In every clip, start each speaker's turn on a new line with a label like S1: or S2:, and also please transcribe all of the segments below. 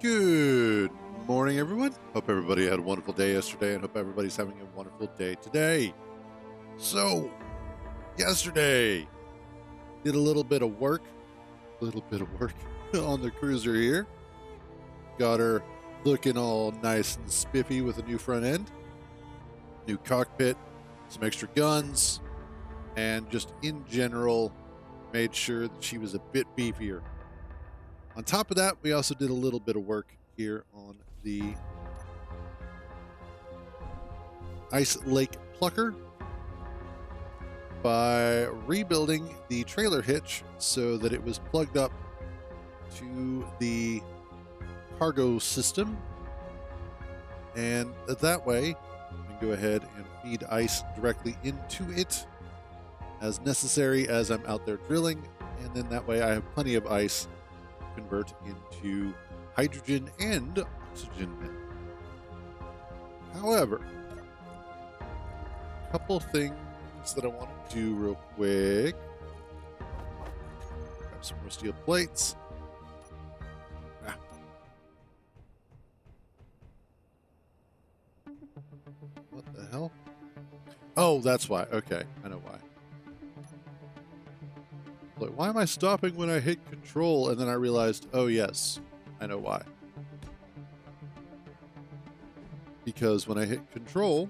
S1: Good morning, everyone. Hope everybody had a wonderful day yesterday and hope everybody's having a wonderful day today. So, yesterday, did a little bit of work, on the cruiser here. Got her looking all nice and spiffy with a new front end, new cockpit, some extra guns, and just in general, made sure that she was a bit beefier. On top of that, we also did a little bit of work here on the Ice Lake Plucker by rebuilding the trailer hitch so that it was plugged up to the cargo system. And that way, we can go ahead and feed ice directly into it as necessary as I'm out there drilling. And then that way I have plenty of ice to convert into hydrogen and oxygen. However, a couple things that I want to do real quick. Grab some more steel plates. What the hell? Oh, that's why. Okay, I know why. Like, why am I stopping when I hit control? And then I realized, oh yes, I know why. Because when I hit control,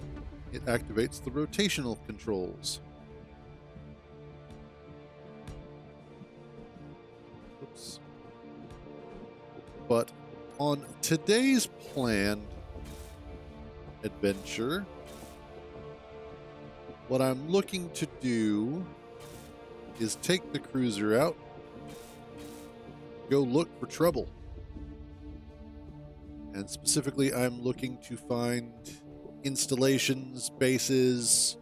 S1: it activates the rotational controls. Oops. But on today's planned adventure, what I'm looking to do is take the cruiser out, go look for trouble. And specifically, I'm looking to find installations, bases.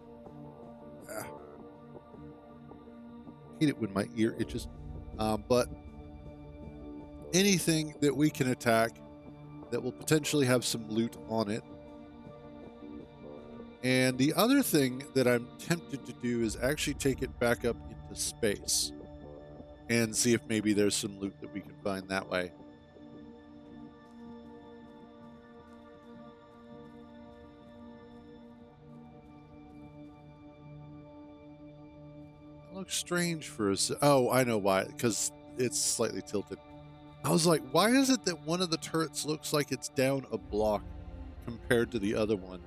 S1: I hate it when my ear itches. But anything that we can attack that will potentially have some loot on it. And the other thing that I'm tempted to do is actually take it back up into space and see if maybe there's some loot that we can find that way. That looks strange for us. Oh, I know why. Because it's slightly tilted. I was like, why is it that one of the turrets looks like it's down a block compared to the other one?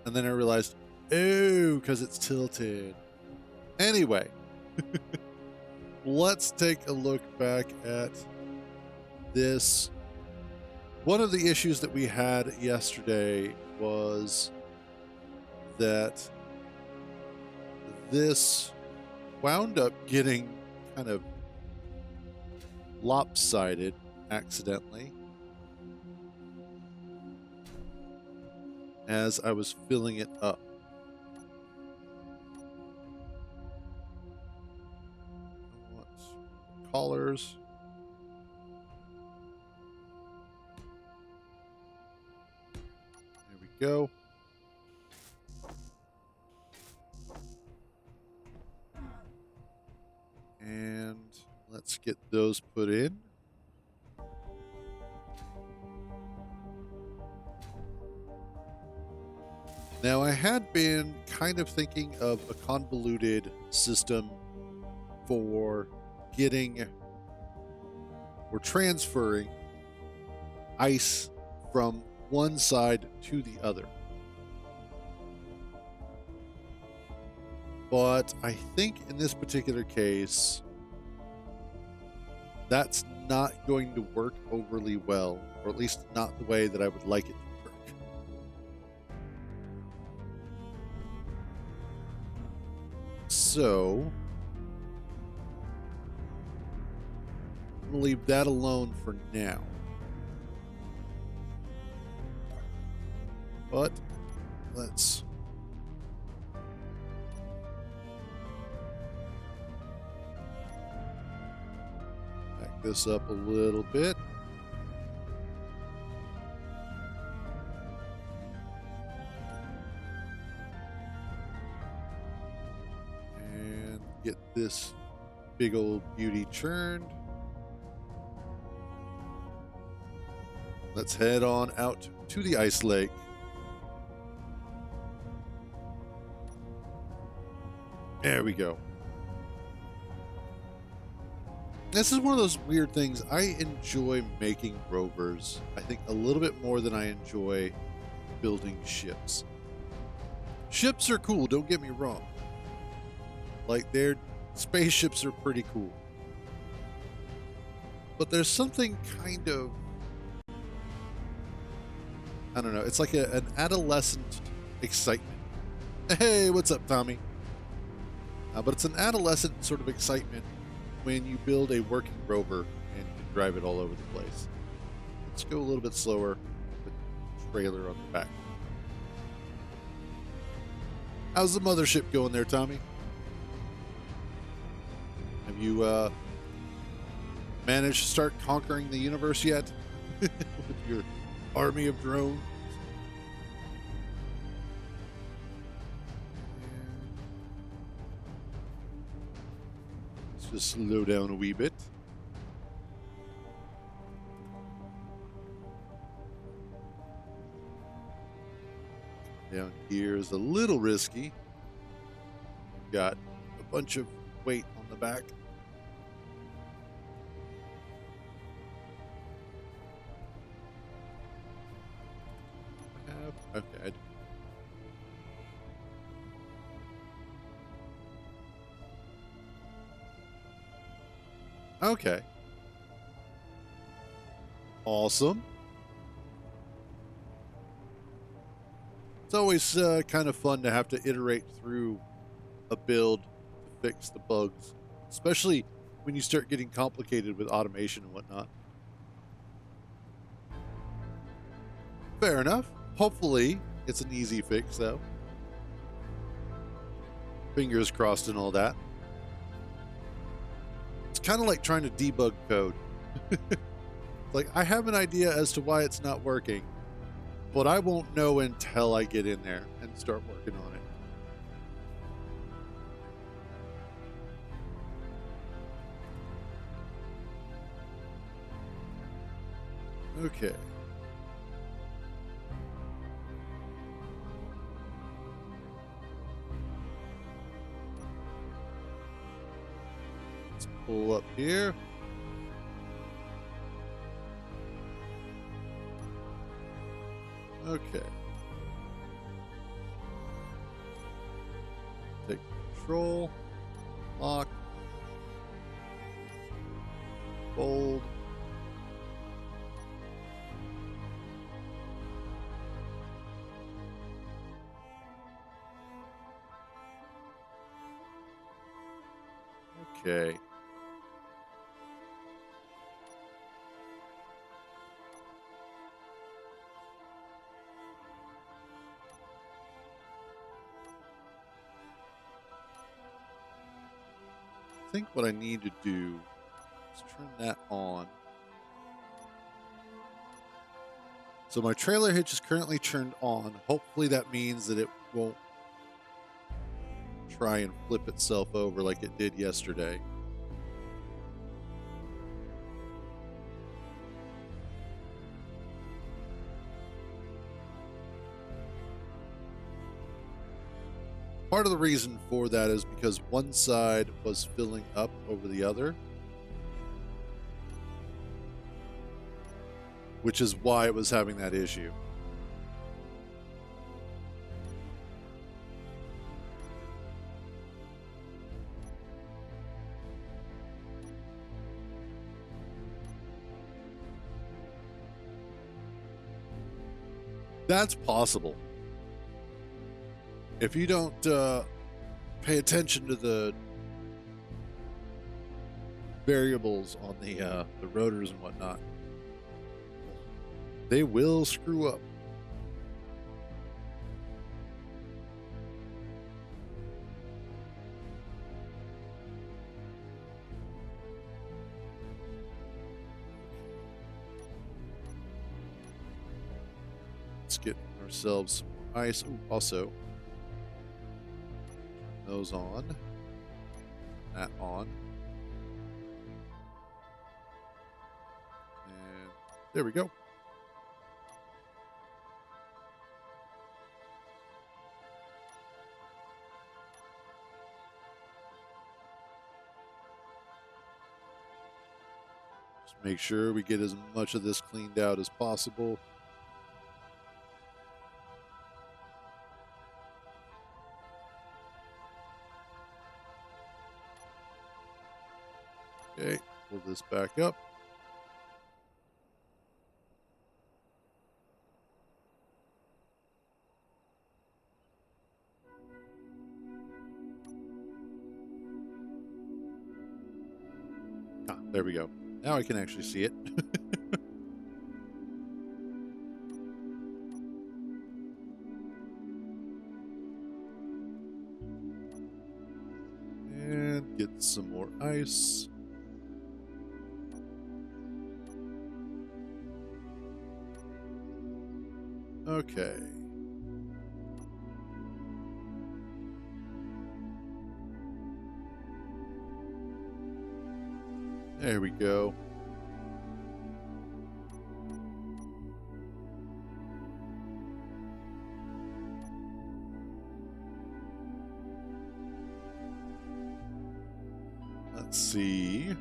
S1: And then I realized, oh, because it's tilted. Anyway, let's take a look back at this. One of the issues that we had yesterday was that this wound up getting kind of lopsided accidentally as I was filling it up. Collars. There we go. And let's get those put in. Now, I had been kind of thinking of a convoluted system for getting or transferring ice from one side to the other. But I think in this particular case, that's not going to work overly well, or at least not the way that I would like it to work. So I'm going to leave that alone for now. But let's back this up a little bit. And get this big old beauty churned. Let's head on out to the ice lake. There we go. This is one of those weird things. I enjoy making rovers, I think, a little bit more than I enjoy building ships. Ships are cool, don't get me wrong. Like, their spaceships are pretty cool. But there's something kind of, I don't know, it's like an adolescent excitement. Hey, what's up, Tommy? But it's an adolescent sort of excitement when you build a working rover and can drive it all over the place. Let's go a little bit slower with the trailer on the back. How's the mothership going there, Tommy? Have you managed to start conquering the universe yet with your army of drones? Let's just slow down a wee bit. Down here is a little risky. Got a bunch of weight on the back. Okay. Okay. Awesome. It's always kind of fun to have to iterate through a build to fix the bugs, especially when you start getting complicated with automation and whatnot. Fair enough. Hopefully, it's an easy fix, though. Fingers crossed and all that. It's kind of like trying to debug code. Like, I have an idea as to why it's not working, but I won't know until I get in there and start working on it. Okay. Let's pull up here. Okay. Take control. Lock. Fold. Okay. I think what I need to do is turn that on. So my trailer hitch is currently turned on. Hopefully that means that it won't try and flip itself over like it did yesterday. Part of the reason for that is because one side was filling up over the other, which is why it was having that issue. That's possible. If you don't pay attention to the variables on the rotors and whatnot, they will screw up. Let's get ourselves some ice. Ooh, also, those on, that on, and there we go. Make sure we get as much of this cleaned out as possible. Okay, pull this back up. Ah, there we go. Now I can actually see it. And get some more ice. Okay. There we go. Let's see.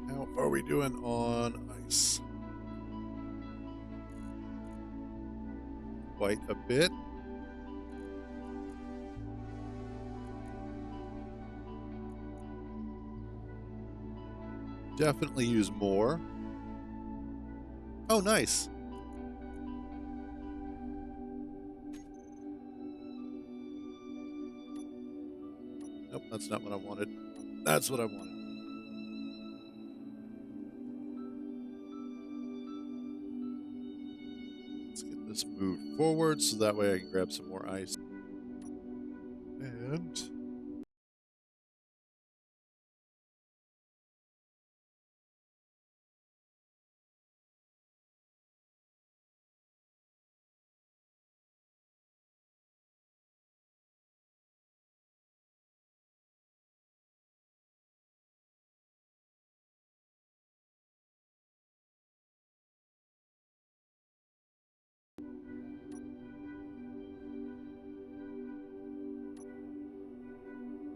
S1: How are we doing on ice? Quite a bit. Definitely use more. Oh, nice. Nope, that's not what I wanted. That's what I wanted. Let's get this moved forward so that way I can grab some more ice. And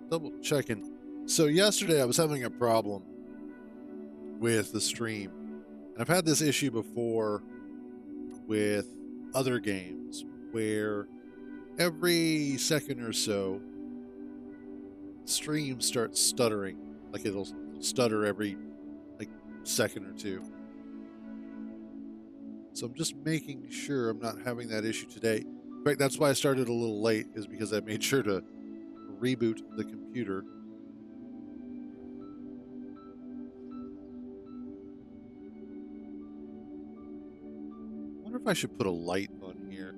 S1: double checking. So yesterday I was having a problem with the stream. And I've had this issue before with other games where every second or so stream starts stuttering. Like it'll stutter every like second or two. So I'm just making sure I'm not having that issue today. In fact, that's why I started a little late, is because I made sure to reboot the computer. I wonder if I should put a light on here.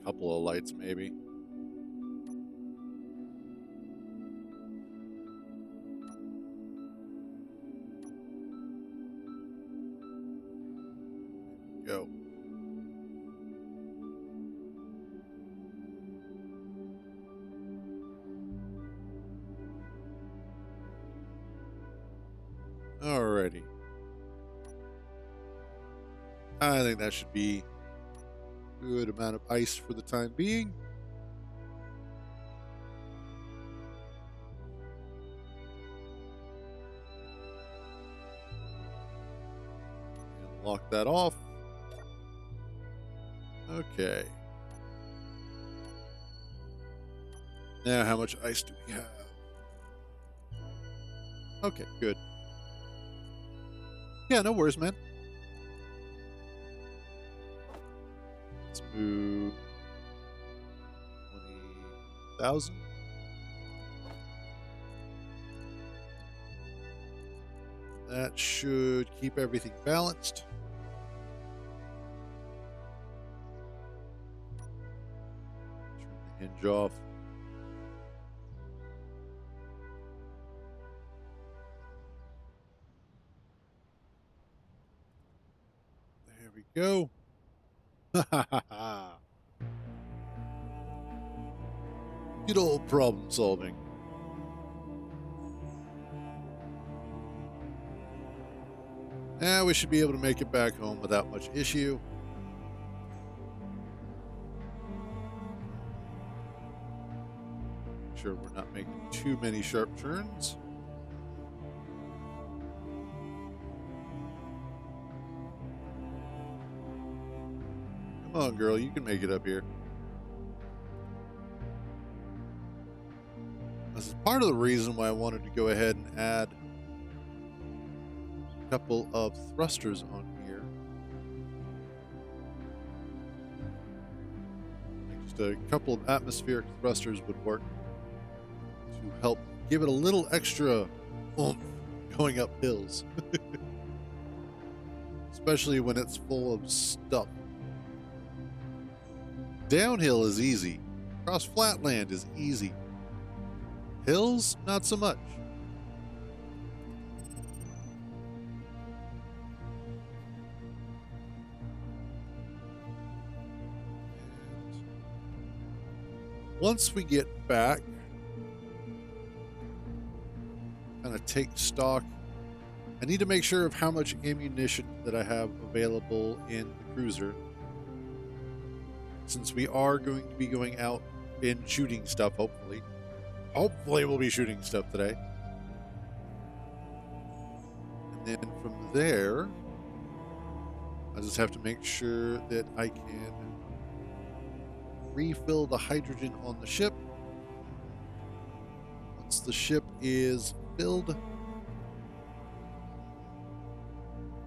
S1: A couple of lights, maybe. Go. Alrighty. I think that should be a good amount of ice for the time being. And lock that off. Okay. Now, how much ice do we have? Okay, good. Yeah, no worries, man. Let's move 20,000. That should keep everything balanced. Turn the hinge off. There we go. Good old problem solving. Now we should be able to make it back home without much issue. sure we're not making too many sharp turns. Come on, girl, you can make it up here. This is part of the reason why I wanted to go ahead and add a couple of thrusters on here. Just a couple of atmospheric thrusters would work to help give it a little extra oomph going up hills. Especially when it's full of stuff. Downhill is easy. Across flatland is easy. Hills, not so much. Once we get back, kind of take stock, I need to make sure of how much ammunition that I have available in the cruiser. Since we are going to be going out and shooting stuff, hopefully. Hopefully we'll be shooting stuff today. And then from there, I just have to make sure that I can refill the hydrogen on the ship. Once the ship is filled.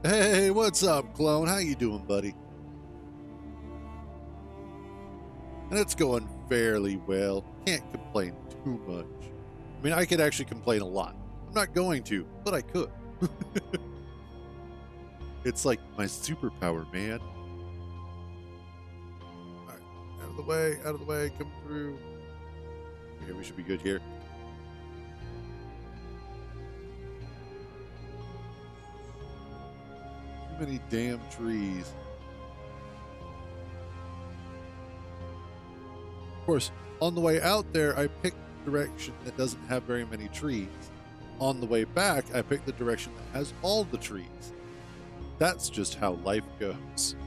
S1: Hey, what's up, clone? How you doing, buddy? And it's going fairly well. Can't complain too much. I mean, I could actually complain a lot. I'm not going to, but I could. It's like my superpower, man. All right, out of the way, come through. Okay, we should be good here. Too many damn trees. Of course, on the way out there, I picked a direction that doesn't have very many trees. On the way back, I picked the direction that has all the trees. That's just how life goes.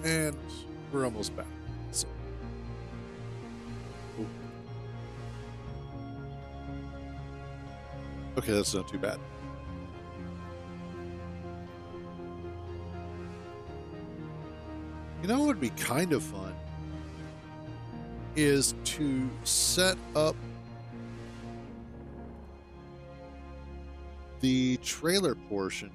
S1: And we're almost back. So. Ooh. Okay, that's not too bad. You know what would be kind of fun is to set up the trailer portion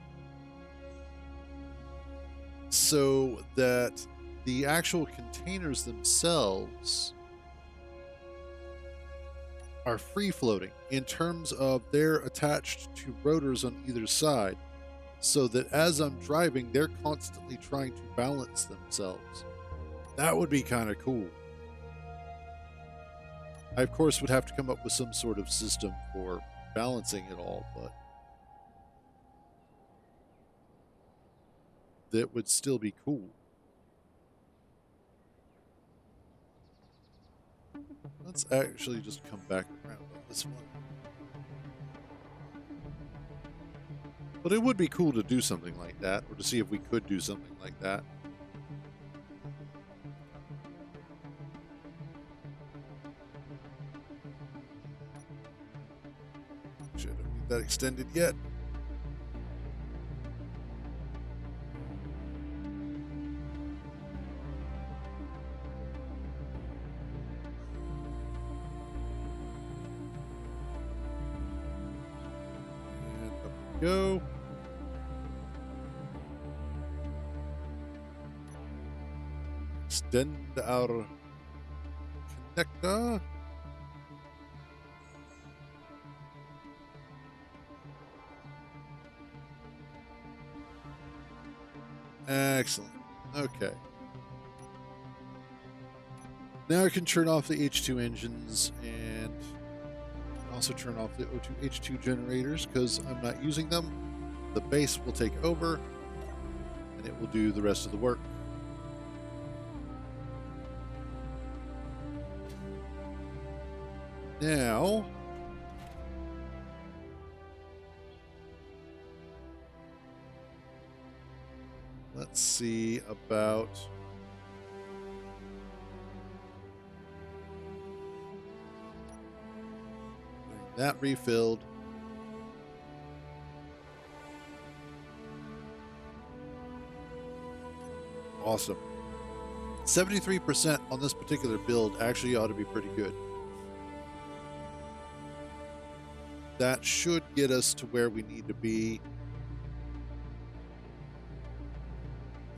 S1: so that the actual containers themselves are free floating in terms of they're attached to rotors on either side. So that as I'm driving, they're constantly trying to balance themselves. That would be kind of cool. I, of course, would have to come up with some sort of system for balancing it all, but that would still be cool. Let's actually just come back around on this one. But it would be cool to do something like that, or to see if we could do something like that. Shit, I don't need that extended yet. And up we go. Extend our connector. Excellent. Okay. Now I can turn off the H2 engines and also turn off the O2 H2 generators because I'm not using them. The base will take over and it will do the rest of the work. Now, let Let's see about that refilled. Awesome. 73% on this particular build actually ought to be pretty good. That should get us to where we need to be.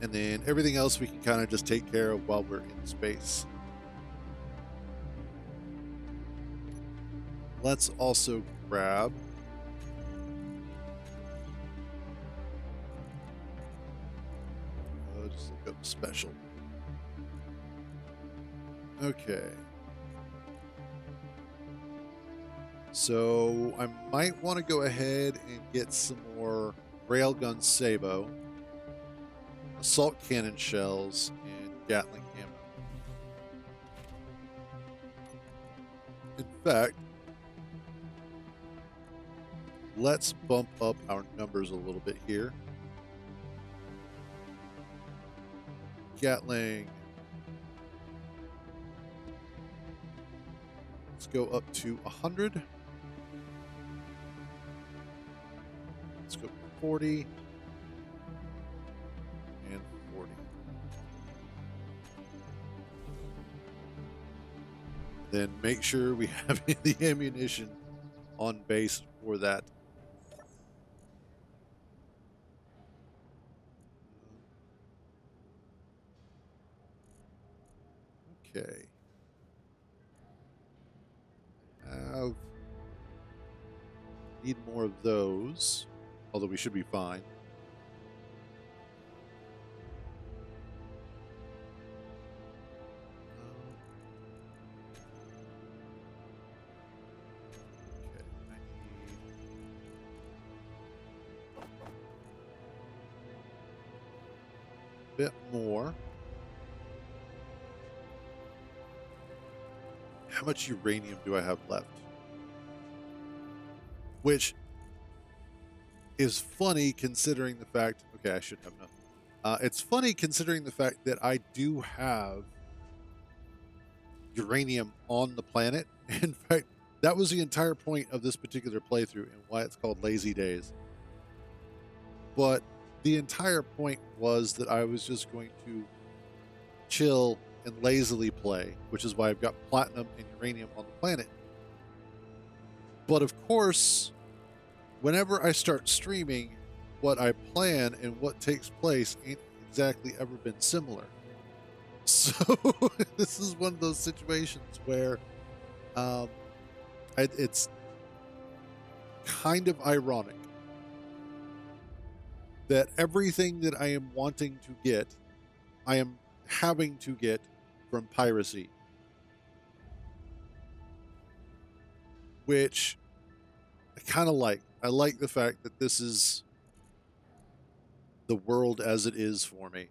S1: And then everything else we can kind of just take care of while we're in space. Let's also grab just look up special. Okay. So I might want to go ahead and get some more railgun sabot, assault cannon shells, and Gatling ammo. In fact, let's bump up our numbers a little bit here. Gatling. Let's go up to 100. Let's go 40 and 40. Then make sure we have the ammunition on base for that. Okay. Need more of those, although we should be fine. Okay, I need a bit more. How much uranium do I have left? Which is funny considering the fact, okay, I should have enough. It's funny considering the fact that I do have uranium on the planet. In fact, that was the entire point of this particular playthrough and why it's called Lazy Days. But the entire point was that I was just going to chill and lazily play, which is why I've got platinum and uranium on the planet. But of course, whenever I start streaming, what I plan and what takes place ain't exactly ever been similar. So this is one of those situations where it's kind of ironic that everything that I am wanting to get, I am having to get from piracy. Which I kind of like. I like the fact that this is the world as it is for me.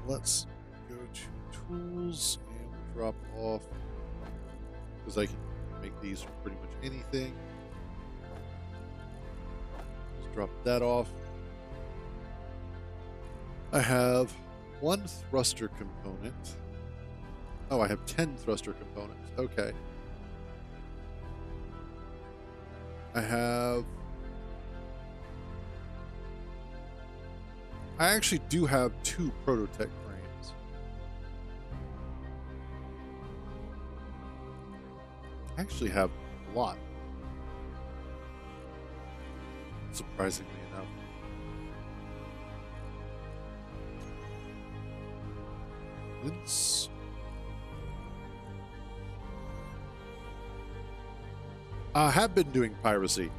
S1: Let's go to tools and drop off, because I can make these from pretty much anything. Just drop that off. I have one thruster component. Oh, I have 10 thruster components. Okay. I actually do have 2 Prototech frames. I actually have a lot, surprisingly enough. I have been doing piracy.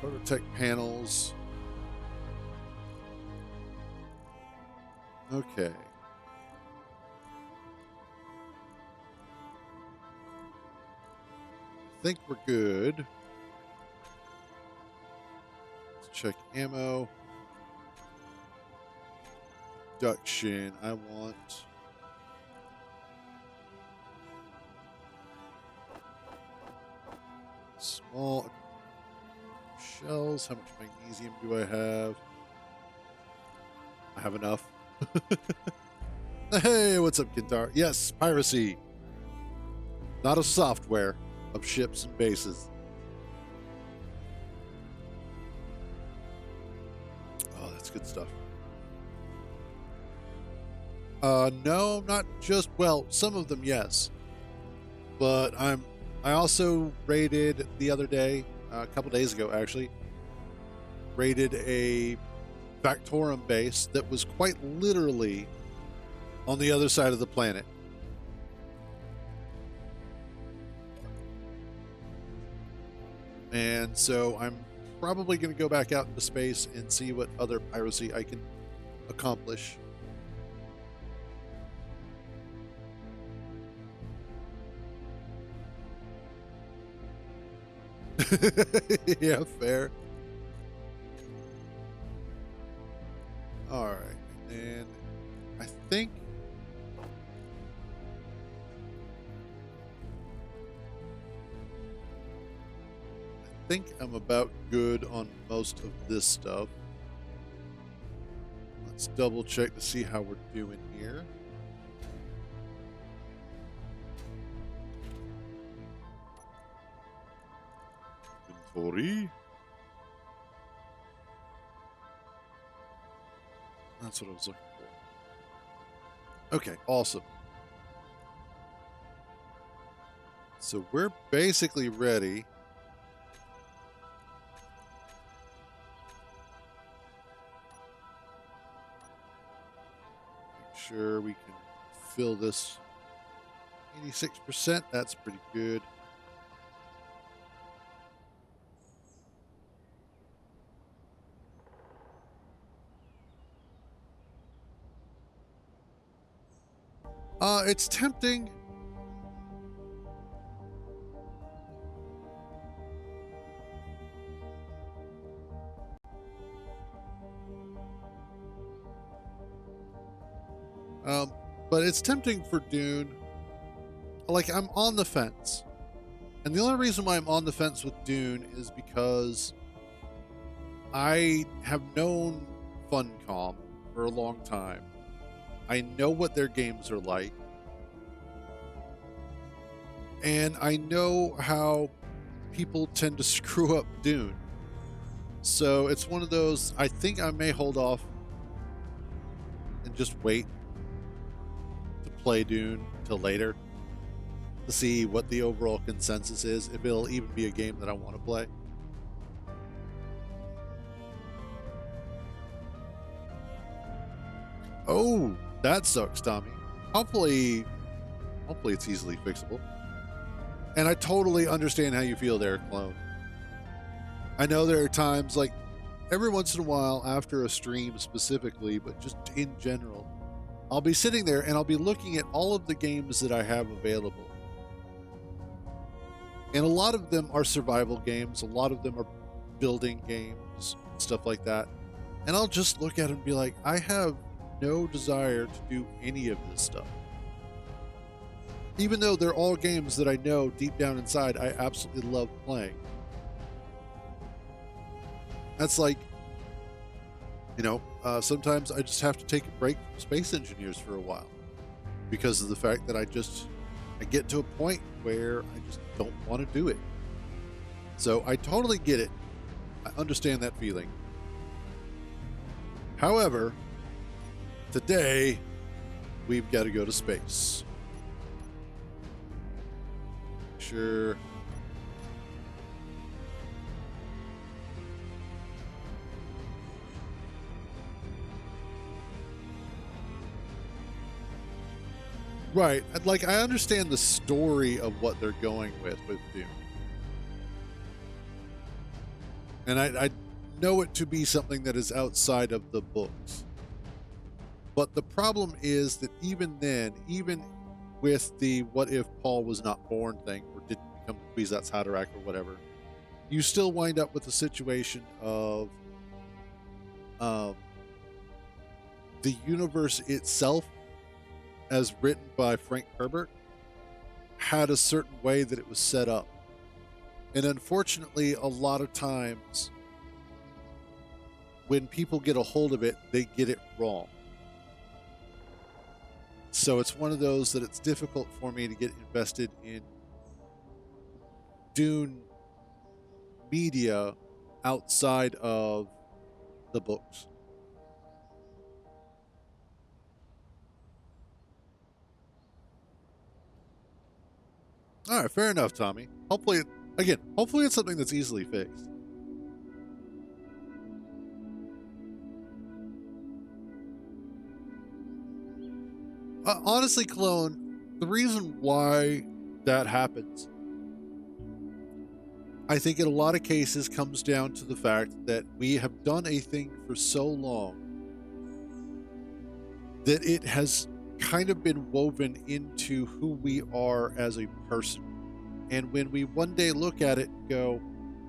S1: Prototech panels. Okay. I think we're good. Let's check ammo. Production. I want... All shells. How much magnesium do I have? I have enough. Hey, what's up, Kintar? Yes, piracy. Not a software of ships and bases. Oh, that's good stuff. No, not just, well, some of them, yes. But I also raided the other day, a couple days ago actually, raided a Factorum base that was quite literally on the other side of the planet. And so I'm probably going to go back out into space and see what other piracy I can accomplish. Yeah, fair. All right, and I think I'm about good on most of this stuff. Let's double check to see how we're doing here. Inventory. That's what I was looking for. Okay, awesome. So we're basically ready. Make sure we can fill this 86%. That's pretty good. It's tempting. But it's tempting for Dune. Like, I'm on the fence. And the only reason why I'm on the fence with Dune is because I have known Funcom for a long time. I know what their games are like. And I know how people tend to screw up Dune. So it's one of those, I think I may hold off and just wait to play Dune till later to see what the overall consensus is, if it'll even be a game that I want to play. Oh, that sucks, Tommy. Hopefully it's easily fixable. And I totally understand how you feel there, Clone. I know there are times, like, every once in a while after a stream specifically, but just in general, I'll be sitting there and I'll be looking at all of the games that I have available. And a lot of them are survival games, a lot of them are building games, stuff like that. And I'll just look at it and be like, I have no desire to do any of this stuff. Even though they're all games that I know deep down inside I absolutely love playing. That's like, you know, sometimes I just have to take a break from Space Engineers for a while because of the fact that I get to a point where I just don't want to do it. So I totally get it. I understand that feeling. However, today we've got to go to space. Sure. Right. Like, I understand the story of what they're going with Dune. And I know it to be something that is outside of the books. But the problem is that even then, even with the what if Paul was not born thing, or didn't become Kwisatz Haderach or whatever, you still wind up with a situation of the universe itself, as written by Frank Herbert, had a certain way that it was set up. And unfortunately, a lot of times when people get a hold of it, they get it wrong. So it's one of those that it's difficult for me to get invested in Dune media outside of the books. All right, fair enough, Tommy. Hopefully it's something that's easily fixed. Honestly, Clone, the reason why that happens, I think in a lot of cases comes down to the fact that we have done a thing for so long that it has kind of been woven into who we are as a person. And when we one day look at it and go,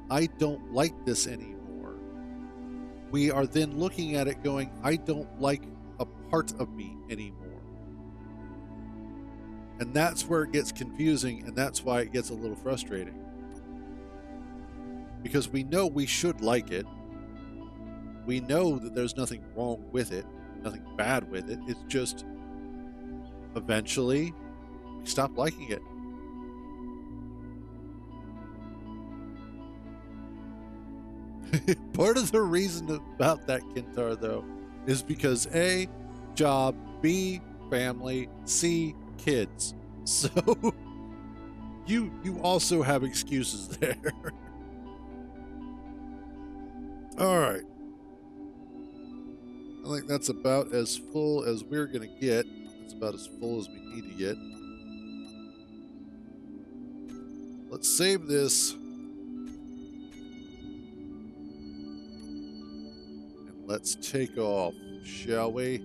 S1: I don't like this anymore, we are then looking at it going, I don't like a part of me anymore. And that's where it gets confusing, and that's why it gets a little frustrating. Because we know we should like it. We know that there's nothing wrong with it, nothing bad with it. It's just eventually we stop liking it. Part of the reason about that, Kintar, though, is because A, job, B, family, C, kids. So you also have excuses there. All right. I think that's about as full as we're going to get. That's about as full as we need to get. Let's save this. And let's take off, shall we?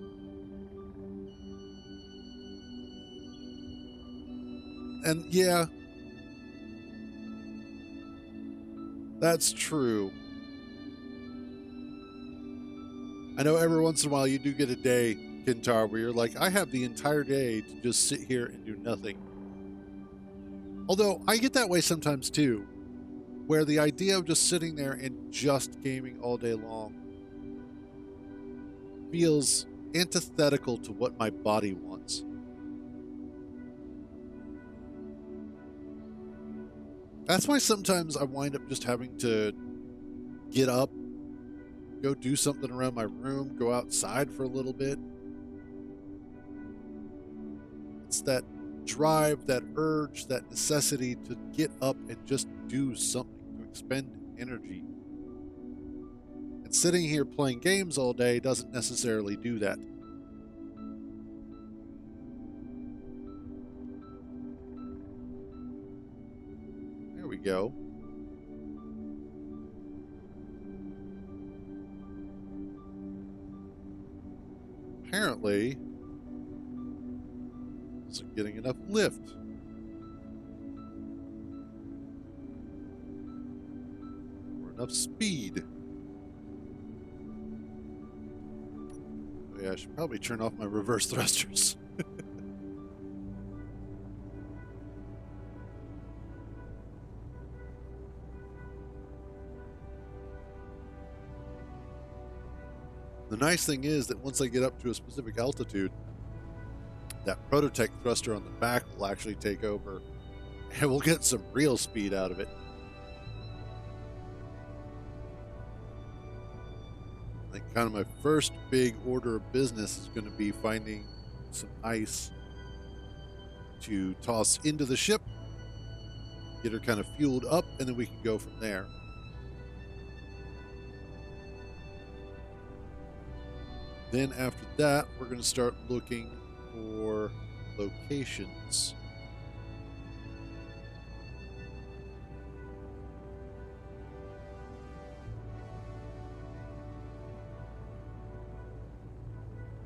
S1: And yeah, that's true. I know every once in a while you do get a day, Kintar, where you're like, I have the entire day to just sit here and do nothing. Although I get that way sometimes too, where the idea of just sitting there and just gaming all day long feels antithetical to what my body wants. That's why sometimes I wind up just having to get up, go do something around my room, go outside for a little bit. It's that drive, that urge, that necessity to get up and just do something, to expend energy. And sitting here playing games all day doesn't necessarily do that. There we go. Apparently, isn't getting enough lift. Or enough speed. Oh yeah, I should probably turn off my reverse thrusters. The nice thing is that once I get up to a specific altitude, that Prototech thruster on the back will actually take over, and we'll get some real speed out of it. I think kind of my first big order of business is going to be finding some ice to toss into the ship, get her kind of fueled up, and then we can go from there. Then after that, we're going to start looking for locations.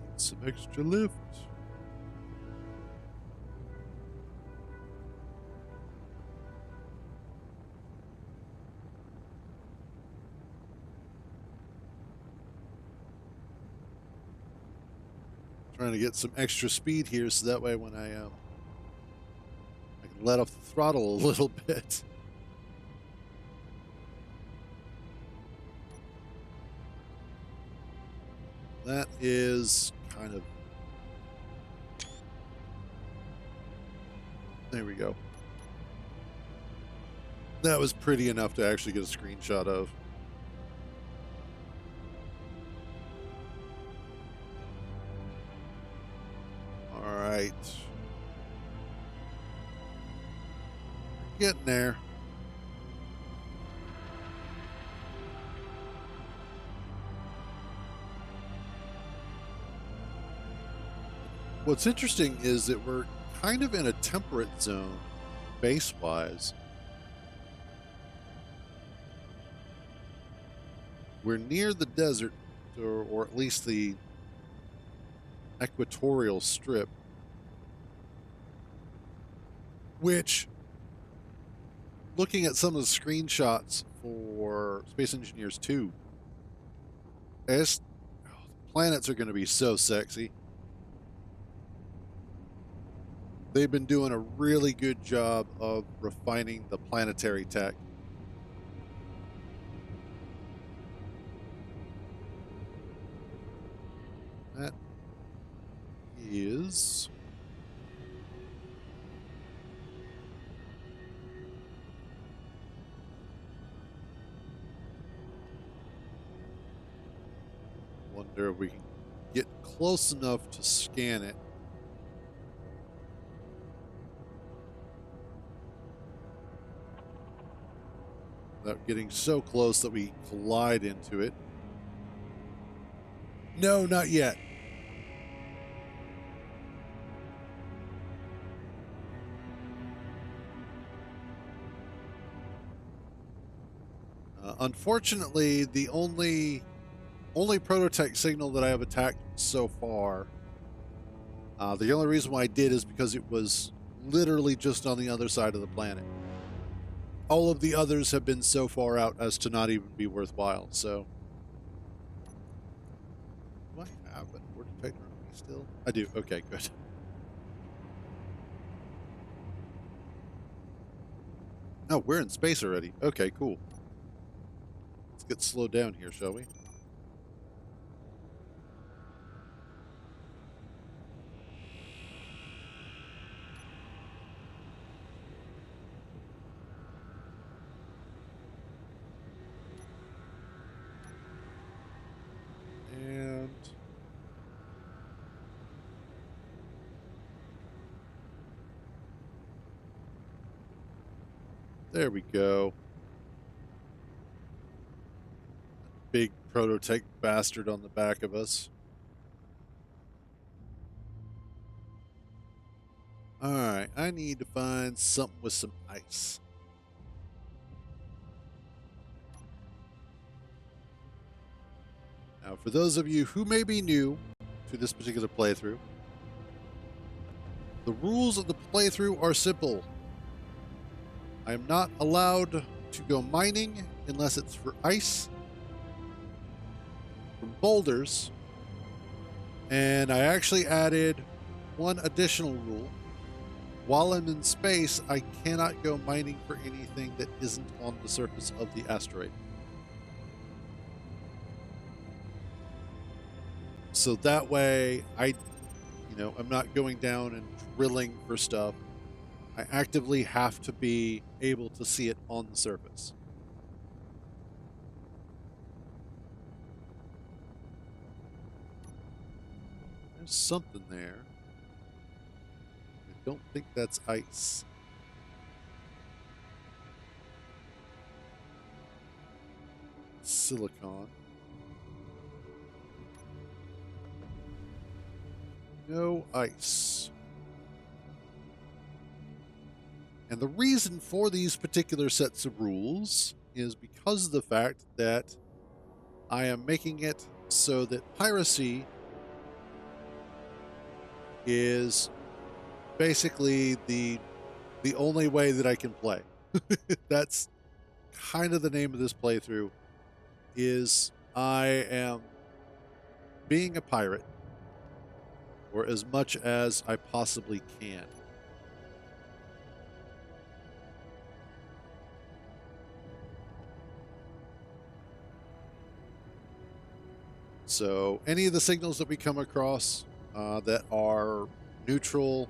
S1: Need some extra lift. Trying to get some extra speed here so that way when I can let off the throttle a little bit. That is kind of... There we go. That was pretty enough to actually get a screenshot of. All right. Getting there. What's interesting is that we're kind of in a temperate zone base-wise. We're near the desert, or at least the equatorial strip, which, looking at some of the screenshots for Space Engineers 2, the planets are going to be so sexy. They've been doing a really good job of refining the planetary tech. That is... Wonder if we can get close enough to scan it. Without getting so close that we collide into it. No, not yet. Unfortunately, the only prototech signal that I have attacked so far, the only reason why I did is because it was literally just on the other side of the planet. All of the others have been so far out as to not even be worthwhile, so... Do I have an ore detector on me still? I do. Okay, good. Oh, we're in space already. Okay, cool. Let's get slowed down here, shall we? And... there we go. Big prototech bastard on the back of us. Alright, I need to find something with some ice. Now, for those of you who may be new to this particular playthrough, the rules of the playthrough are simple. I am not allowed to go mining unless it's for ice, from boulders, and I actually added one additional rule. While I'm in space, I cannot go mining for anything that isn't on the surface of the asteroid. So that way, I'm not going down and drilling for stuff. I actively have to be able to see it on the surface. There's something there. I don't think that's ice. Silicon. No ice. And the reason for these particular sets of rules is because of the fact that I am making it so that piracy is basically the only way that I can play. That's kind of the name of this playthrough, is I am being a pirate, or as much as I possibly can. So any of the signals that we come across that are neutral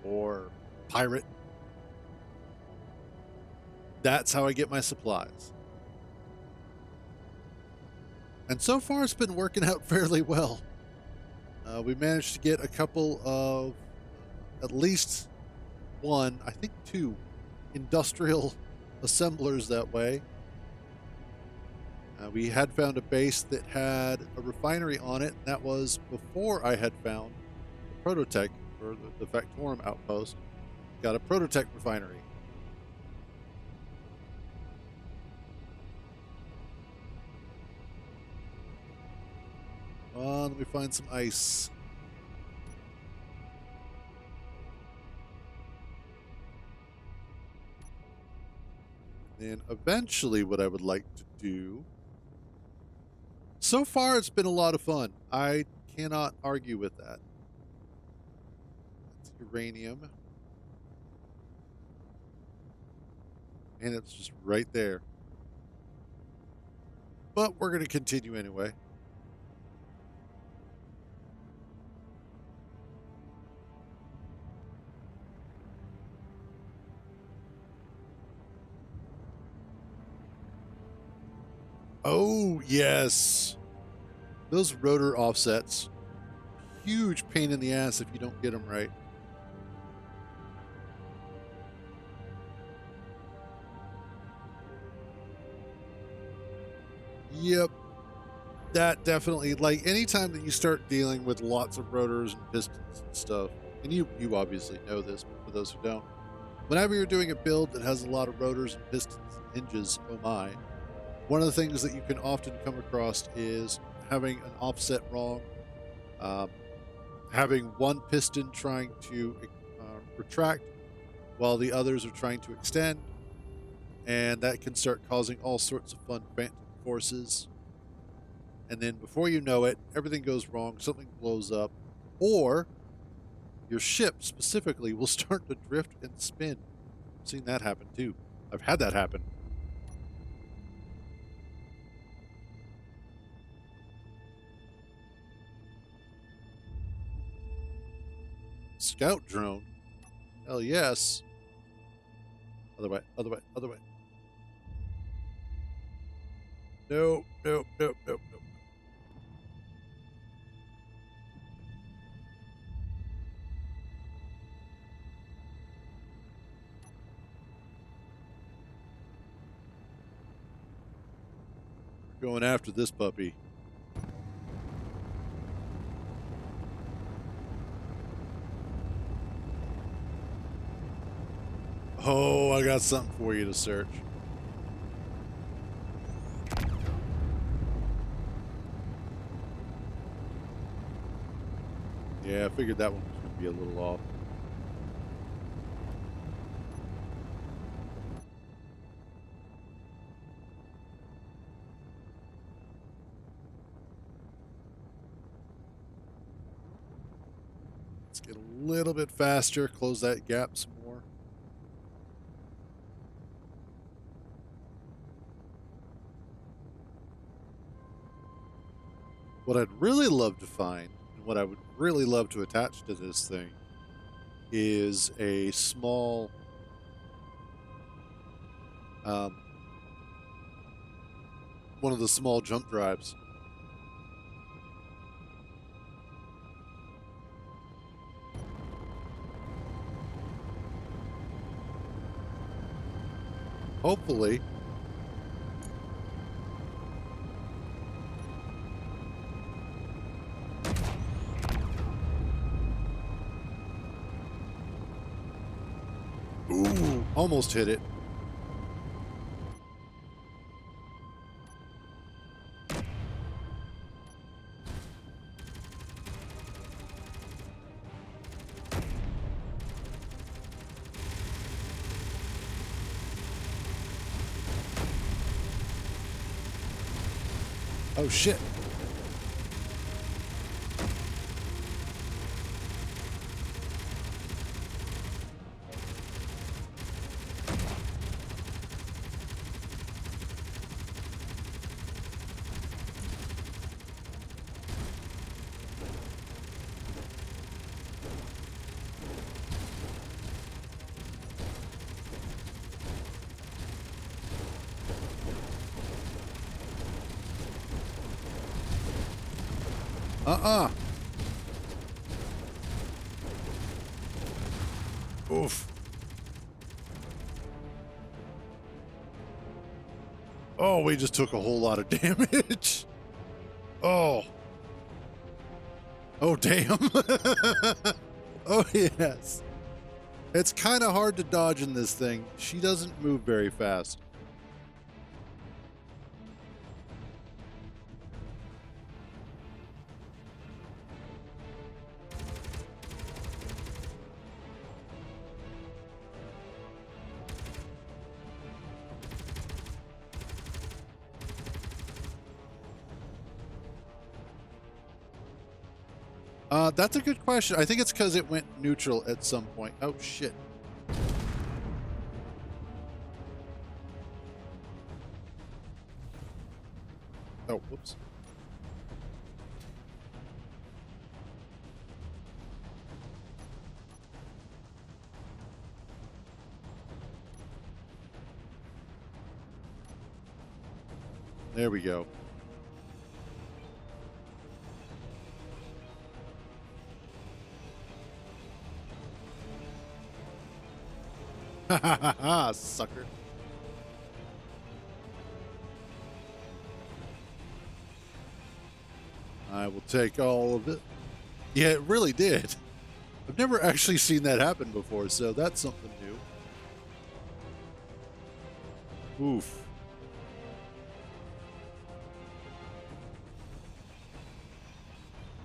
S1: or pirate, that's how I get my supplies. And so far, it's been working out fairly well. We managed to get a couple of, at least one, I think two, industrial assemblers that way. We had found a base that had a refinery on it, and that was before I had found the Prototech, or the Factorum outpost. Got a Prototech refinery. Let me find some ice. And eventually what I would like to do... So far, it's been a lot of fun. I cannot argue with that. It's uranium. And it's just right there. But we're going to continue anyway. Oh, yes. Those rotor offsets. Huge pain in the ass if you don't get them right. Yep. That definitely, like, anytime that you start dealing with lots of rotors and pistons and stuff, and you obviously know this, but for those who don't, whenever you're doing a build that has a lot of rotors and pistons and hinges, oh my, one of the things that you can often come across is having an offset wrong, having one piston trying to retract while the others are trying to extend, and that can start causing all sorts of fun phantom forces. And then before you know it, everything goes wrong, something blows up, or your ship specifically will start to drift and spin. I've seen that happen too. I've had that happen. Scout drone? Hell yes. Other way, other way, other way. Nope, nope, nope, nope, nope. We're going after this puppy. Oh, I got something for you to search. Yeah, I figured that one was going to be a little off. Let's get a little bit faster, close that gap some more. What I'd really love to find, and what I would really love to attach to this thing, is a small one of the small jump drives. Hopefully. Ooh, almost hit it. Oh shit. Uh-uh. Oof. Oh, we just took a whole lot of damage. Oh. Oh, damn. Oh, yes. It's kind of hard to dodge in this thing. She doesn't move very fast. That's a good question. I think it's because it went neutral at some point. Oh, shit. Oh, whoops. There we go. Ha ha ha ha, sucker. I will take all of it. Yeah, it really did. I've never actually seen that happen before, so that's something new. Oof.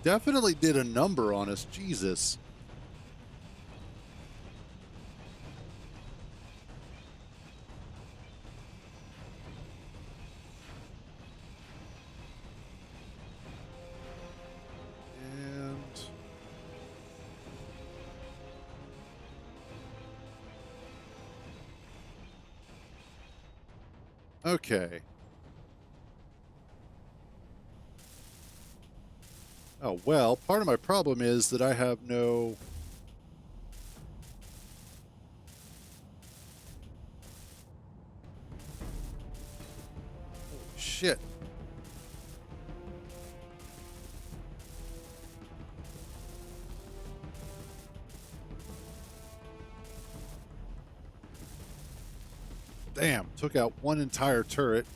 S1: Definitely did a number on us. Jesus. And okay. Oh, well, part of my problem is that I have no... Holy shit. Damn, took out one entire turret.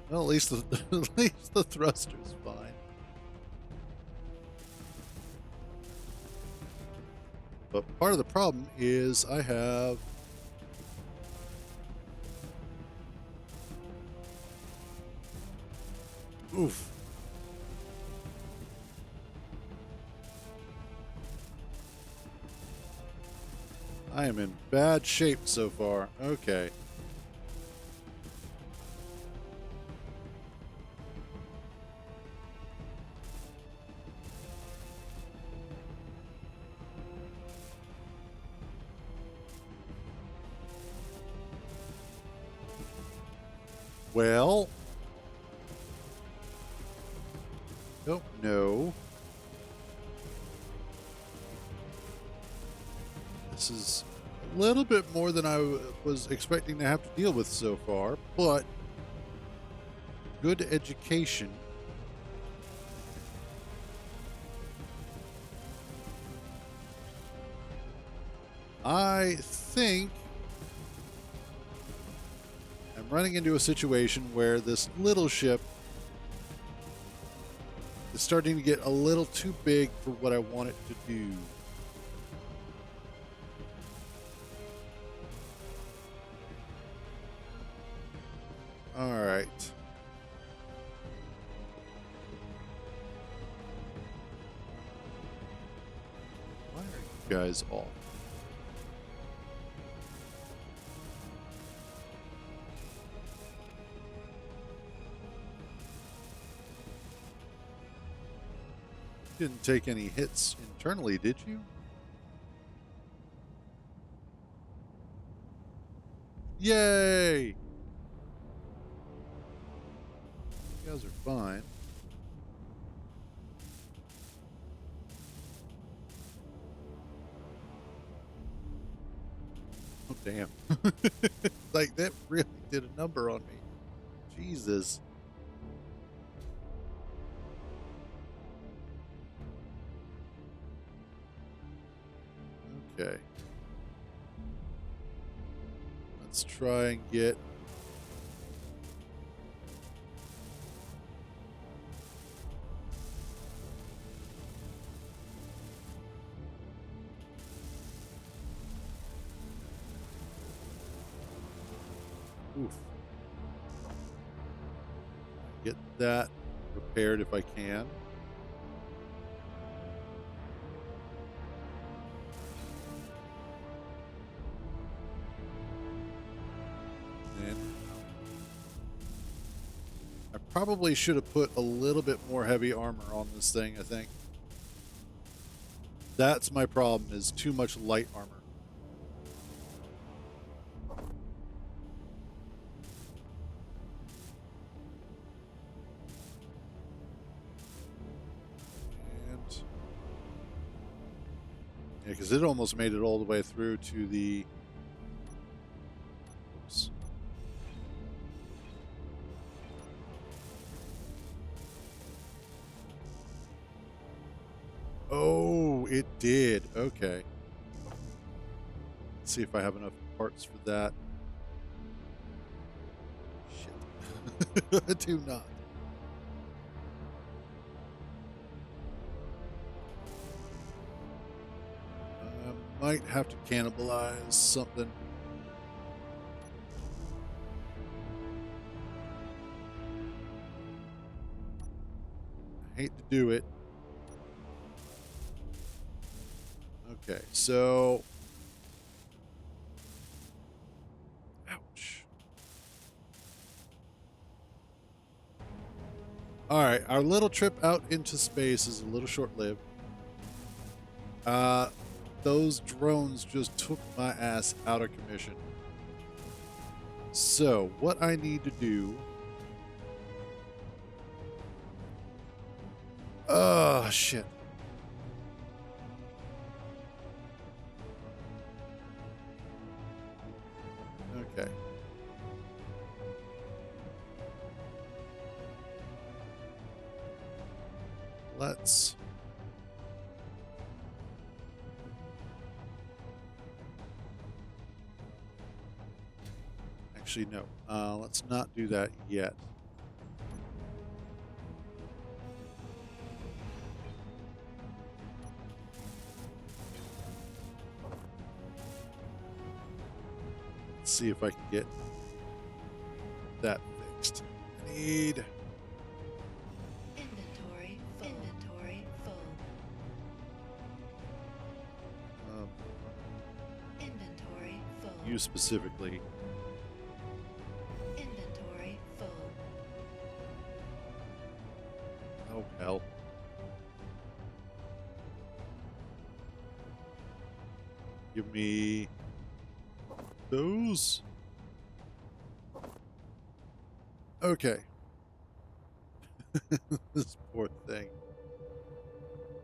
S1: Well, at least the at least the thruster's fine. But part of the problem is I have... Oof. I am in bad shape so far. Okay. Well... Oh, no. This is a little bit more than I was expecting to have to deal with so far, but good education. I think I'm running into a situation where this little ship is starting to get a little too big for what I want it to do. All right. Why are you guys off? You didn't take any hits internally, did you? Yay! You guys are fine. Damn. Like, that really did a number on me. Jesus. Okay. Let's try and get... Oof. Get that repaired if I can. And I probably should have put a little bit more heavy armor on this thing, I think. That's my problem, is too much light armor. Yeah, because it almost made it all the way through to the... Oops. Oh, it did. Okay. Let's see if I have enough parts for that. Shit. I do not. Might have to cannibalize something. I hate to do it. Okay, so... Ouch. Alright, our little trip out into space is a little short-lived. Those drones just took my ass out of commission. So, what I need to do... Oh, shit. Okay. Let's... Actually, no. Let's not do that yet. Let's see if I can get that fixed. I need...
S2: Inventory full. Inventory full. Inventory full.
S1: You specifically.
S2: Inventory full.
S1: Oh, hell. Give me those. Okay. This poor thing.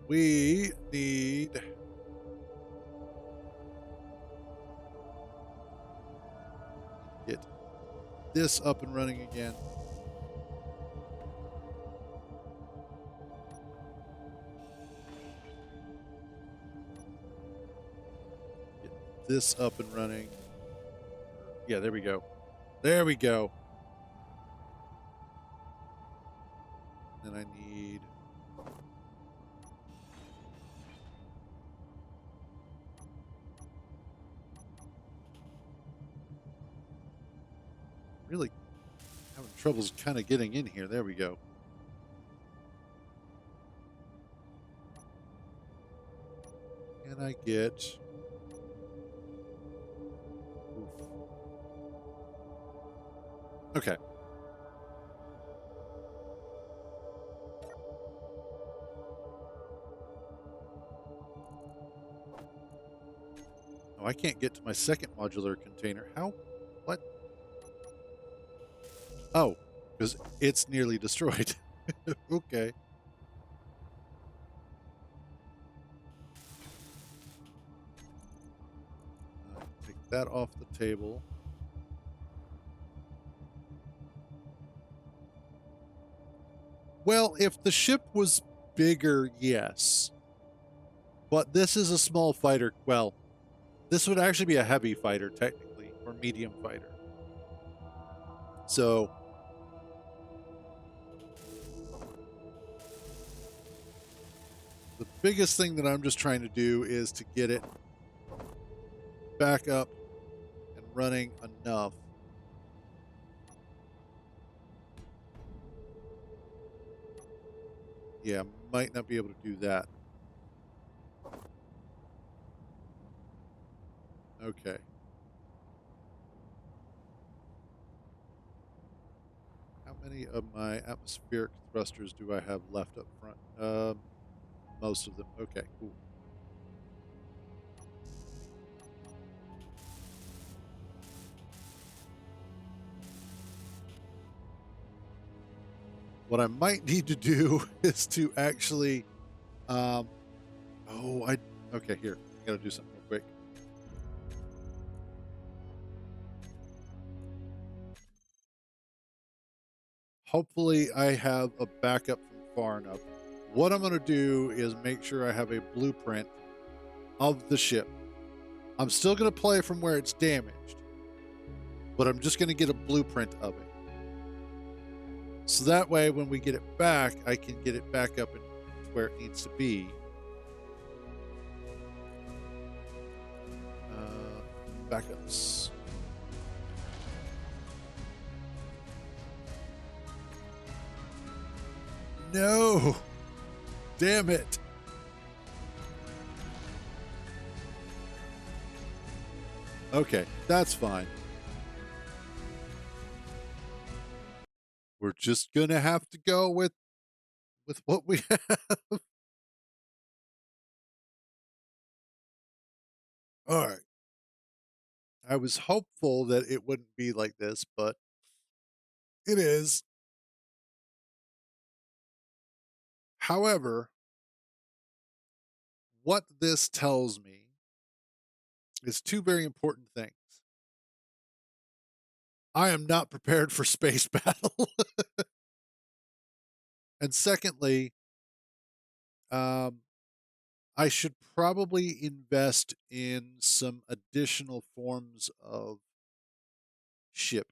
S1: We need... Get this up and running again. Get this up and running. Yeah, there we go. There we go. Then I need... Really having troubles kind of getting in here. There we go. Can I get... Oof. Okay. Oh, I can't get to my second modular container. How? What? Oh, because it's nearly destroyed. Okay. Take that off the table. Well, if the ship was bigger, yes. But this is a small fighter. Well, this would actually be a heavy fighter, technically, or medium fighter. So the biggest thing that I'm just trying to do is to get it back up and running enough. Yeah, might not be able to do that. Okay. How many of my atmospheric thrusters do I have left up front? Most of them. Okay, cool. What I might need to do is to actually, okay, here. I gotta do something real quick. Hopefully I have a backup from far enough. What I'm gonna do is make sure I have a blueprint of the ship. I'm still gonna play from where it's damaged, but I'm just gonna get a blueprint of it. So that way, when we get it back, I can get it back up and where it needs to be. Backups. No! Damn it! Okay, that's fine. We're just gonna have to go with what we have. All right. I was hopeful that it wouldn't be like this, but it is. However, what this tells me is two very important things. I am not prepared for space battle. And secondly, um, I should probably invest in some additional forms of ship.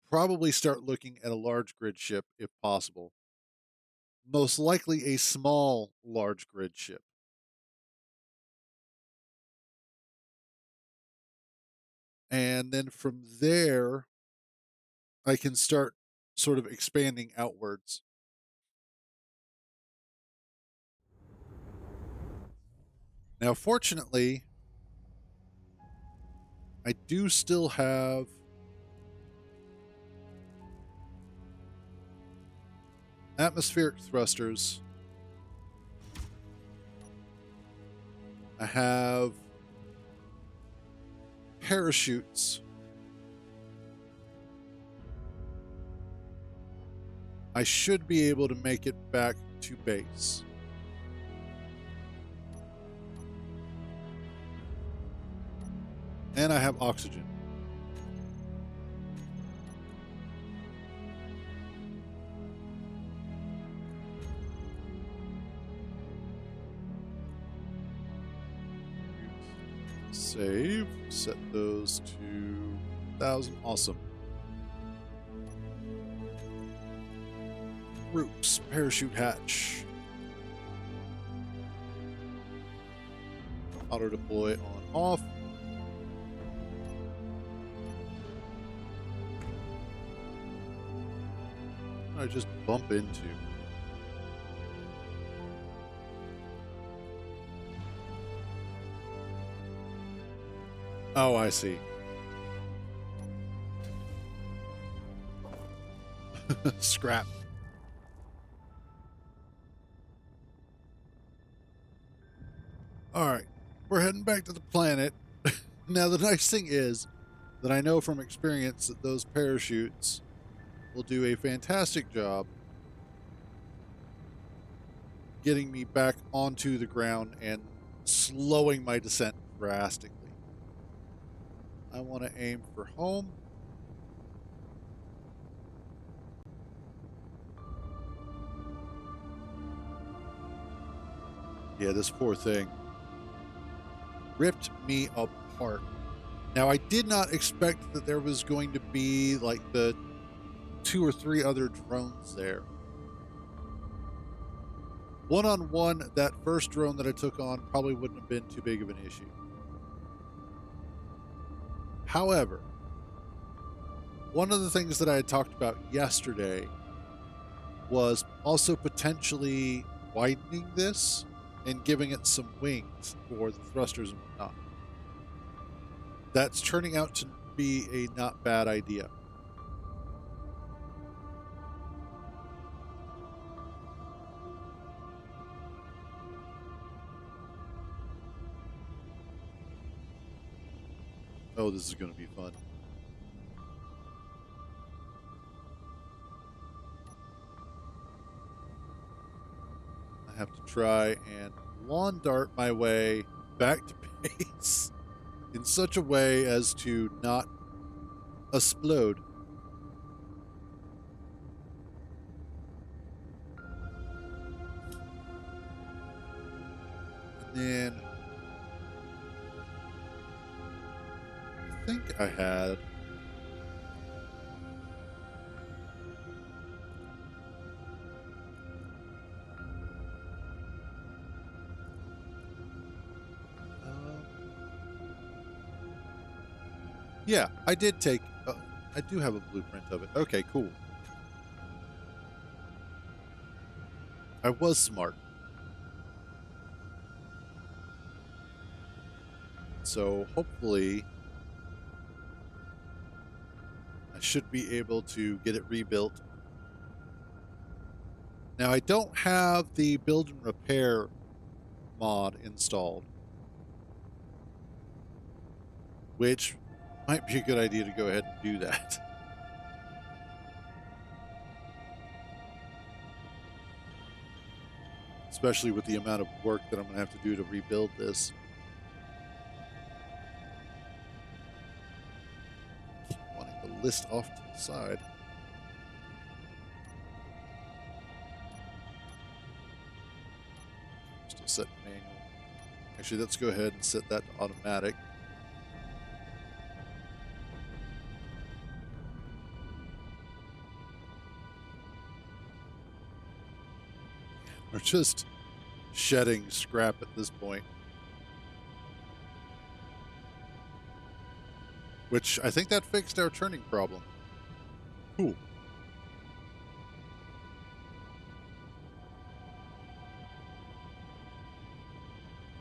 S1: Probably start looking at a large grid ship if possible. Most likely a small large grid ship. And then from there, I can start sort of expanding outwards. Now, fortunately, I do still have atmospheric thrusters. I have parachutes. I should be able to make it back to base. And I have oxygen. Save. Set those to 1,000. Awesome. Groups. Parachute hatch. Auto deploy on off. I just bump into. Oh, I see. Scrap. All right, we're heading back to the planet. Now, the nice thing is that I know from experience that those parachutes will do a fantastic job getting me back onto the ground and slowing my descent drastically. I want to aim for home. Yeah, this poor thing ripped me apart. Now, I did not expect that there was going to be like the 2 or 3 other drones there. One-on-one, that first drone that I took on probably wouldn't have been too big of an issue. However, one of the things that I had talked about yesterday was also potentially widening this and giving it some wings for the thrusters and whatnot. That's turning out to be a not bad idea. Oh, this is going to be fun. I have to try and lawn dart my way back to base in such a way as to not explode. And then I think I had yeah, I did take I do have a blueprint of it. Okay, cool. I was smart. So hopefully I should be able to get it rebuilt. Now, I don't have the build and repair mod installed, which might be a good idea to go ahead and do that. Especially with the amount of work that I'm going to have to do to rebuild this. Keep wanting to list off to the side. Still set manual. Actually, let's go ahead and set that to automatic. We're just shedding scrap at this point. Which I think that fixed our turning problem. Cool.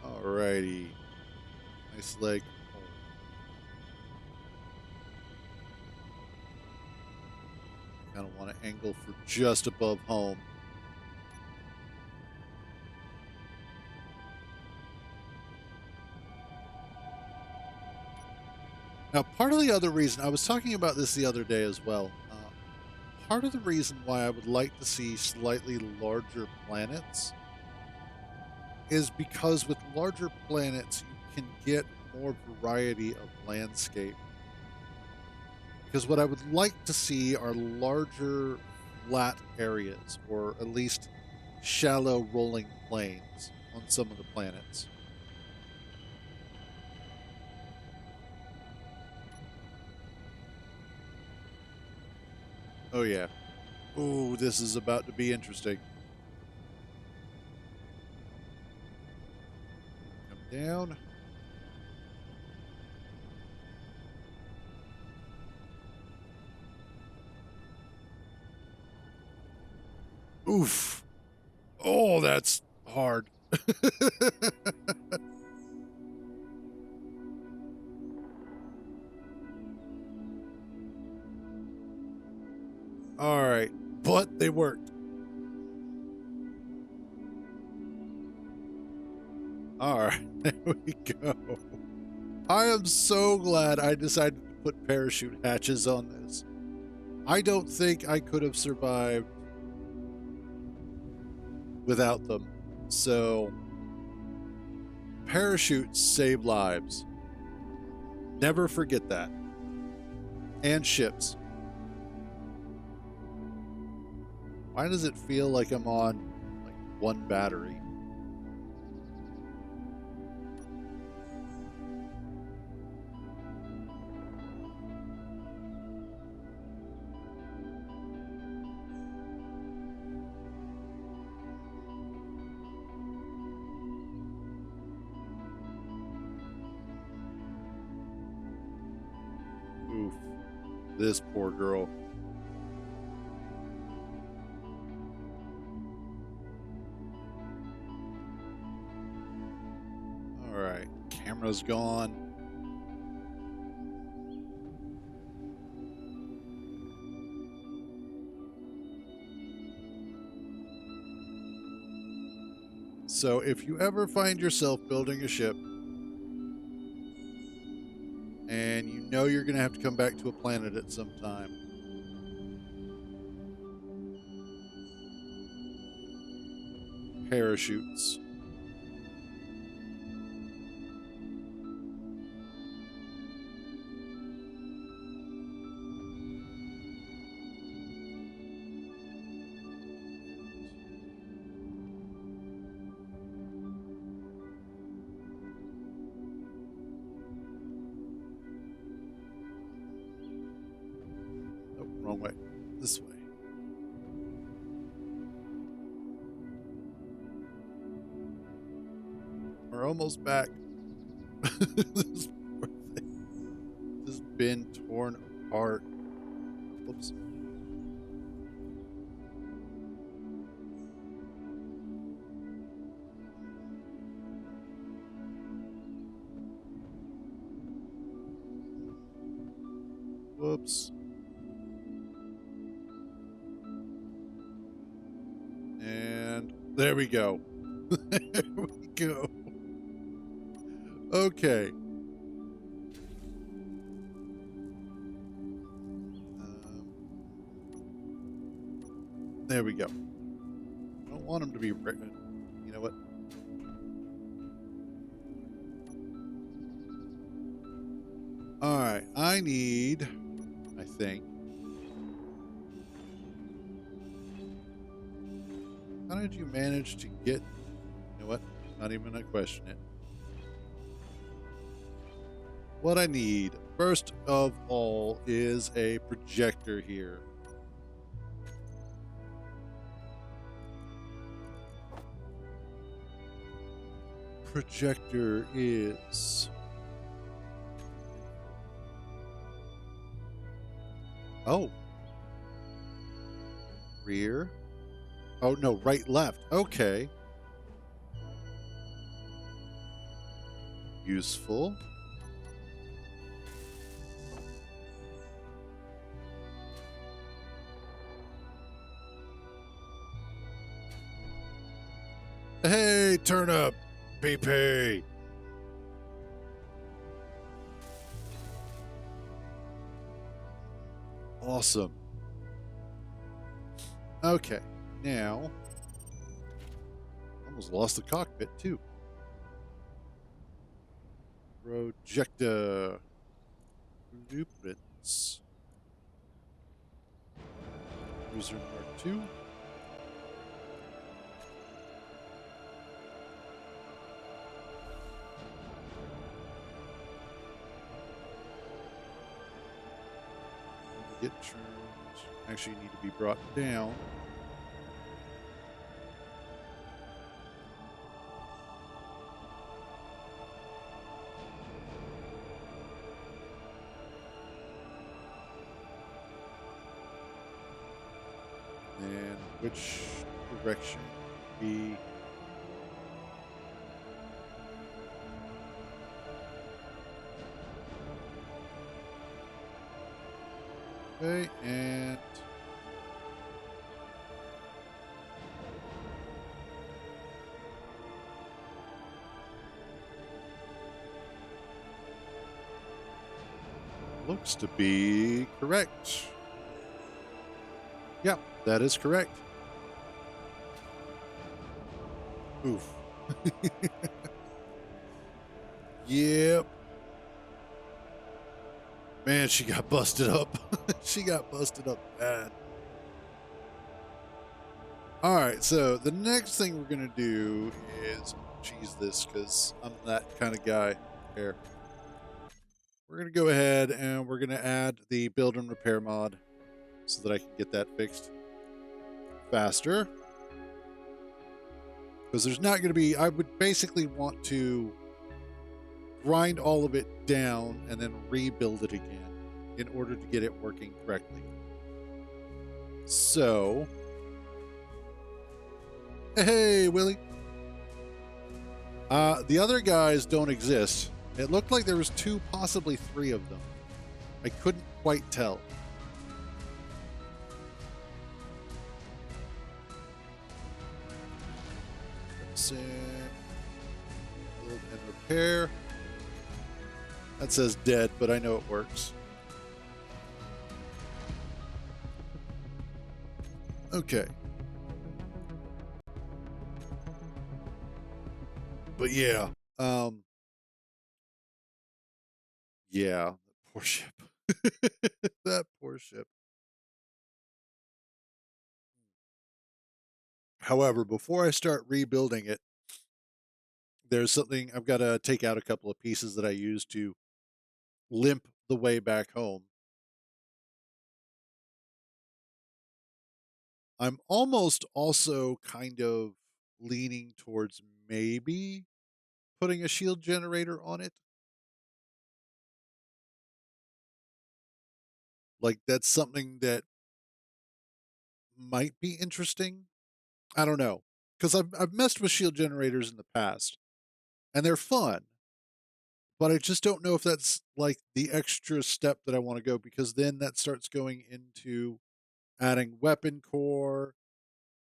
S1: Alrighty. Nice leg. Kind of want to angle for just above home. Now, part of the other reason, I was talking about this the other day as well, part of the reason why I would like to see slightly larger planets is because with larger planets, you can get more variety of landscape. Because what I would like to see are larger flat areas, or at least shallow rolling plains on some of the planets. Oh, yeah. Ooh, this is about to be interesting. Come down. Oof. Oh, that's hard. All right, but they worked. All right, there we go. I am so glad I decided to put parachute hatches on this. I don't think I could have survived without them. So, parachutes save lives. Never forget that. And ships. Why does it feel like I'm on like one battery? Oof. This poor girl. All right, camera's gone. So if you ever find yourself building a ship and you know you're going to have to come back to a planet at some time, parachutes. Nope, wrong way. This way. We're almost back. This poor thing has been torn apart. Whoops. Whoops. And there we go. There we go. Okay. There we go. I don't want him to be pregnant. You know what? All right. I need, I think. How did you manage to get, you know what? Not even gonna question it. What I need, first of all, is a projector here. Projector is... Oh. Rear. Oh, no, right, left. Okay. Useful. Hey, turn up, PP. Awesome. Okay, now almost lost the cockpit too. Projector blueprints. Cruiser Mark II. Get turned. Actually need to be brought down. And which direction be? Okay, and looks to be correct. Yep, that is correct. Oof. Yep. Man, she got busted up. She got busted up bad. All right, so the next thing we're going to do is cheese this because I'm that kind of guy here. We're going to go ahead and we're going to add the build and repair mod so that I can get that fixed faster. Because there's not going to be, I would basically want to grind all of it down and then rebuild it again in order to get it working correctly. So, hey, Willie. The other guys don't exist. It looked like there was 2, possibly 3 of them. I couldn't quite tell. Build and repair. That says dead, but I know it works. Okay. But yeah, yeah, that poor ship. That poor ship. However, before I start rebuilding it, there's something I've got to take out a couple of pieces that I used to limp the way back home. I'm almost also kind of leaning towards maybe putting a shield generator on it. Like that's something that might be interesting. I don't know. Because I've messed with shield generators in the past and they're fun. But I just don't know if that's like the extra step that I want to go because then that starts going into adding weapon core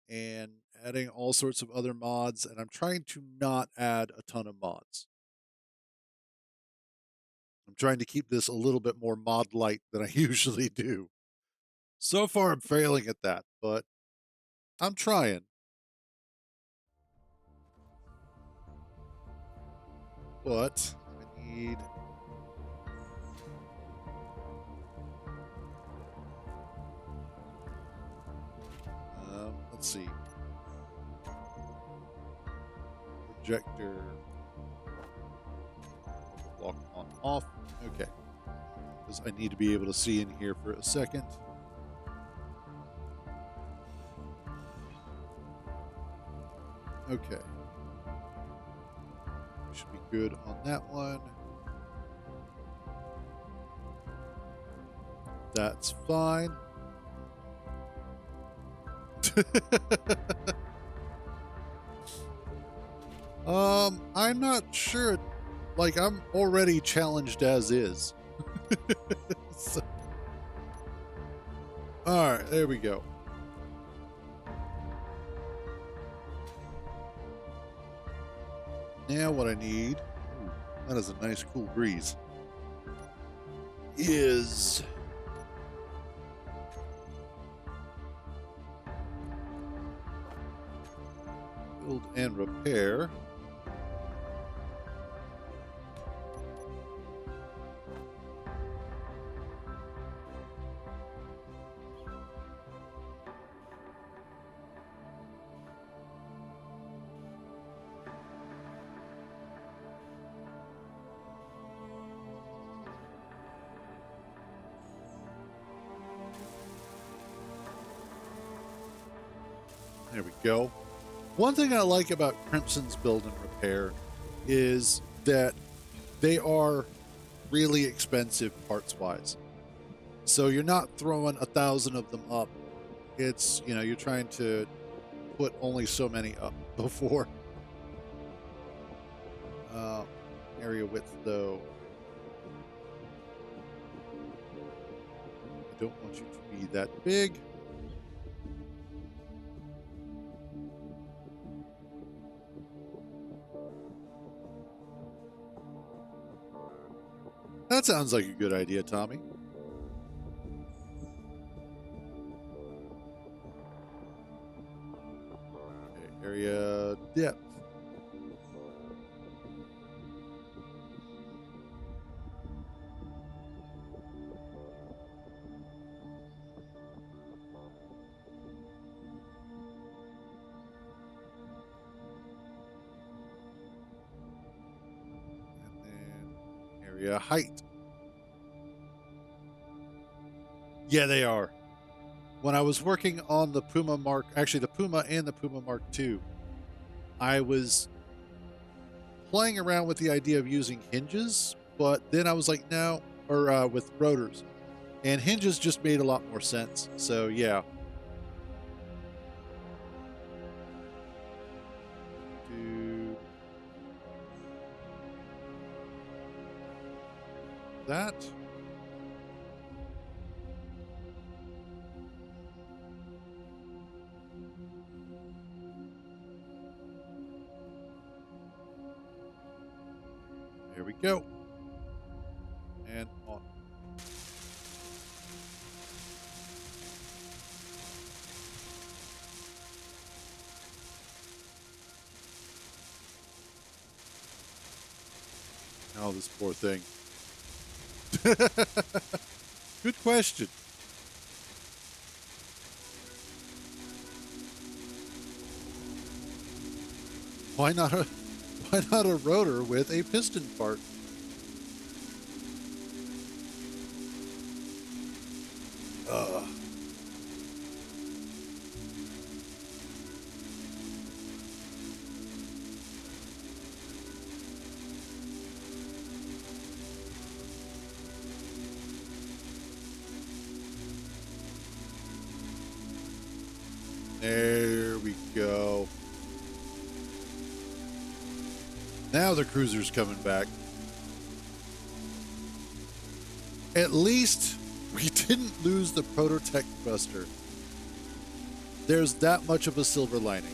S1: and adding all sorts of other mods. And I'm trying to not add a ton of mods. I'm trying to keep this a little bit more mod light than I usually do. So far, I'm failing at that, but I'm trying. But I need. Let's see. Projector. Lock on off. Okay. Because I need to be able to see in here for a second. Okay. Should be good on that one. That's fine. I'm not sure. Like, I'm already challenged as is. So, all right, there we go. Now what I need, ooh, that is a nice cool breeze, is build and repair. There we go. One thing I like about Crimson's build and repair is that they are really expensive parts wise. So you're not throwing 1,000 of them up. It's, you know, you're trying to put only so many up before. Area width though. I don't want you to be that big. That sounds like a good idea, Tommy. Okay, area depth. area height. Yeah, they are. When I was working on the Puma Mark, actually the Puma and the Puma Mark II, I was playing around with the idea of using hinges, but then I was like, no, or with rotors. And hinges just made a lot more sense. So, yeah. Do that. There we go. And on. Oh, this poor thing. Good question. Why not a rotor with a piston part? There we go. Now the cruiser's coming back. At least we didn't lose the Prototech thruster. There's that much of a silver lining.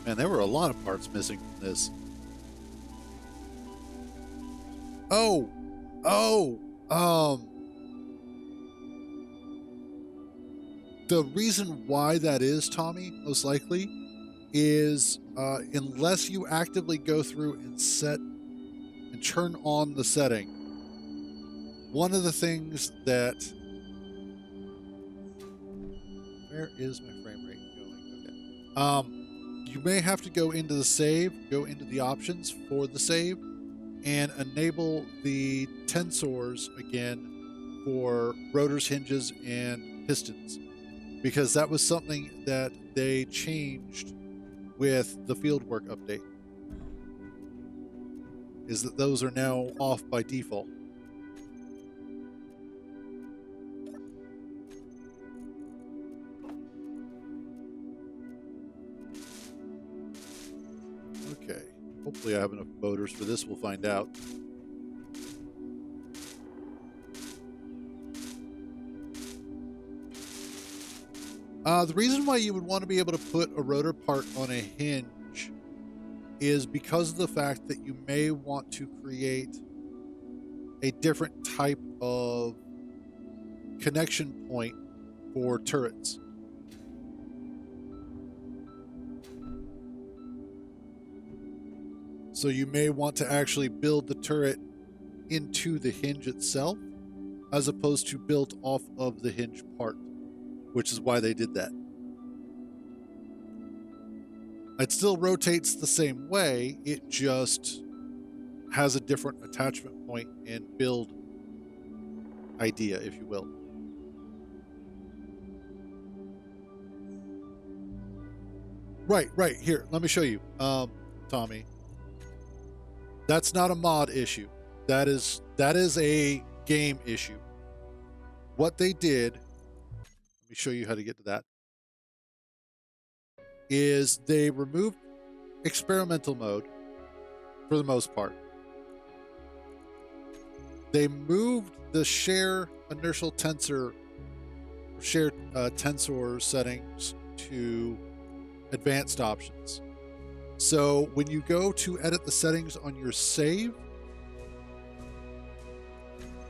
S1: Man, there were a lot of parts missing from this. The reason why that is, Tommy, most likely, is unless you actively go through and set and turn on the setting, one of the things that... Where is my frame rate going? Okay. You may have to go into the save, go into the options for the save, and enable the tensors again for rotors, hinges, and pistons. Because that was something that they changed with the fieldwork update. Is that those are now off by default. Okay, hopefully I have enough motors for this. We'll find out. The reason why you would want to be able to put a rotor part on a hinge is because of the fact that you may want to create a different type of connection point for turrets. So you may want to actually build the turret into the hinge itself, as opposed to built off of the hinge part, which is why they did that. It still rotates the same way, it just has a different attachment point and build idea, if you will. Right, here, let me show you, Tommy. That's not a mod issue. That is a game issue. What they did, let me show you how to get to that, is they removed experimental mode for the most part. They moved the share inertial tensor, share tensor settings to advanced options. So when you go to edit the settings on your save,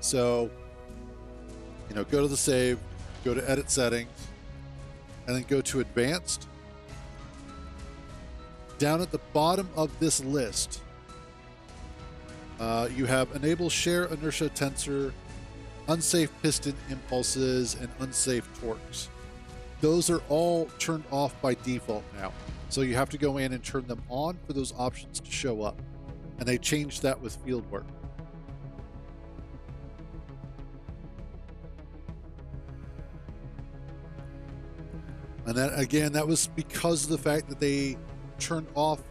S1: so, go to the save, go to edit settings, and then go to advanced. Down at the bottom of this list, you have enable share inertia tensor, unsafe piston impulses, and unsafe torques. Those are all turned off by default now. So you have to go in and turn them on for those options to show up. And they changed that with fieldwork. And that, again, that was because of the fact that they turned off,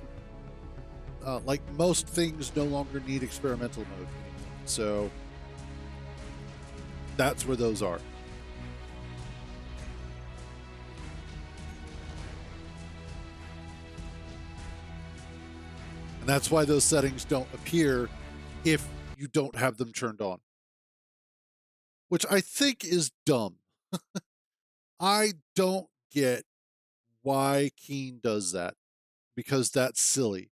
S1: like most things no longer need experimental mode. So that's where those are. And that's why those settings don't appear if you don't have them turned on. Which I think is dumb. I don't get why Keen does that, because that's silly.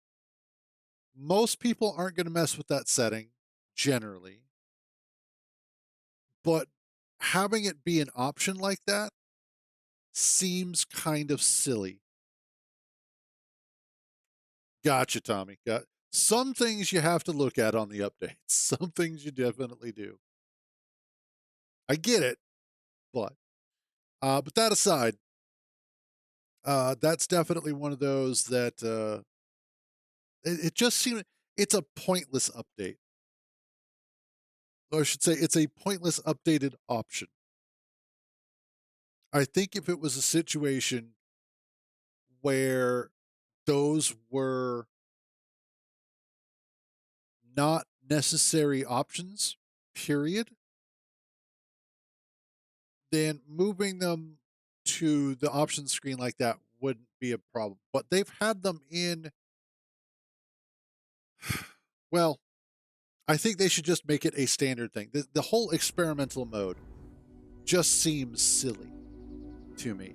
S1: Most people aren't going to mess with that setting, generally. But having it be an option like that seems kind of silly. Gotcha, Tommy. Got some things you have to look at on the updates. Some things you definitely do. I get it, but that aside, that's definitely one of those that it just seemed it's a pointless update. Or I should say it's a pointless updated option. I think if it was a situation where those were not necessary options, period, then moving them to the options screen like that wouldn't be a problem. But they've had them in. Well, I think they should just make it a standard thing. The whole experimental mode just seems silly to me.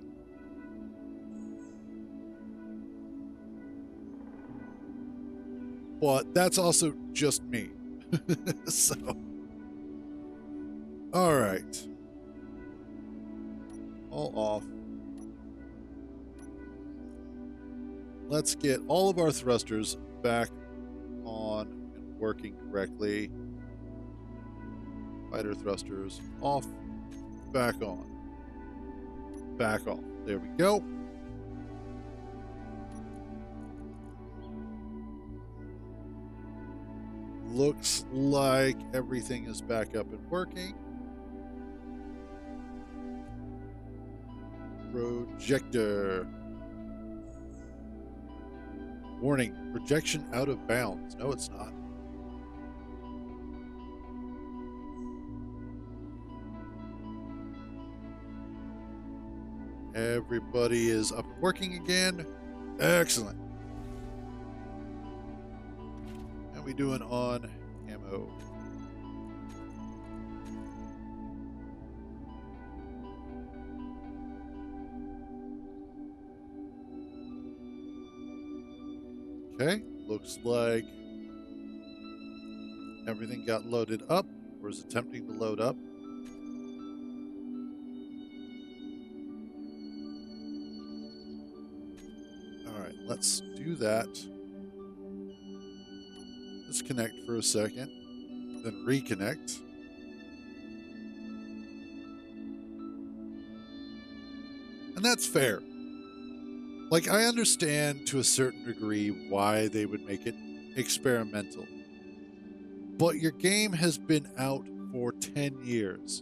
S1: But that's also just me. So, all right. All off. Let's get all of our thrusters back on and working correctly. Fighter thrusters off, back on, back off. There we go. Looks like everything is back up and working. Projector. Warning, projection out of bounds. No, it's not. Everybody is up and working again. Excellent. How we doing on ammo? Okay, looks like everything got loaded up, or is attempting to load up. All right, let's do that. Disconnect for a second, then reconnect. And that's fair. Like, I understand to a certain degree why they would make it experimental. But your game has been out for 10 years.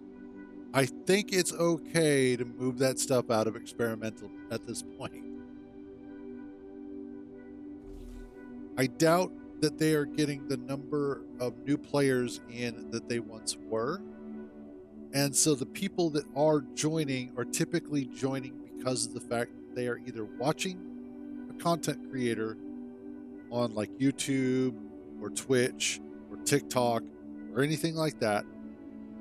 S1: I think it's okay to move that stuff out of experimental at this point. I doubt that they are getting the number of new players in that they once were. And so the people that are joining are typically joining because of the fact that they are either watching a content creator on like YouTube or Twitch or TikTok or anything like that,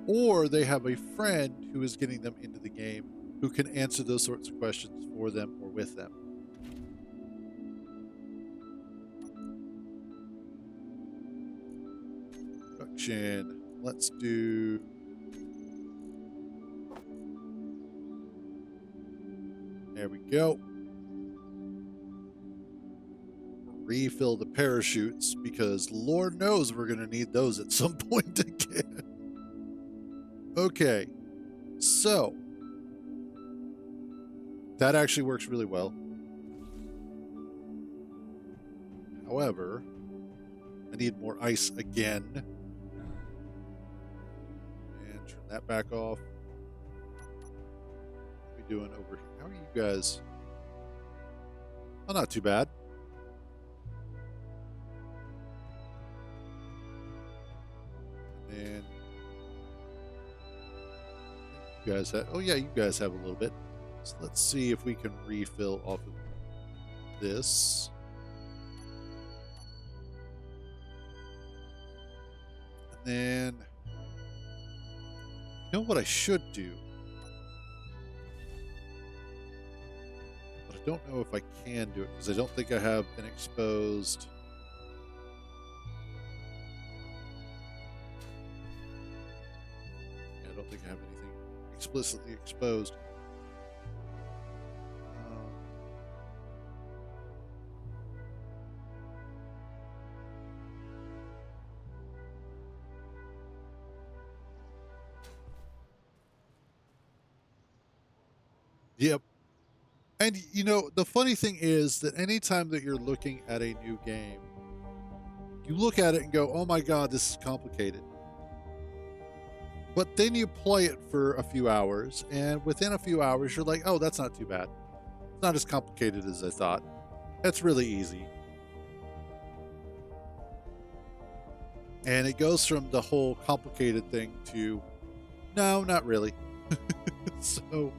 S1: or they have a friend who is getting them into the game who can answer those sorts of questions for them or with them. Production. Let's do we go. Refill the parachutes because Lord knows we're going to need those at some point again. Okay, so that actually works really well. However, I need more ice again. And turn that back off. What are we doing over here? How are you guys? Oh, not too bad. And you guys have, oh yeah, you guys have a little bit. So let's see if we can refill off of this. And then, you know what I should do? But I don't know if I can do it because I don't think I have an exposed. I don't think I have anything explicitly exposed. Yep. And you know, the funny thing is that anytime that you're looking at a new game, you look at it and go, oh my God, this is complicated. But then you play it for a few hours, and within a few hours, you're like, oh, that's not too bad. It's not as complicated as I thought. That's really easy. And it goes from the whole complicated thing to, no, not really. So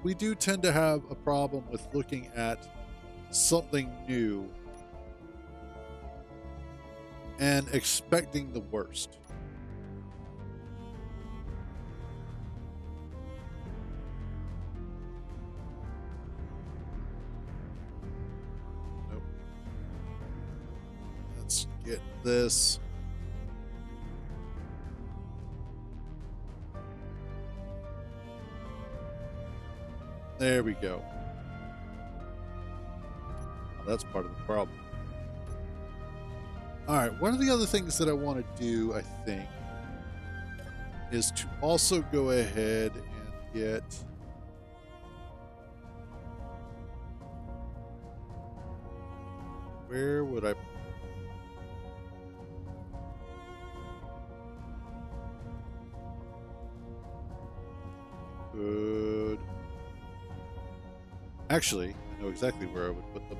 S1: we do tend to have a problem with looking at something new and expecting the worst. Nope. Let's get this. There we go. That's part of the problem. All right, one of the other things that I want to do, I think, is to also go ahead and get where would I put. Actually, I know exactly where I would put them.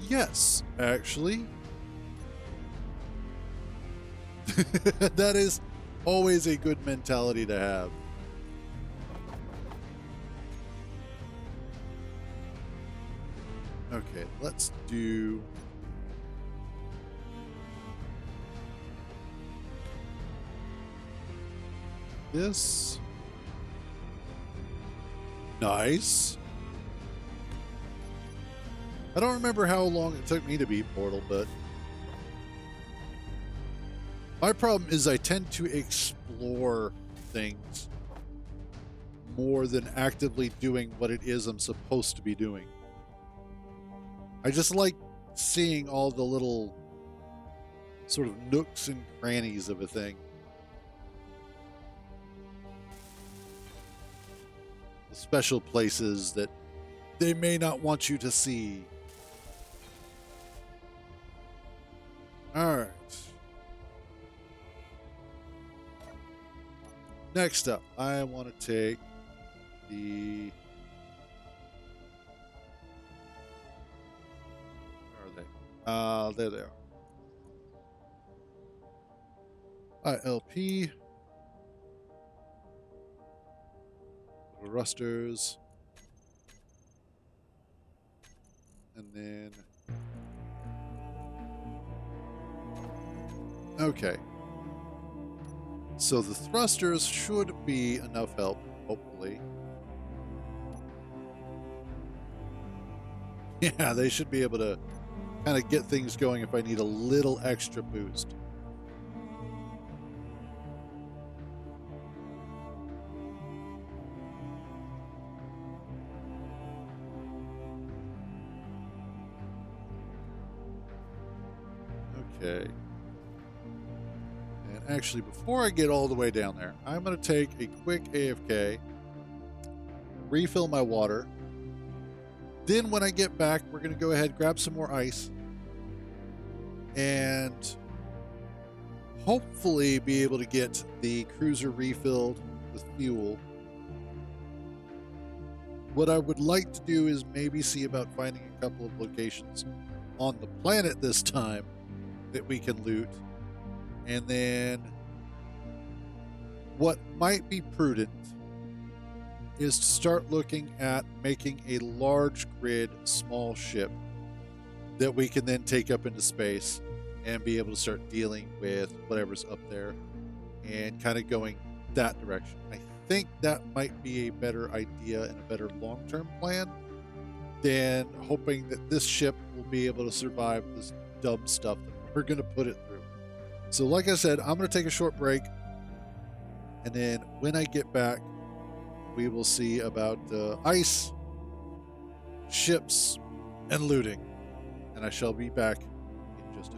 S1: Yes, actually. That is always a good mentality to have. Okay, let's do this. Nice. I don't remember how long it took me to beat Portal, but my problem is I tend to explore things more than actively doing what it is I'm supposed to be doing. I just like seeing all the little sort of nooks and crannies of a thing. The special places that they may not want you to see. All right. Next up, I want to take the... Where are they? There they are. ILP. Rusters. And then... Okay. So the thrusters should be enough help, hopefully. Yeah, they should be able to kind of get things going if I need a little extra boost. Okay. And actually, before I get all the way down there, I'm going to take a quick AFK, refill my water. Then when I get back, we're going to go ahead, grab some more ice, and hopefully be able to get the cruiser refilled with fuel. What I would like to do is maybe see about finding a couple of locations on the planet this time that we can loot. And then what might be prudent is to start looking at making a large grid small ship that we can then take up into space and be able to start dealing with whatever's up there and kind of going that direction. I think that might be a better idea and a better long-term plan than hoping that this ship will be able to survive this dumb stuff that we're going to put it through. So like I said, I'm going to take a short break, and then when I get back, we will see about ice, ships, and looting. And I shall be back in just a few.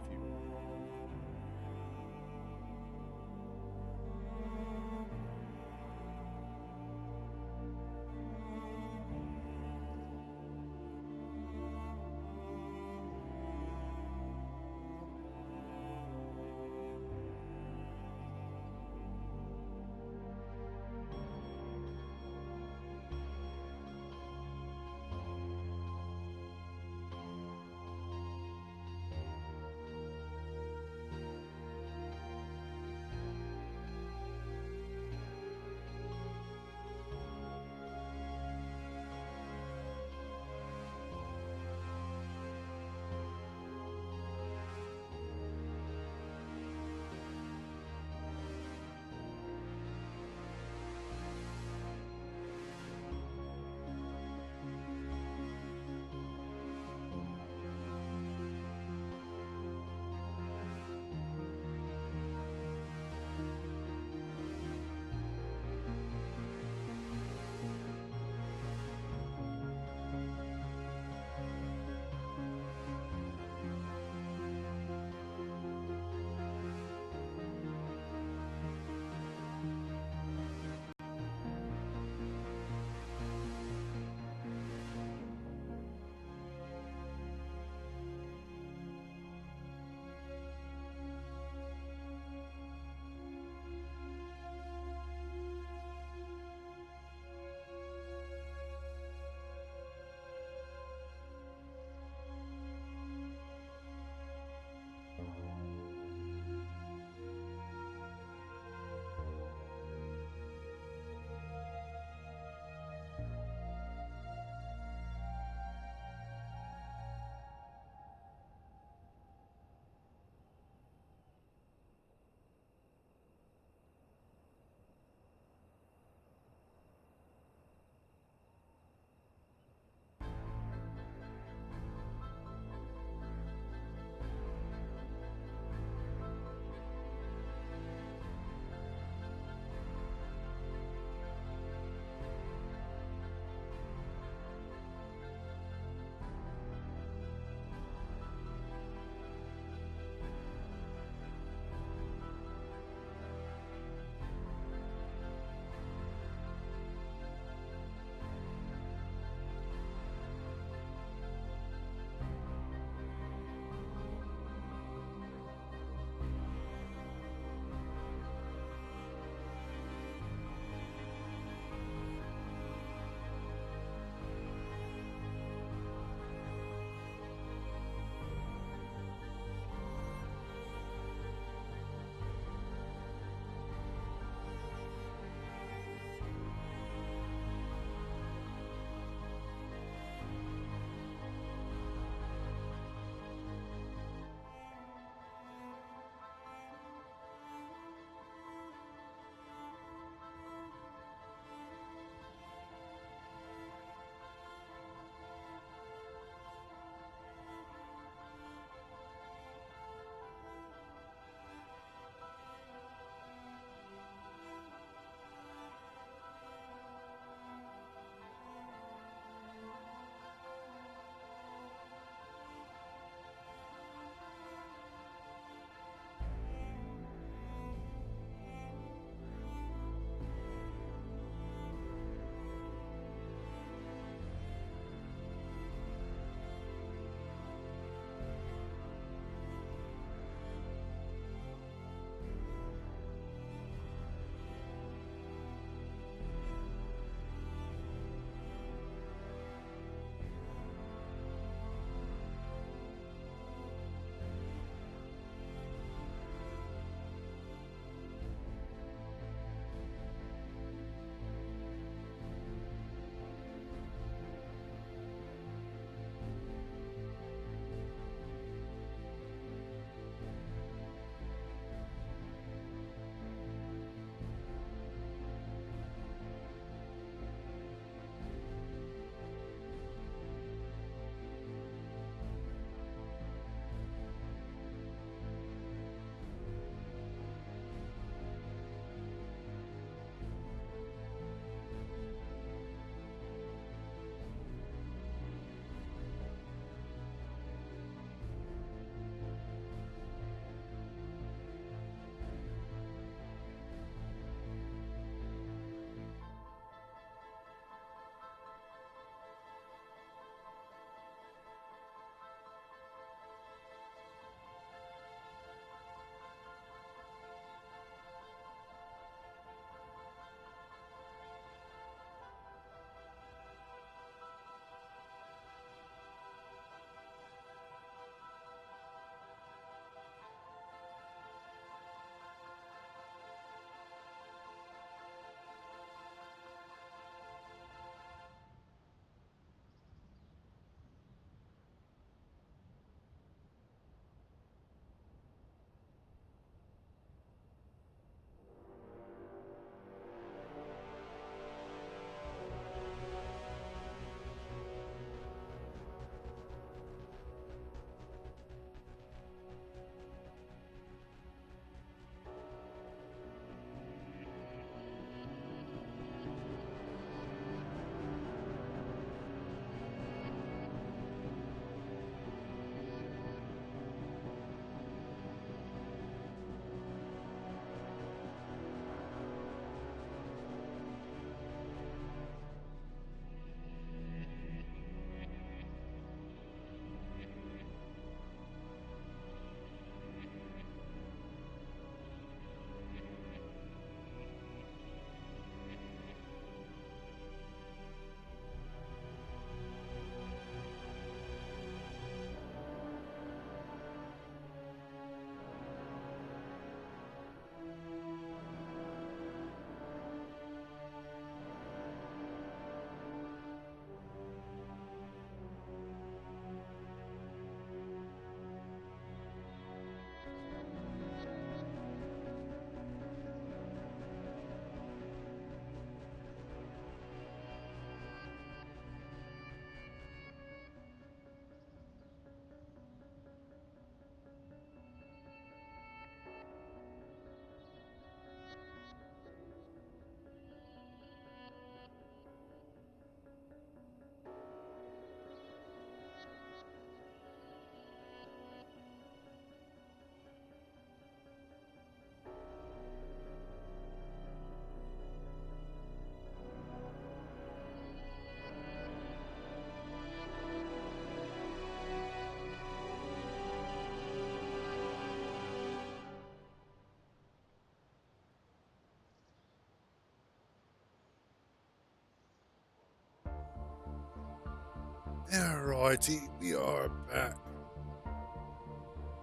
S1: Alrighty, we are back.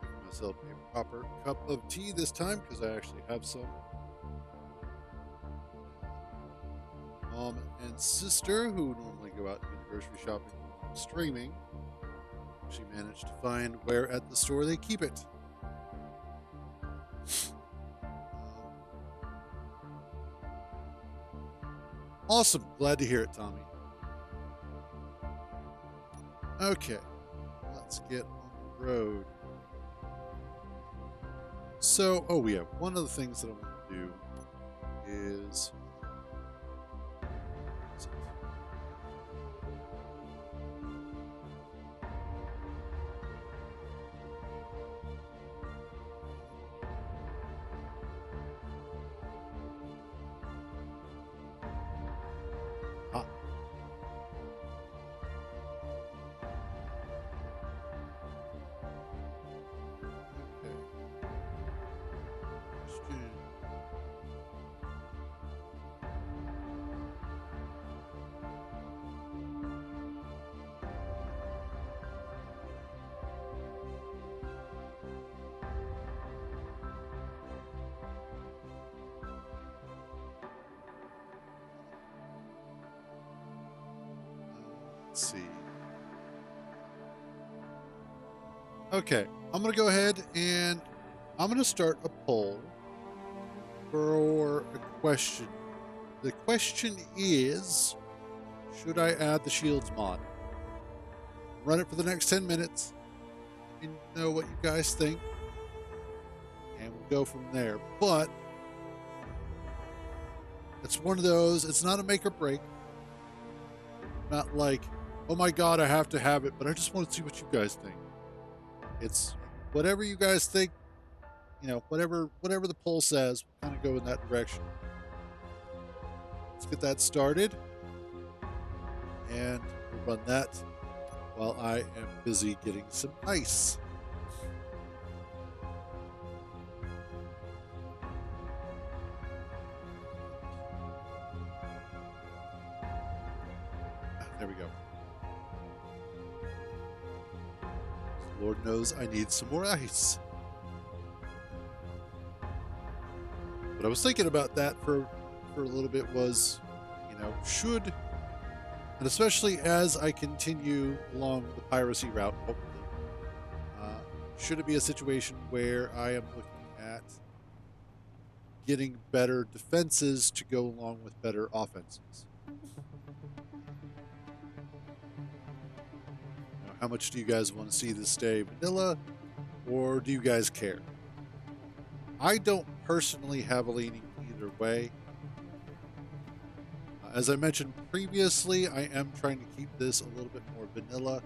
S1: Make myself a proper cup of tea this time because I actually have some. Mom and sister, who normally go out grocery shopping, streaming, she managed to find where at the store they keep it. Awesome. Glad to hear it, Tommy. Okay. Let's get on the road. So, oh yeah, one of the things that I want to do is let's see. Okay, I'm going to go ahead and I'm going to start a poll for a question. The question is, should I add the Shields mod? Run it for the next 10 minutes and know what you guys think. And we'll go from there. But it's one of those, it's not a make or break. Not like, oh my God, I have to have it, but I just want to see what you guys think. It's whatever you guys think, you know, whatever the poll says, we'll kind of go in that direction. Let's get that started. And we'll run that while I am busy getting some ice. There we go. Lord knows I need some more ice. But I was thinking about that for a little bit was, you know, should, and especially as I continue along the piracy route, hopefully, should it be a situation where I am looking at getting better defenses to go along with better offenses? How much do you guys want to see this stay vanilla, or do you guys care? I don't personally have a leaning either way. As I mentioned previously, I am trying to keep this a little bit more vanilla,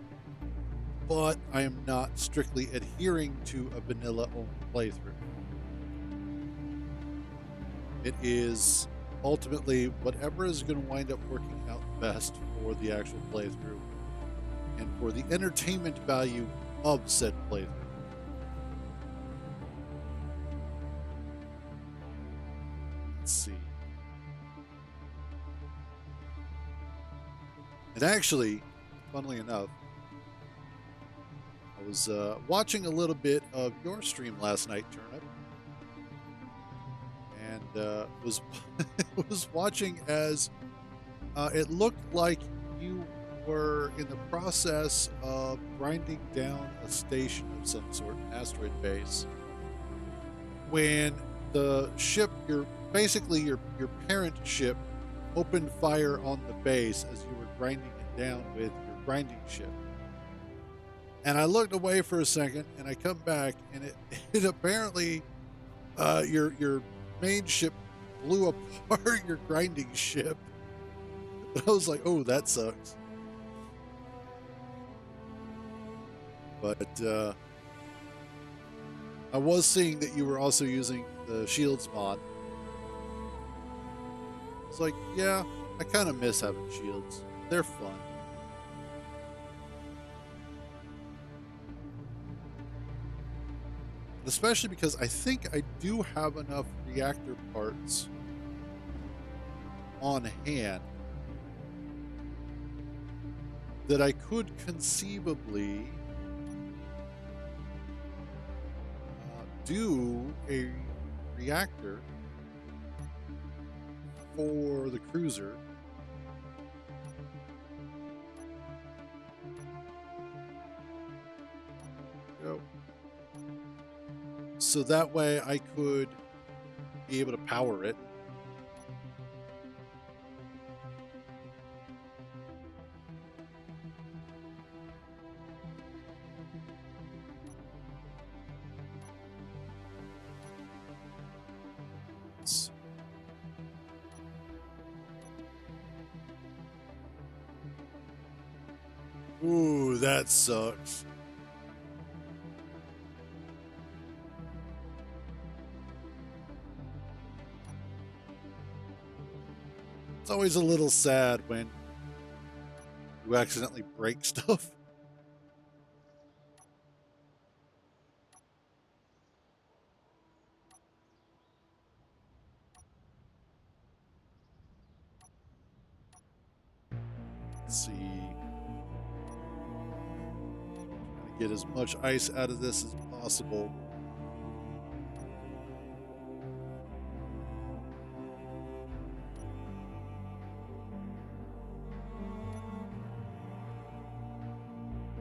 S1: but I am not strictly adhering to a vanilla-only playthrough. It is ultimately whatever is going to wind up working out best for the actual playthrough and for the entertainment value of said playthrough. Let's see. And actually, funnily enough, I was watching a little bit of your stream last night, Turnip, and was was watching as it looked like you were in the process of grinding down a station of some sort, an asteroid base, when the ship, your parent ship, opened fire on the base as you were grinding it down with your grinding ship. And I looked away for a second, and I come back, and it apparently your main ship blew apart your grinding ship. I was like, oh, that sucks. But I was seeing that you were also using the Shields mod. It's like, yeah, I kind of miss having shields. They're fun. Especially because I think I do have enough reactor parts on hand that I could conceivably do a reactor for the cruiser. Go. So that way I could be able to power it. Ooh, that sucks. It's always a little sad when you accidentally break stuff. Let's see. Trying to get as much ice out of this as possible.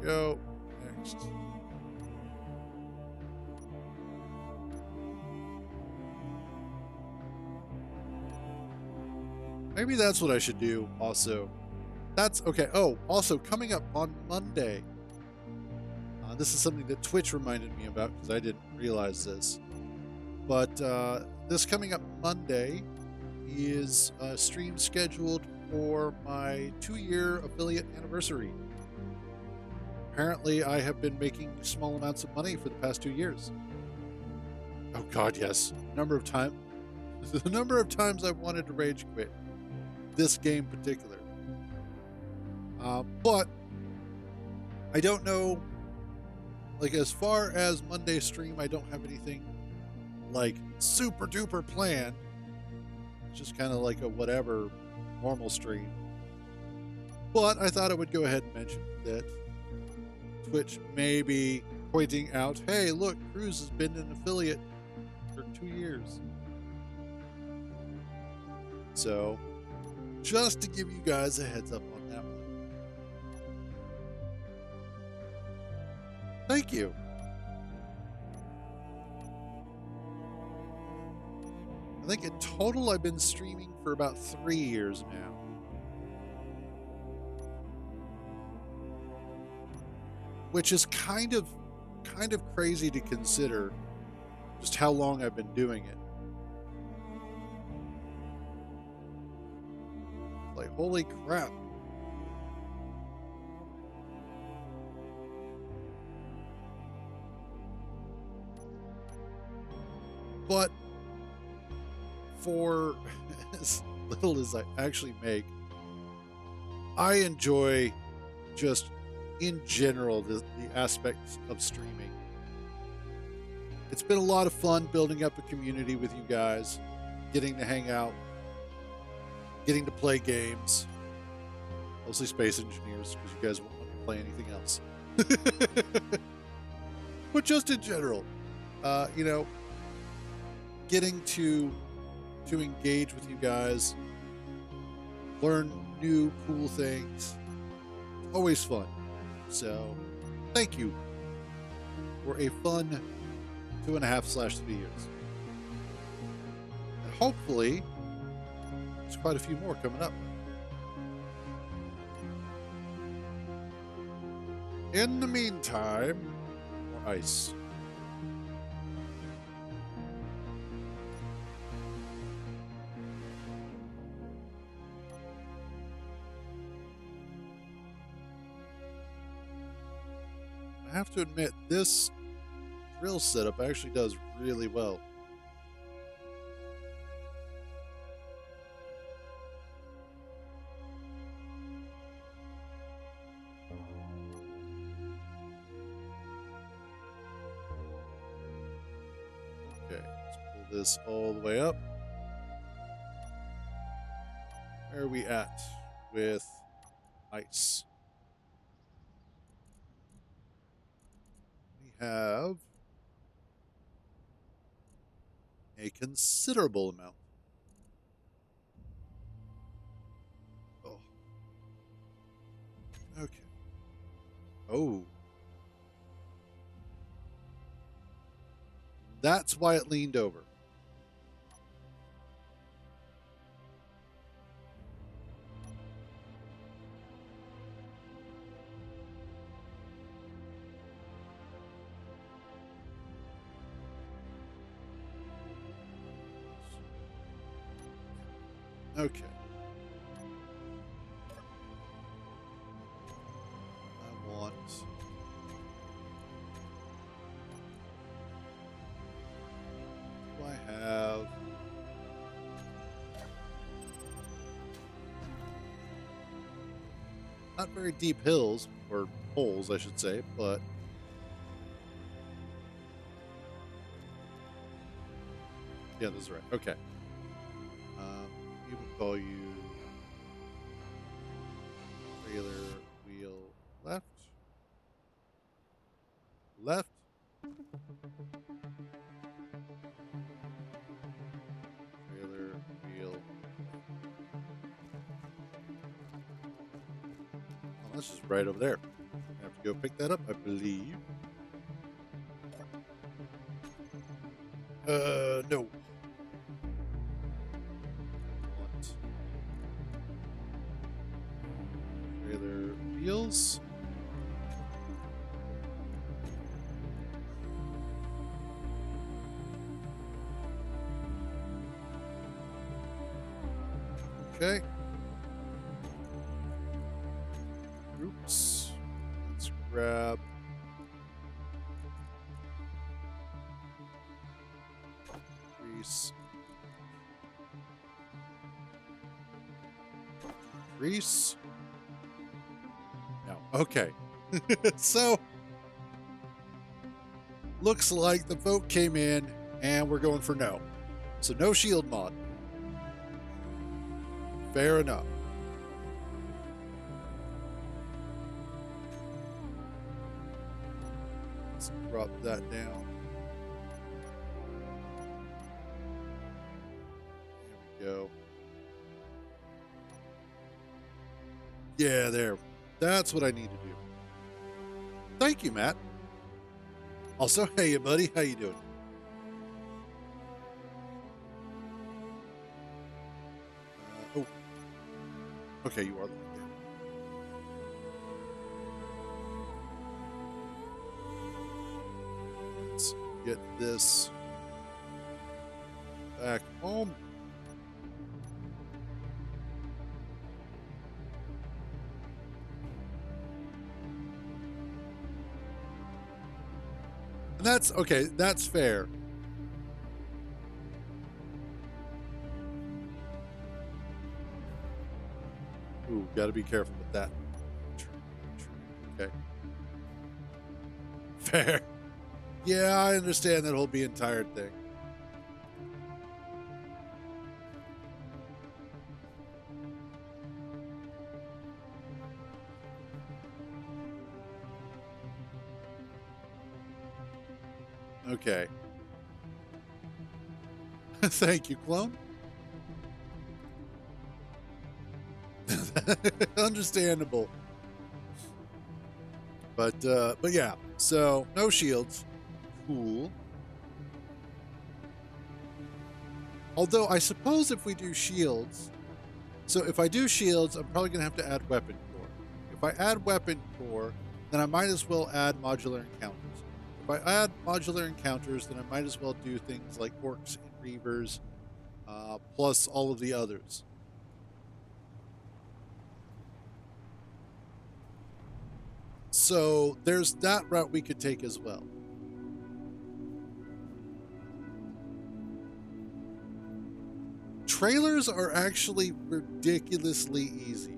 S1: Go. Next. Maybe that's what I should do also. That's okay. Oh, also coming up on Monday. This is something that Twitch reminded me about because I didn't realize this. But this coming up Monday is a stream scheduled for my 2-year affiliate anniversary. Apparently, I have been making small amounts of money for the past 2 years. Oh God, yes. The number of times I've wanted to rage quit this game in particular. But I don't know. Like, as far as Monday stream, I don't have anything like super duper planned. It's just kind of like a whatever normal stream. But I thought I would go ahead and mention that Twitch may be pointing out, hey, look, Cruz has been an affiliate for 2 years. So, just to give you guys a heads up on that one. Thank you. I think in total I've been streaming for about 3 years now. Which is kind of crazy to consider just how long I've been doing it. Like, holy crap. But for as little as I actually make, I enjoy just in general the aspects of streaming. It's been a lot of fun building up a community with you guys, getting to hang out, getting to play games, mostly Space Engineers because you guys won't let me play anything else. But just in general, getting to engage with you guys, learn new cool things, always fun. So, thank you for a fun 2.5/3 years. And hopefully, there's quite a few more coming up. In the meantime, more ice. I have to admit, this drill setup actually does really well. Okay, let's pull this all the way up. Where are we at with ice? have a considerable amount. Oh. Okay. Oh. That's why it leaned over. Okay. I want... Do I have... Not very deep hills, or holes, I should say, but... Yeah, that's right. Okay. We will call you trailer wheel left. Left. Trailer wheel. Oh, that's just right over there. I have to go pick that up, I believe. No. Trailer wheels. Okay. Oops. Let's grab. Grease. Grease. No. Okay. So, looks like the vote came in and we're going for no. So, no shield mod. Fair enough. Let's drop that down. There we go. Yeah, there. That's what I need to do. Thank you, Matt. Also, hey, buddy. How you doing? Oh. Okay, you are the one. Let's get this back home. And that's okay. That's fair. Ooh, got to be careful with that. Okay. Fair. Yeah, I understand that whole being tired thing. Okay. Thank you, clone. Understandable. But yeah. So no shields. Cool. Although I suppose if we do shields, so if I do shields, I'm probably gonna have to add weapon core. If I add weapon core, then I might as well add modular encounters. If I add modular encounters, then I might as well do things like orcs and reavers, plus all of the others. So there's that route we could take as well. Trailers are actually ridiculously easy.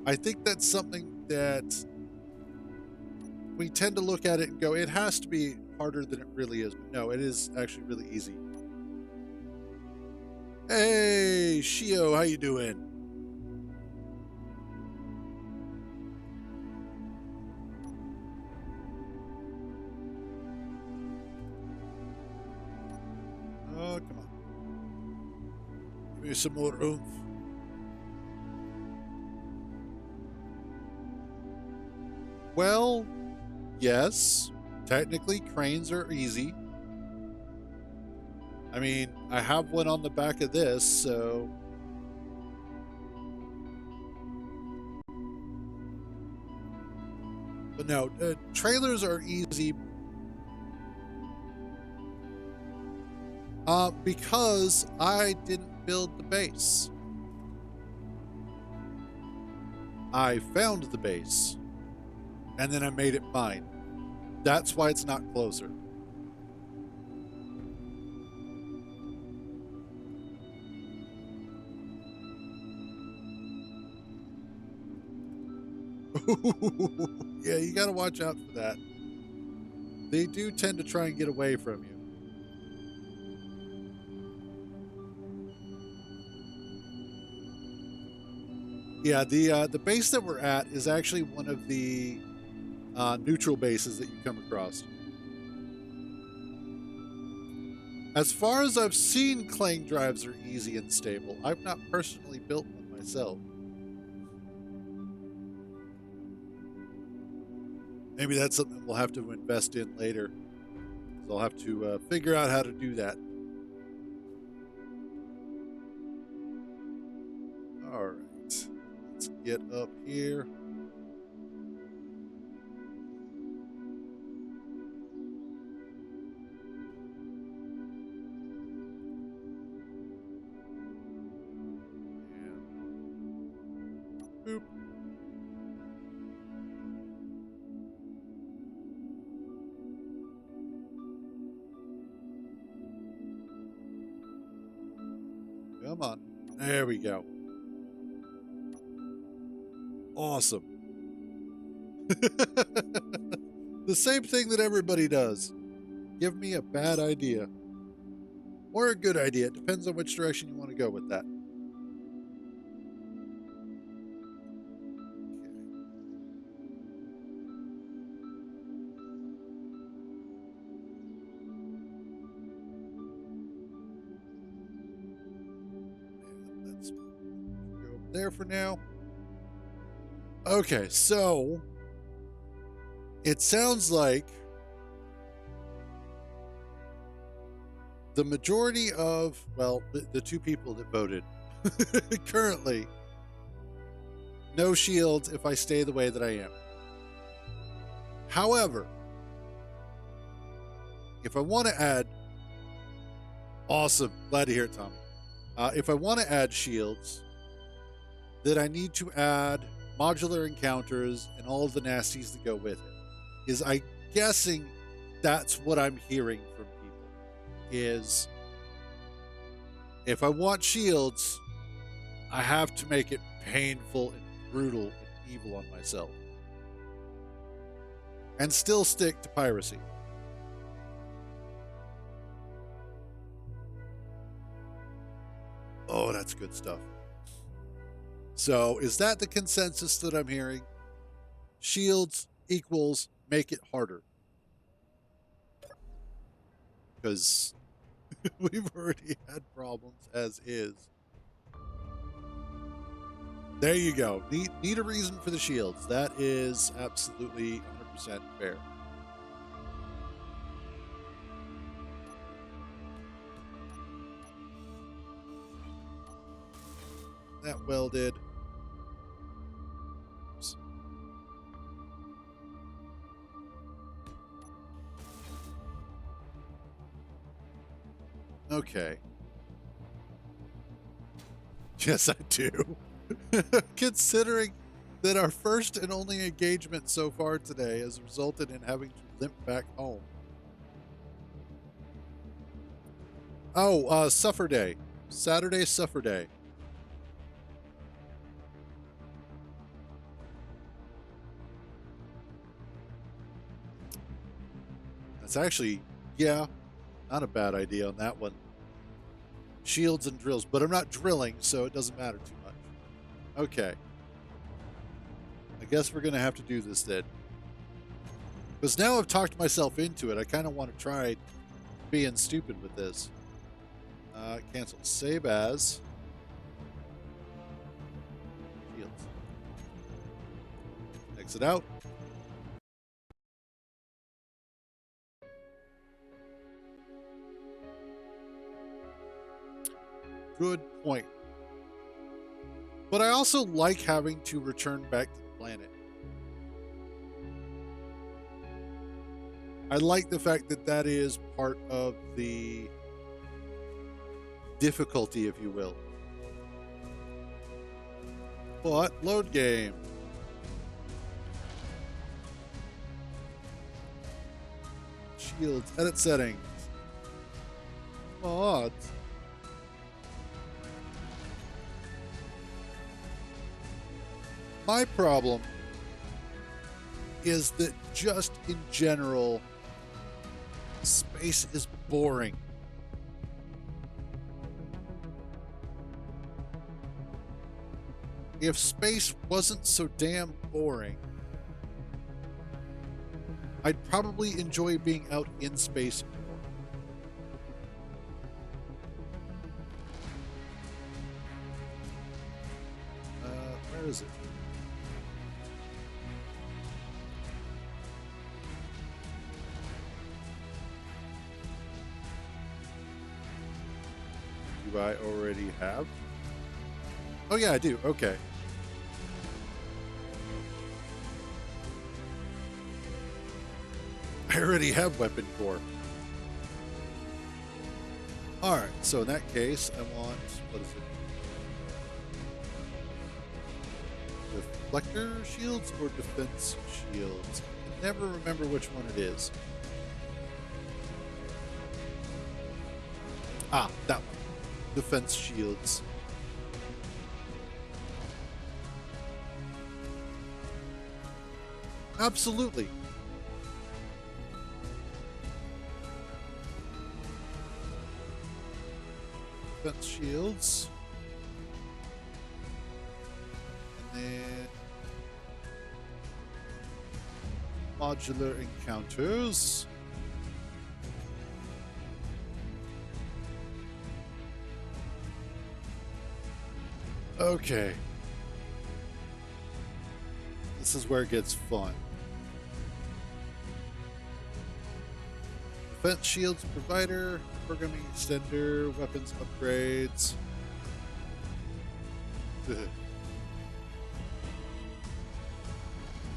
S1: I think that's something that we tend to look at it and go, it has to be harder than it really is. But no, it is actually really easy. Hey, Shio, how you doing? me some more oomph. Well, yes. Technically, cranes are easy. I mean, I have one on the back of this, so... But no, trailers are easy because I didn't build the base. I found the base, and then I made it mine. That's why it's not closer. Yeah, you got to watch out for that. They do tend to try and get away from you. Yeah, the base that we're at is actually one of the neutral bases that you come across. As far as I've seen, clang drives are easy and stable. I've not personally built one myself. Maybe that's something we'll have to invest in later. So I'll have to figure out how to do that. All right. Let's get up here. And boop. Come on. There we go. Awesome. The same thing that everybody does. Give me a bad idea. Or a good idea. It depends on which direction you want to go with that. Let's go over there for now. Okay, so it sounds like the majority of, well, the two people that voted currently, no shields if I stay the way that I am. However, if I want to add, awesome, glad to hear it, Tommy. If I want to add shields, then I need to add modular encounters and all of the nasties that go with it. Is I'm guessing that's what I'm hearing from people. Is if I want shields, I have to make it painful and brutal and evil on myself. And still stick to piracy. Oh, that's good stuff. So, is that the consensus that I'm hearing? Shields equals make it harder. Because we've already had problems as is. There you go. Need a reason for the shields. That is absolutely 100% fair. That welded. Oops. Okay. Yes, I do. Considering that our first and only engagement so far today has resulted in having to limp back home. Oh, Suffer Day. Saturday Suffer Day. That's actually, yeah, not a bad idea on that one. Shields and drills, but I'm not drilling, so it doesn't matter too much. Okay. I guess we're going to have to do this then. Because now I've talked myself into it, I kind of want to try being stupid with this. Cancel. Save as. exit out. Good point. But I also like having to return back to the planet. I like the fact that that is part of the difficulty, if you will. But load game. Shields, edit settings. Mods. My problem is that just in general, space is boring. If space wasn't so damn boring, I'd probably enjoy being out in space more. Where is it? Do I already have? Oh yeah, I do. Okay. I already have weapon core. Alright, so in that case, I want, what is it? Deflector shields or defense shields? I can never remember which one it is. Ah, that one. Defense shields. Absolutely. Defense shields. And then modular encounters. Okay. This is where it gets fun. Defense shields provider, programming extender, weapons upgrades.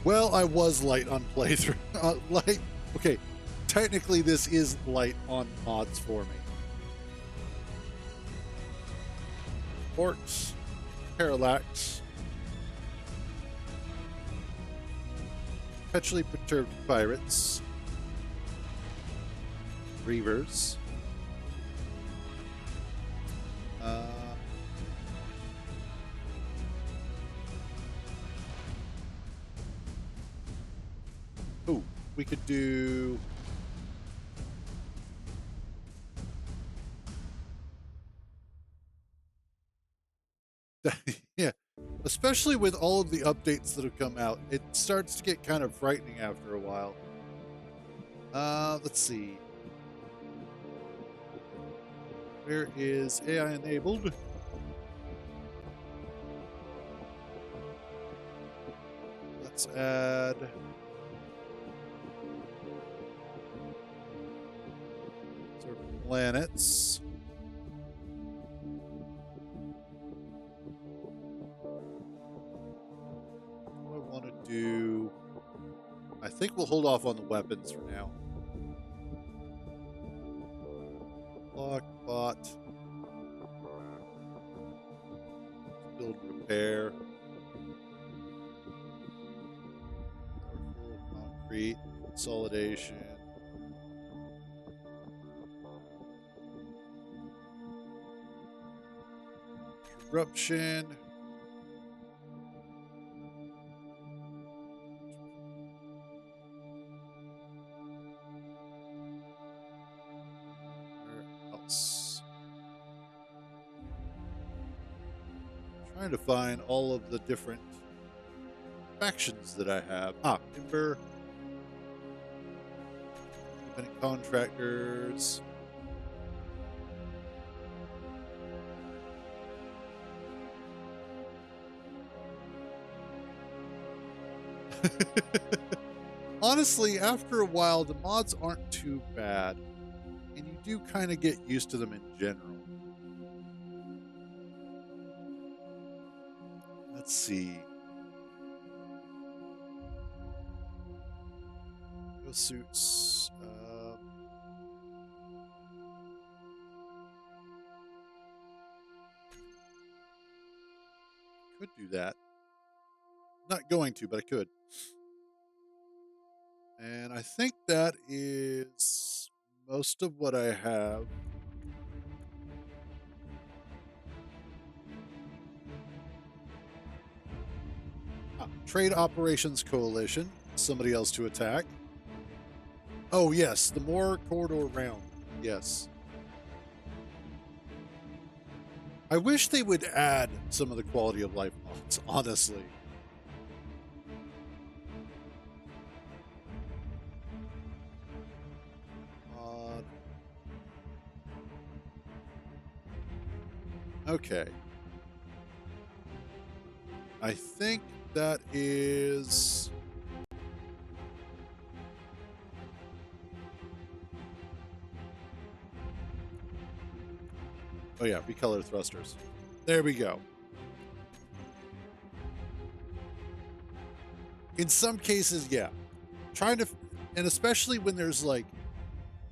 S1: Well, I was light on playthrough. Light. Okay, technically this is light on mods for me. Orcs, Parallax, Perpetually Perturbed Pirates, Reavers, oh, we could do yeah, especially with all of the updates that have come out, it starts to get kind of frightening after a while. Let's see. Where is AI enabled? Let's add sort of planets. What I want to do, I think we'll hold off on the weapons for now. Lock, bot, build, repair, powerful, concrete, consolidation, corruption, where else? Trying to find all of the different factions that I have. Ah, Ember, independent contractors. Honestly, after a while, the mods aren't too bad, and you do kind of get used to them in general. Let's see. Go suits. Could do that. Not going to, but I could. And I think that is most of what I have. Trade Operations Coalition. Somebody else to attack. Oh, yes. The more corridor round. Yes. I wish they would add some of the quality of life mods, honestly. Okay. I think that is... Oh yeah, recolor thrusters. There we go. In some cases, yeah. Trying to... And especially when there's like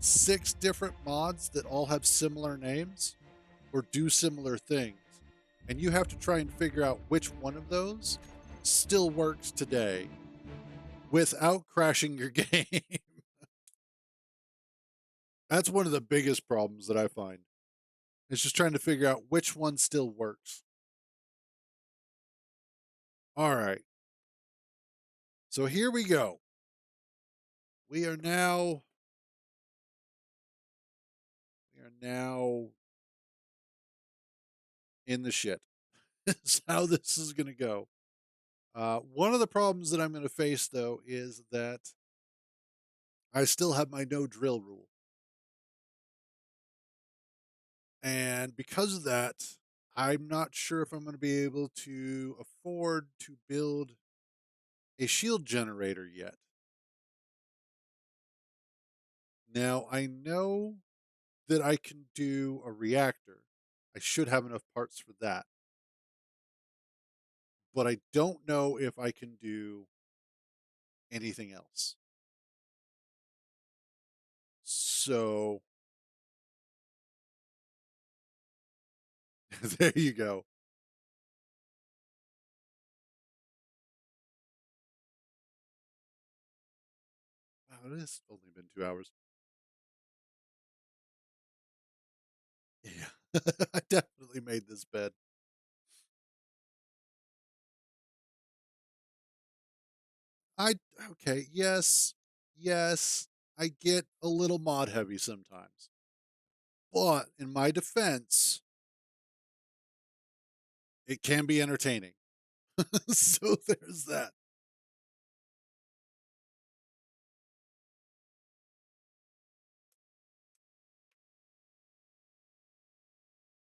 S1: 6 different mods that all have similar names or do similar things, and you have to try and figure out which one of those still works today without crashing your game. That's one of the biggest problems that I find. It's just trying to figure out which one still works. All right. So here we go. We are now in the shit. That's how this is going to go. One of the problems that I'm going to face, though, is that I still have my no drill rule. And because of that, I'm not sure if I'm going to be able to afford to build a shield generator yet. Now, I know that I can do a reactor. I should have enough parts for that. But I don't know if I can do anything else. So there you go. Wow, it has only been 2 hours. Yeah, I definitely made this bed. Okay, yes, I get a little mod heavy sometimes. But in my defense, it can be entertaining. So there's that.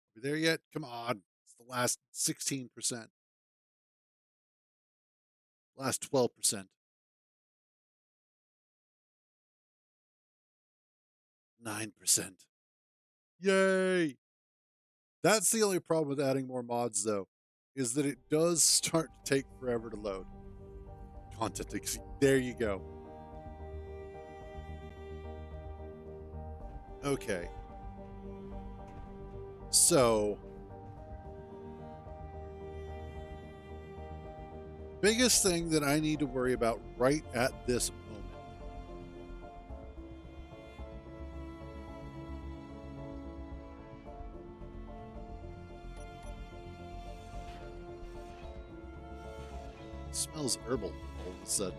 S1: Are we there yet? Come on. It's the last 16%. Last 12%. 9%. Yay! That's the only problem with adding more mods, though, is that it does start to take forever to load. Content exceed. There you go. Okay. So, biggest thing that I need to worry about right at this moment smells herbal all of a sudden.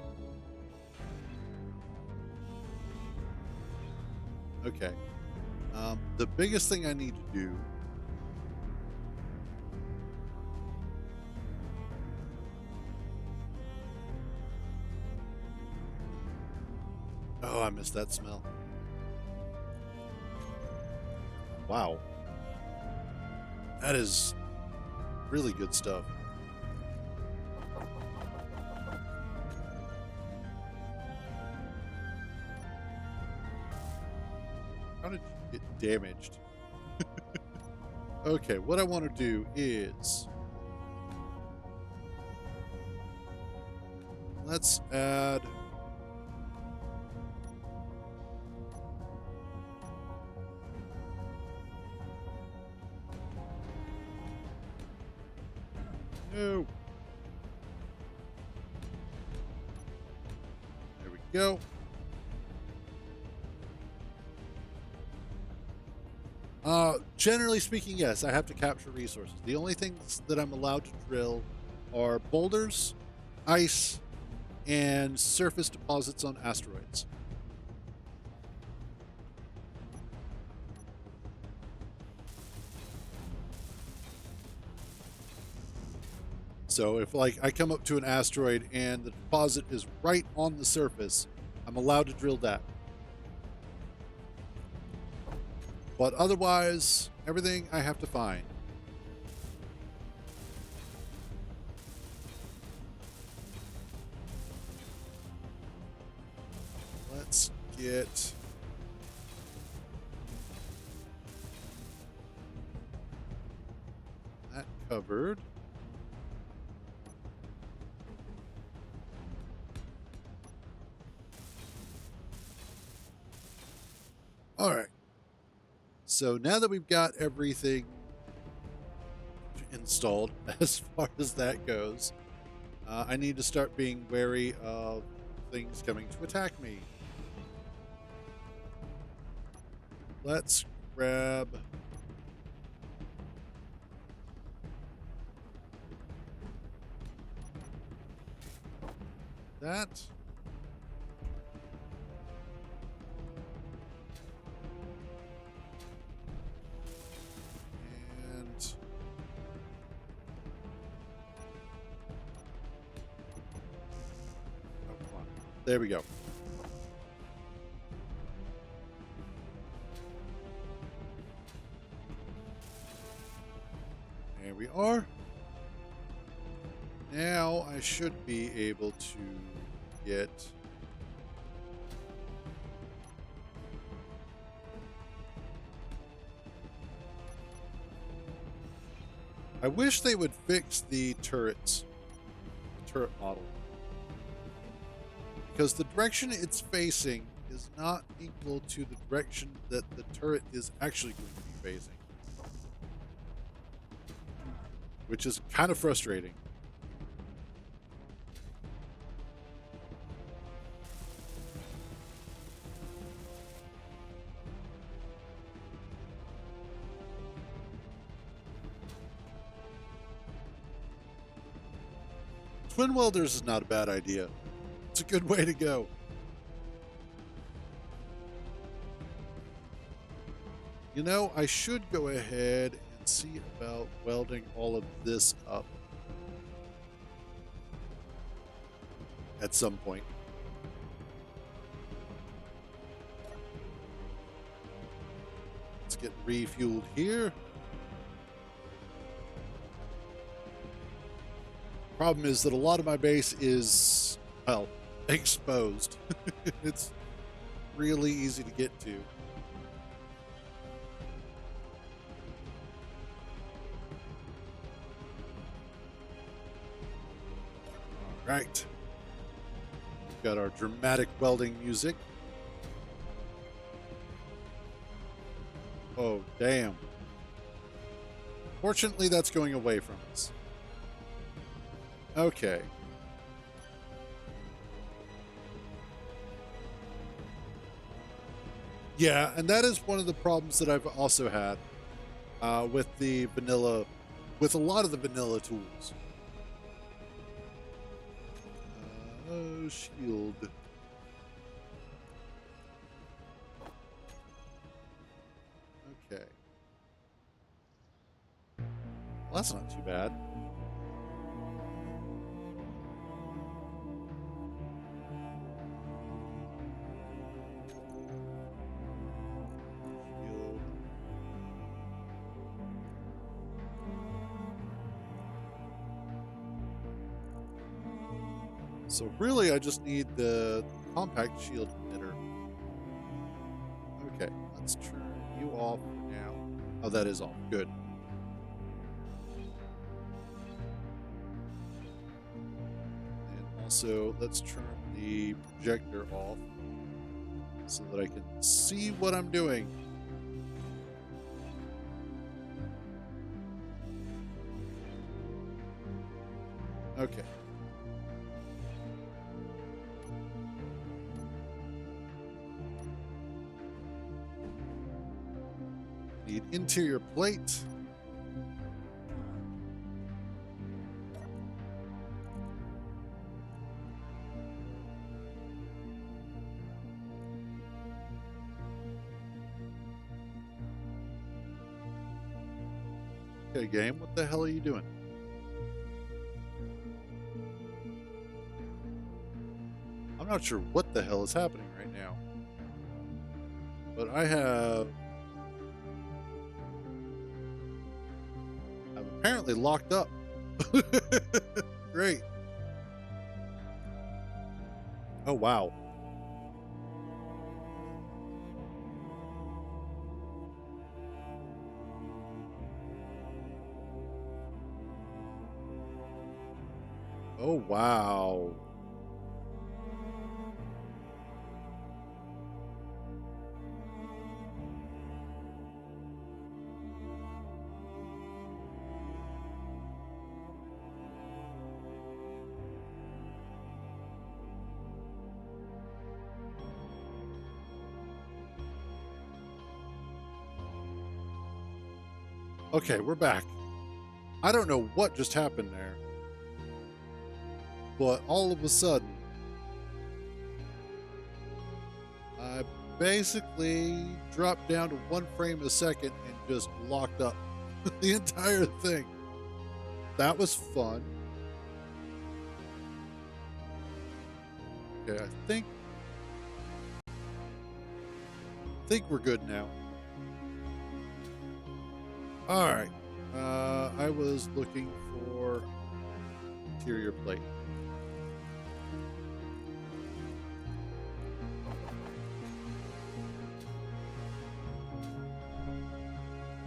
S1: Okay. The biggest thing I need to do Oh, I missed that smell. Wow. That is really good stuff. How did you get damaged? Okay, what I want to do is let's add no. There we go. Generally speaking, yes, I have to capture resources. The only things that I'm allowed to drill are boulders, ice, and surface deposits on asteroids. So if like I come up to an asteroid and the deposit is right on the surface, I'm allowed to drill that. But otherwise, everything I have to find. Let's get that covered. All right. So now that we've got everything installed, as far as that goes, I need to start being wary of things coming to attack me. Let's grab that. And oh, come on. There we go. There we are. Now I should be able to get I wish they would fix the turrets, the turret model, because the direction it's facing is not equal to the direction that the turret is actually going to be facing, which is kind of frustrating. Twin welders is not a bad idea. It's a good way to go. You know, I should go ahead and see about welding all of this up at some point. Let's get refueled here. Problem is that a lot of my base is, well, exposed. It's really easy to get to. All right. We've got our dramatic welding music. Oh, damn. Fortunately, that's going away from us. Okay. Yeah, and that is one of the problems that I've also had with the vanilla, with a lot of the vanilla tools. Oh, shield. Okay. Well, that's not too bad. So really, I just need the compact shield emitter. Okay, let's turn you off for now. Oh, that is off. Good. And also, let's turn the projector off so that I can see what I'm doing. Okay. Need interior plate. Okay, game, what the hell are you doing? I'm not sure what the hell is happening right now. But I'm apparently locked up. Great. Oh, wow. Oh, wow. Okay, we're back. I don't know what just happened there, but all of a sudden, I basically dropped down to 1 frame a second and just locked up the entire thing. That was fun. Okay, I think we're good now. All right. I was looking for interior plate.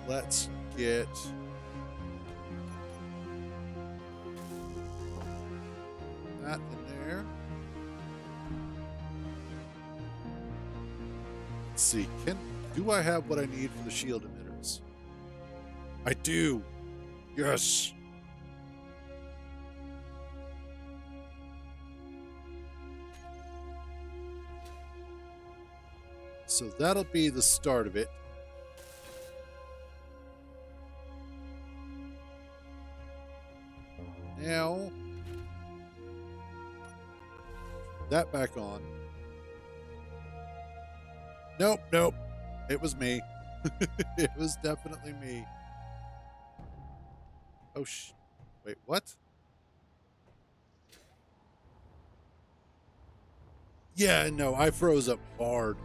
S1: Let's get that in there. Let's see. Do I have what I need for the shield emitters? I do. Yes. So that'll be the start of it. Now, that back on. Nope, nope. It was me. It was definitely me. Oh, wait, what? Yeah, no, I froze up hard.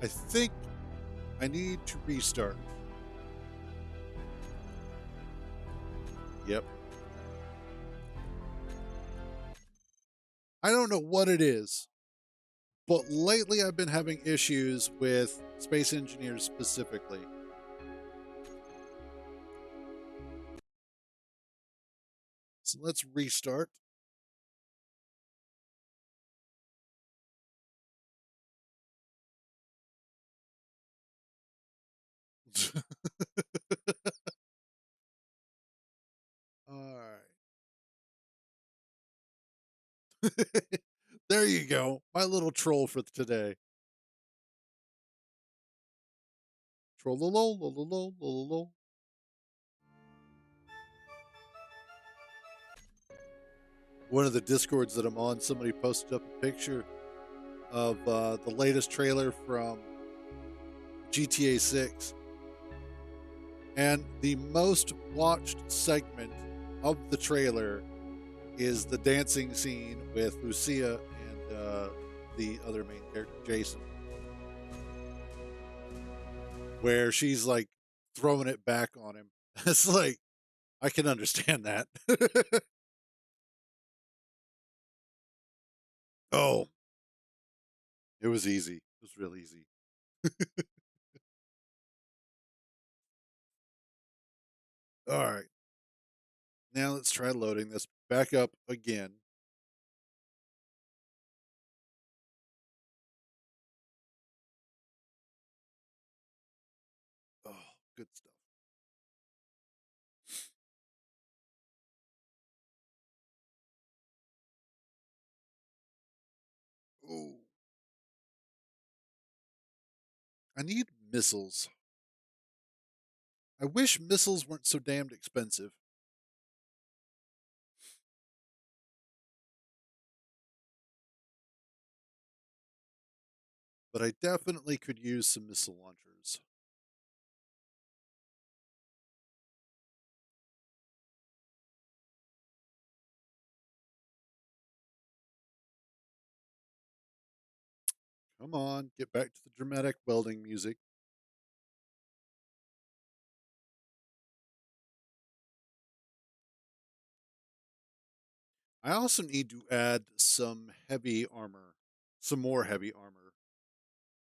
S1: I think I need to restart. Yep. I don't know what it is, but lately I've been having issues with Space Engineers specifically. So let's restart. All right. There you go. My little troll for today. Troll. One of the discords that I'm on, somebody posted up a picture of the latest trailer from GTA 6. And the most watched segment of the trailer is the dancing scene with Lucia and the other main character, Jason. where she's like throwing it back on him. It's like, I can understand that. Oh, it was easy. It was real easy. All right. Now let's try loading this back up again. Oh, good stuff. Oh, I need missiles. I wish missiles weren't so damned expensive. But I definitely could use some missile launchers. Come on, get back to the dramatic welding music. I also need to add some heavy armor, some more heavy armor,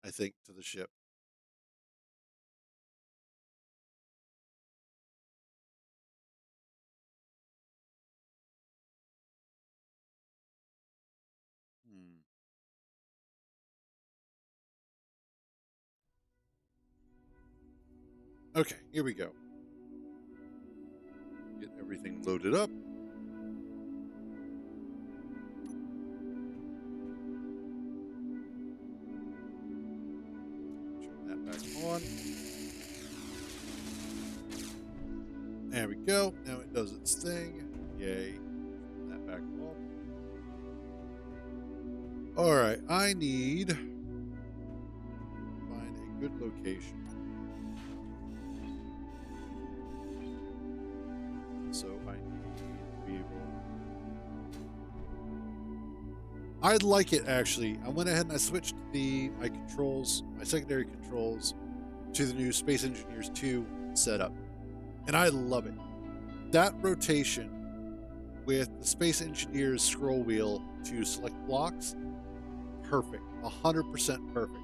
S1: I think, to the ship. Hmm. Okay, here we go. Get everything loaded up. Turn that back on. There we go. Now it does its thing. Yay. Turn that back off. All right, I need to find a good location. So I need to be able. I'd like it actually. I went ahead and I switched my controls, my secondary controls, to the new Space Engineers 2 setup, and I love it. That rotation with the Space Engineers scroll wheel to select blocks, perfect, 100% perfect.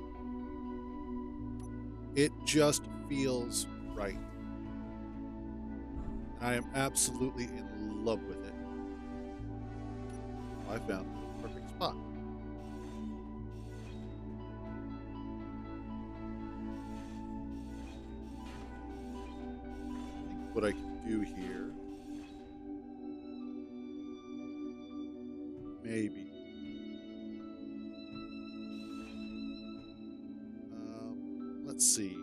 S1: It just feels right. I am absolutely in love with it. I found the perfect spot. I think what I can do here, maybe. Let's see.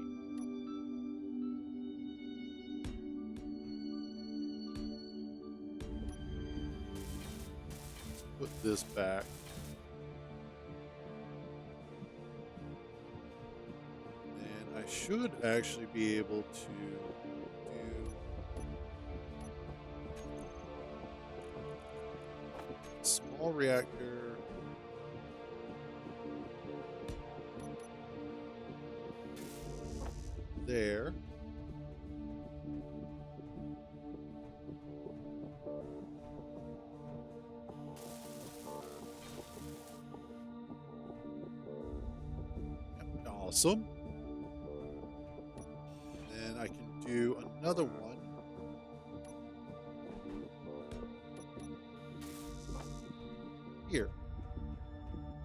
S1: Put this back. And I should actually be able to do a small reactor. There. Yep, awesome. Then I can do another one. Here.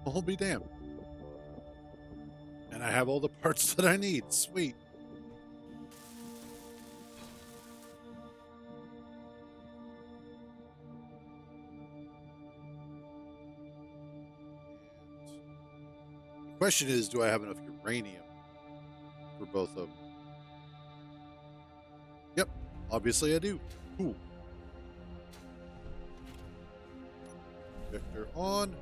S1: I'll be damned. And I have all the parts that I need. Sweet. The question is, do I have enough uranium for both of them? Yep, obviously I do. Cool. Vector on.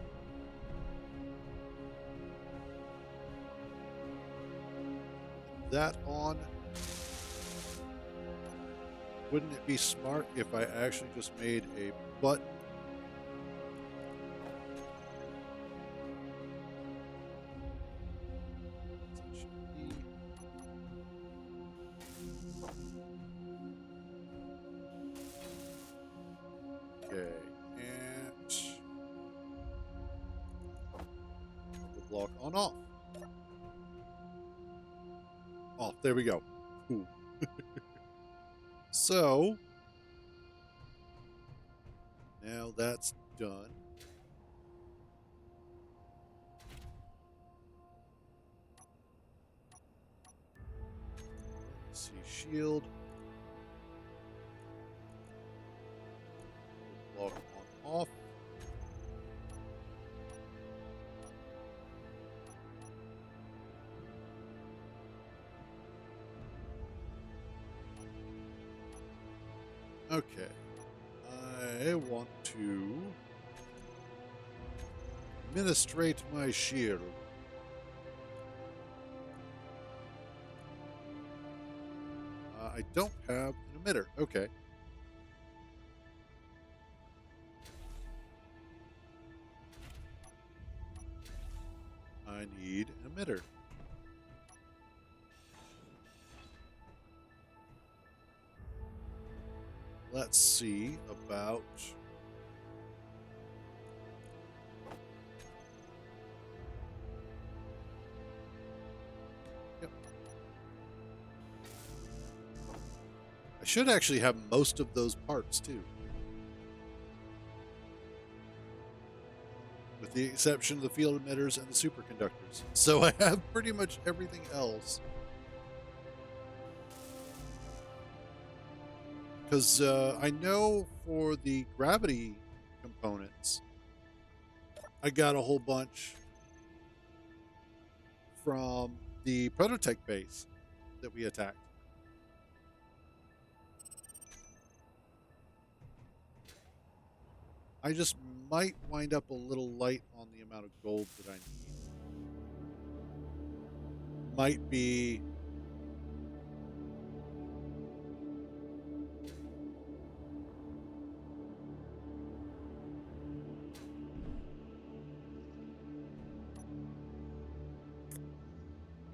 S1: That on. Wouldn't it be smart if I actually just made a button? on off. Off. There we go. Cool. So now that's done. Let's see, shield. Log on off. Okay. I want to administrate my shield. I don't have an emitter. Okay. I need an emitter. Let's see about Yep. I should actually have most of those parts too. With the exception of the field emitters and the superconductors. So I have pretty much everything else. Because I know for the gravity components, I got a whole bunch from the Prototech base that we attacked. I just might wind up a little light on the amount of gold that I need. Might be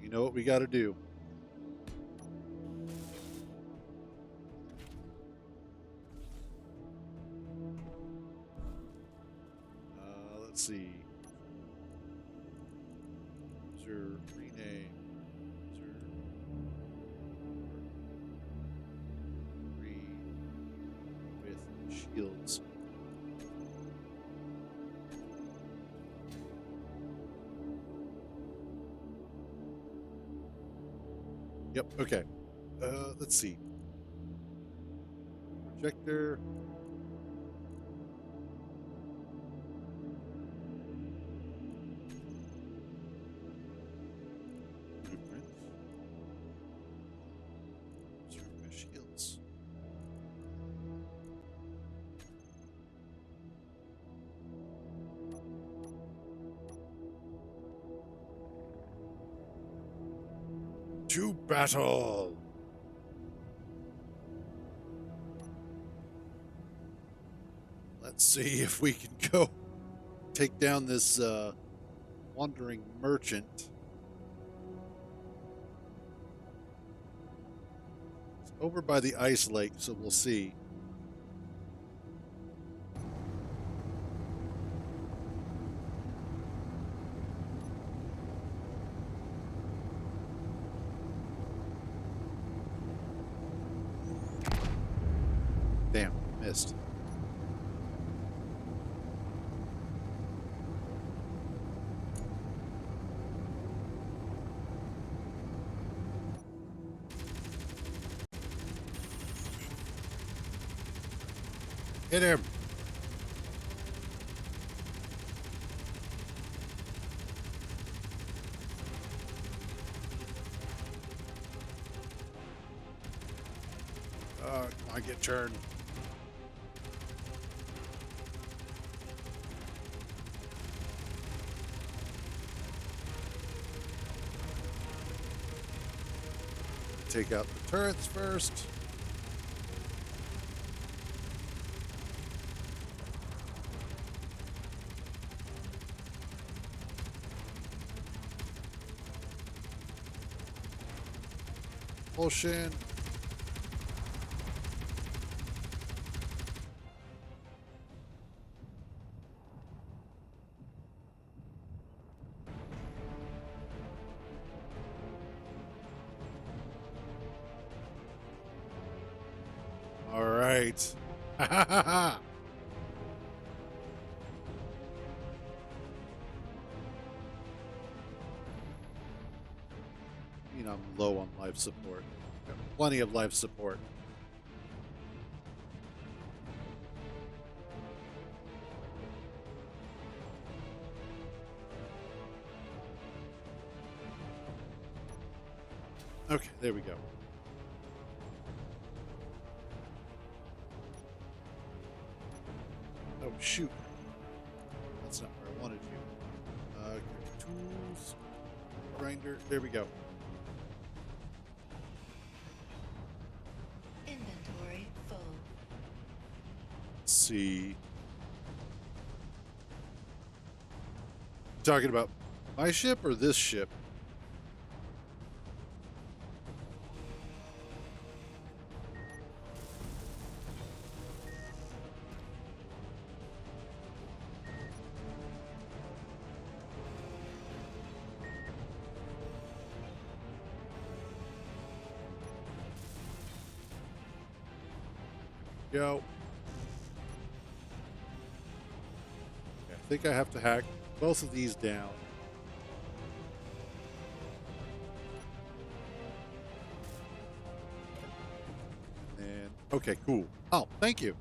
S1: you know what we got to do. Let's see. User rename. User re with shields. Yep. Okay. Let's see. Projector. Blueprint. Observe shields. To battle! Let's see if we can go take down this wandering merchant. It's over by the ice lake, so we'll see. Damn, missed. Hit him. Come on, get turned. Take out the turrets first. Potion. right. Ha ha ha ha. I mean, I'm low on life support. Got plenty of life support. Okay, there we go. Oh, shoot. That's not where I wanted you. Tools, grinder. There we go.
S2: Inventory full.
S1: Let's see. Talking about my ship or this ship? Go. Okay, I think I have to hack both of these down. And okay, cool. Oh, thank you.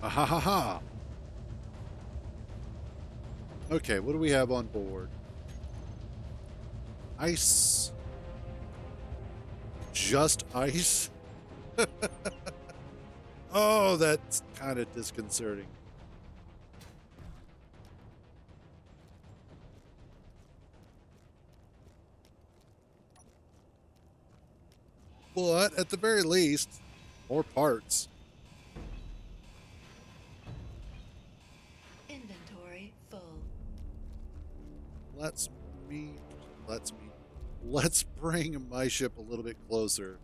S1: Ah, ha ha ha. Okay, what do we have on board? Ice. Just ice? Oh, that's kind of disconcerting. But at the very least, more parts.
S2: Inventory full.
S1: Let's me let's bring my ship a little bit closer.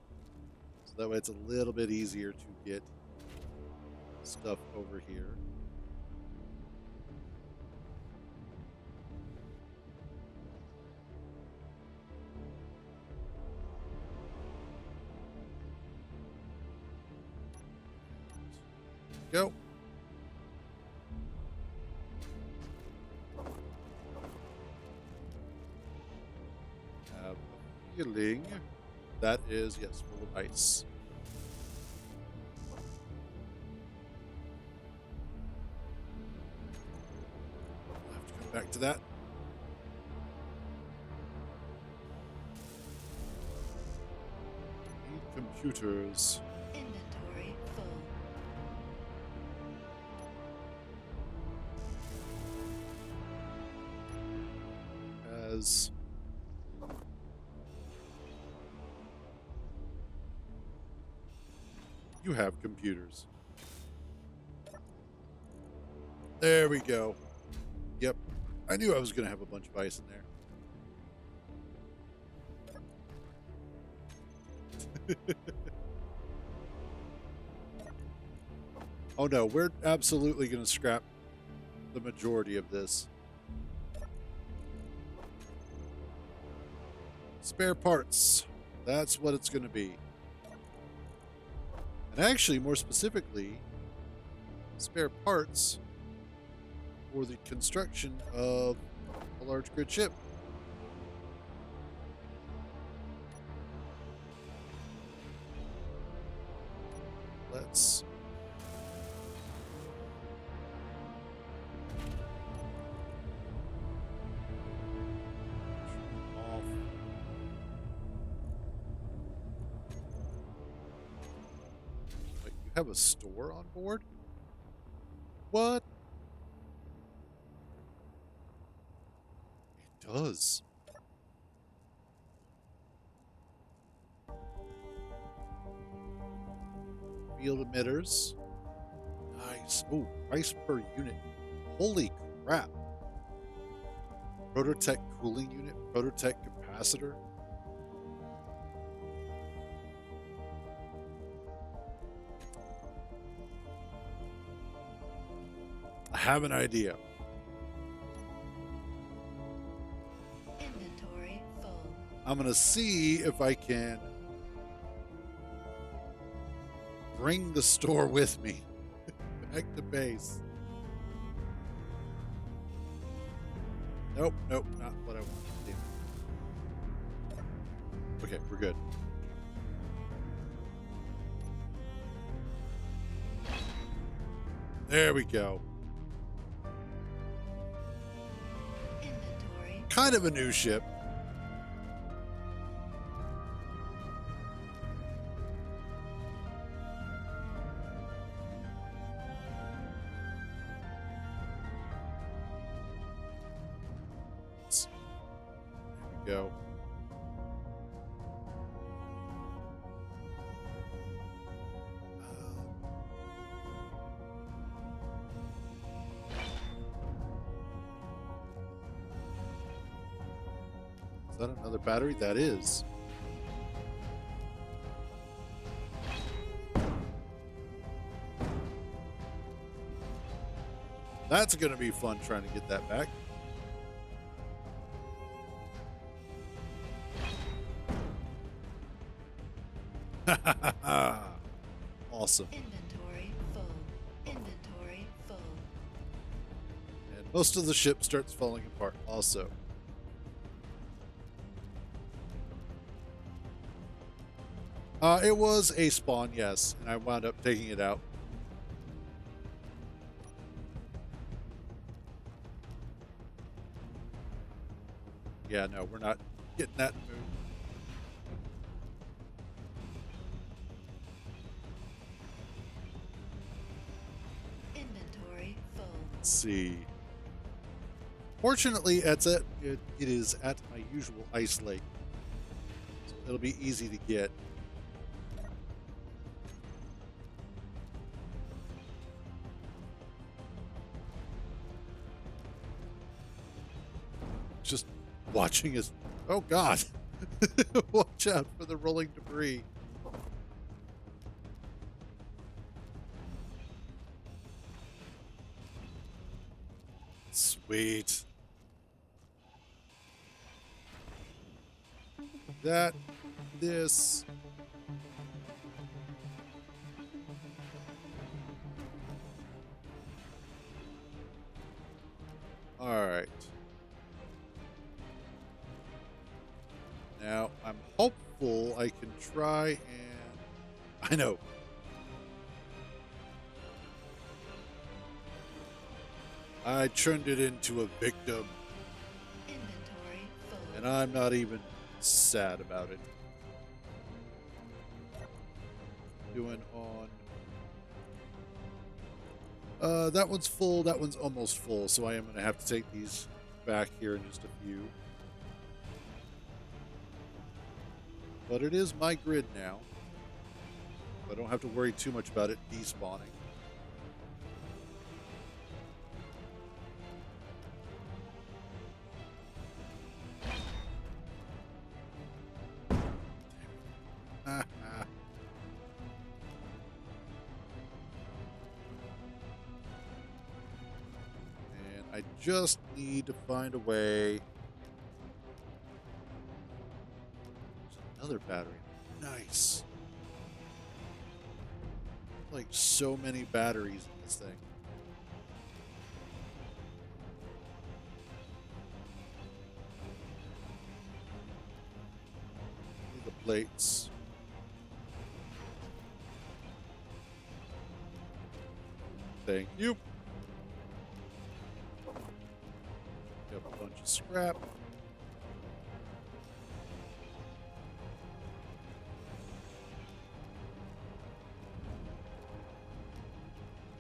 S1: So that way it's a little bit easier to get stuff over here. Go. Have a feeling that is, yes, full of ice. I'll have to come back to that. Need computers.
S2: Inventory full.
S1: As you have computers. There we go. Yep. I knew I was going to have a bunch of ice in there. Oh no, we're absolutely going to scrap the majority of this. Spare parts. That's what it's going to be. And actually, more specifically, spare parts for the construction of a large grid ship. Let's off. Wait, you have a store on board? What? It does. Field emitters. Nice. Oh, price per unit. Holy crap. Prototech cooling unit, Prototech capacitor. I have an idea.
S2: Inventory full.
S1: I'm going to see if I can bring the store with me back to base. Nope, nope, not what I wanted to do. Okay, we're good. There we go.
S2: Inventory.
S1: Kind of a new ship. There we go. Is that another battery? That is. That's going to be fun trying to get that back. Awesome.
S2: Inventory full. Inventory full.
S1: And most of the ship starts falling apart also. It was a spawn, yes, and I wound up taking it out. Yeah, no, we're not getting that moved.
S2: Inventory full.
S1: Let's see. Fortunately, it is at my usual ice lake, so it'll be easy to get. Just watching us. Oh God! Watch out for the rolling debris. Sweet. That, this. All right. Now, I'm hopeful I can try and... I know. I turned it into a victim,
S2: Inventory full.
S1: and I'm not even sad about it. Doing on... that one's full, that one's almost full, so I am going to have to take these back here in just a few. But it is my grid now. I don't have to worry too much about it despawning. And I just need to find a way. Another battery. Nice. Like so many batteries in this thing. Need the plates. Thank you. Got a bunch of scrap.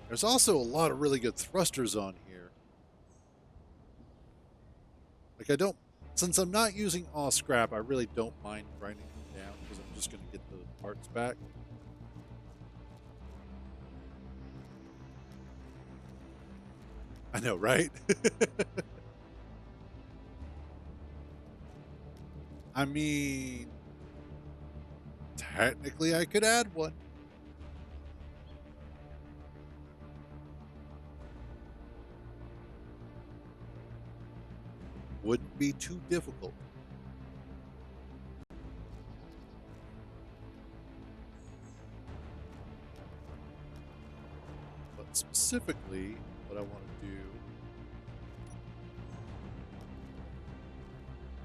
S1: There's also a lot of really good thrusters on here. Like since I'm not using all scrap, I really don't mind grinding them down because I'm just going to get the parts back. I know, right? I mean, technically I could add one. Wouldn't be too difficult. specifically, what I want to do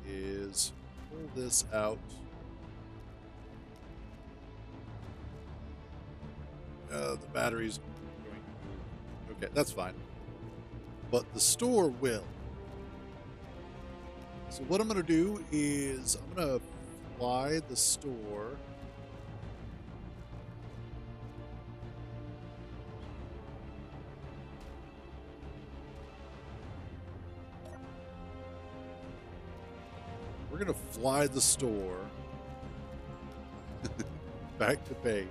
S1: is pull this out. The batteries going. Okay, that's fine. But the store will. So what I'm going to do is I'm going to fly the store. We're going to fly the store back to base.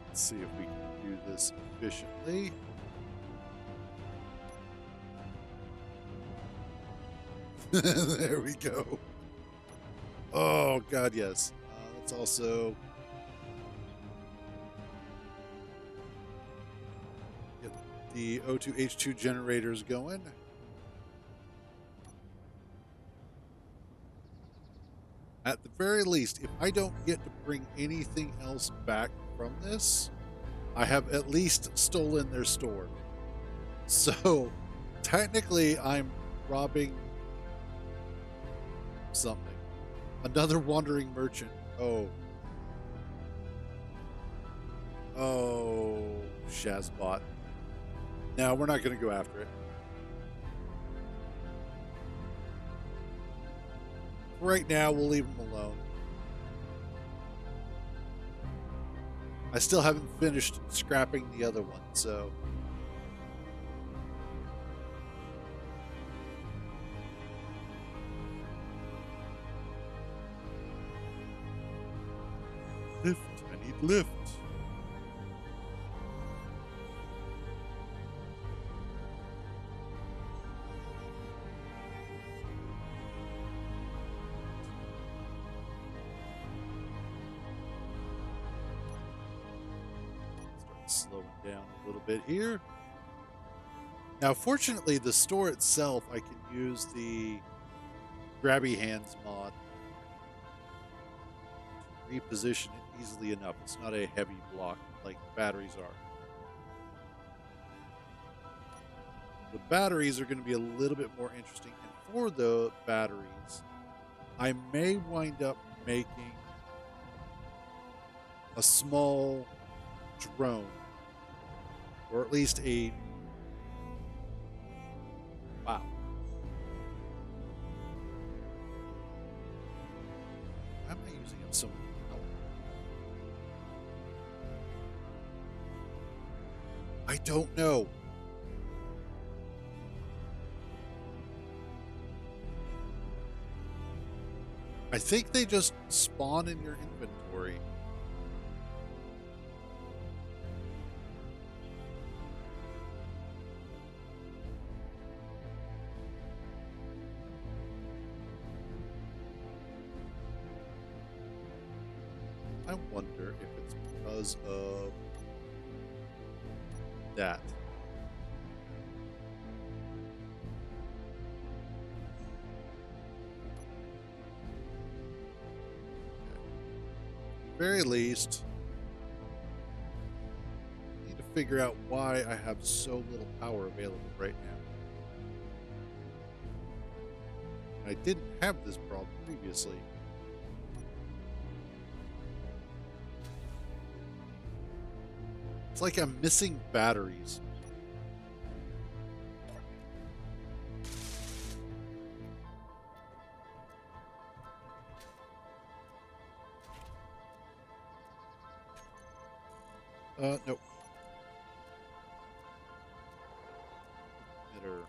S1: Let's see if we can do this efficiently. There we go. Oh, God, yes. Let's also get the O2H2 generators going. At the very least, if I don't get to bring anything else back from this, I have at least stolen their store. So, technically, I'm robbing something. Another wandering merchant. Oh. Oh, Shazbot. No, we're not going to go after it. Right now, we'll leave him alone. I still haven't finished scrapping the other one, so... Lift. I need lift. Start slowing down a little bit here. Now, fortunately, the store itself, I can use the Grabby Hands mod to reposition it easily enough. It's not a heavy block like the batteries are. The batteries are going to be a little bit more interesting. And for the batteries, I may wind up making a small drone, or at least a... Wow. Why am I using up so much power? I don't know. I think they just spawn in your inventory. I wonder if it's because of that. Very least, I need to figure out why I have so little power available right now. I didn't have this problem previously. It's like I'm missing batteries. Nope. Emitter.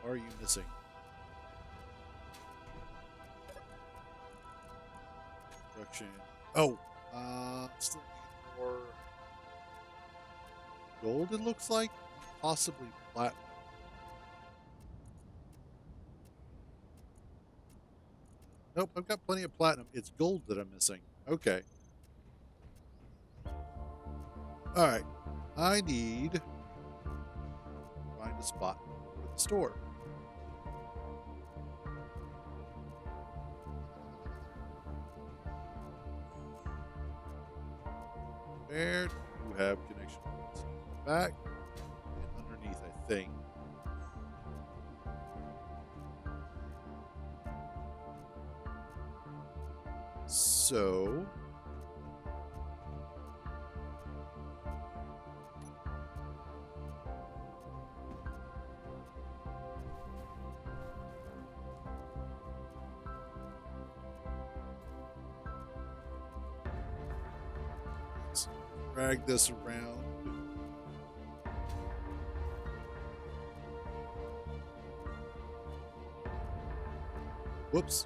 S1: What are you missing? Production. Oh, still need more gold, it looks like. Possibly platinum. Nope, I've got plenty of platinum. It's gold that I'm missing. Okay. All right. I need to find a spot for the store. Where do you have connection points? Back and underneath, I think. So let's drag this around. Whoops.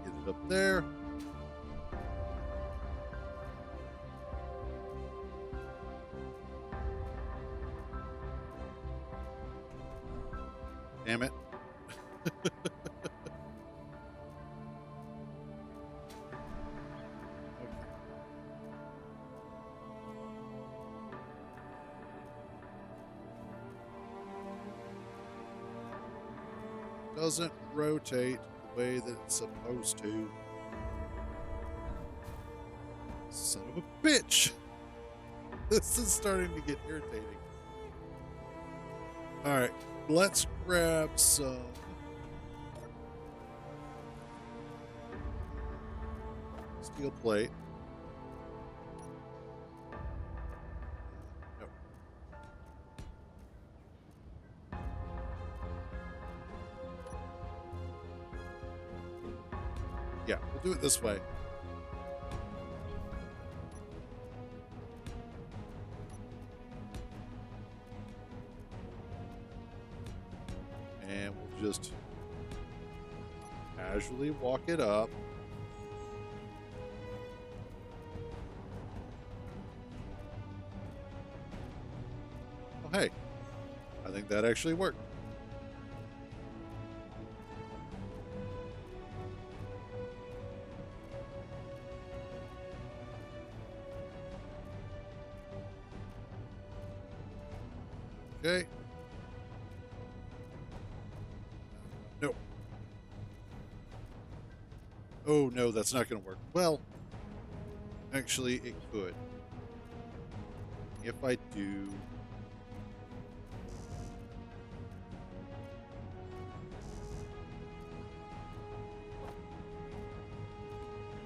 S1: Get it up there. Damn it. Okay. Doesn't rotate the way that it's supposed to. Son of a bitch. This is starting to get irritating. All right, let's grab some steel plate. No. Yeah, we'll do it this way. And we'll just casually walk it up. Oh, hey, I think that actually worked. Okay. No. Oh, no, that's not going to work. Well, actually, it could. If I do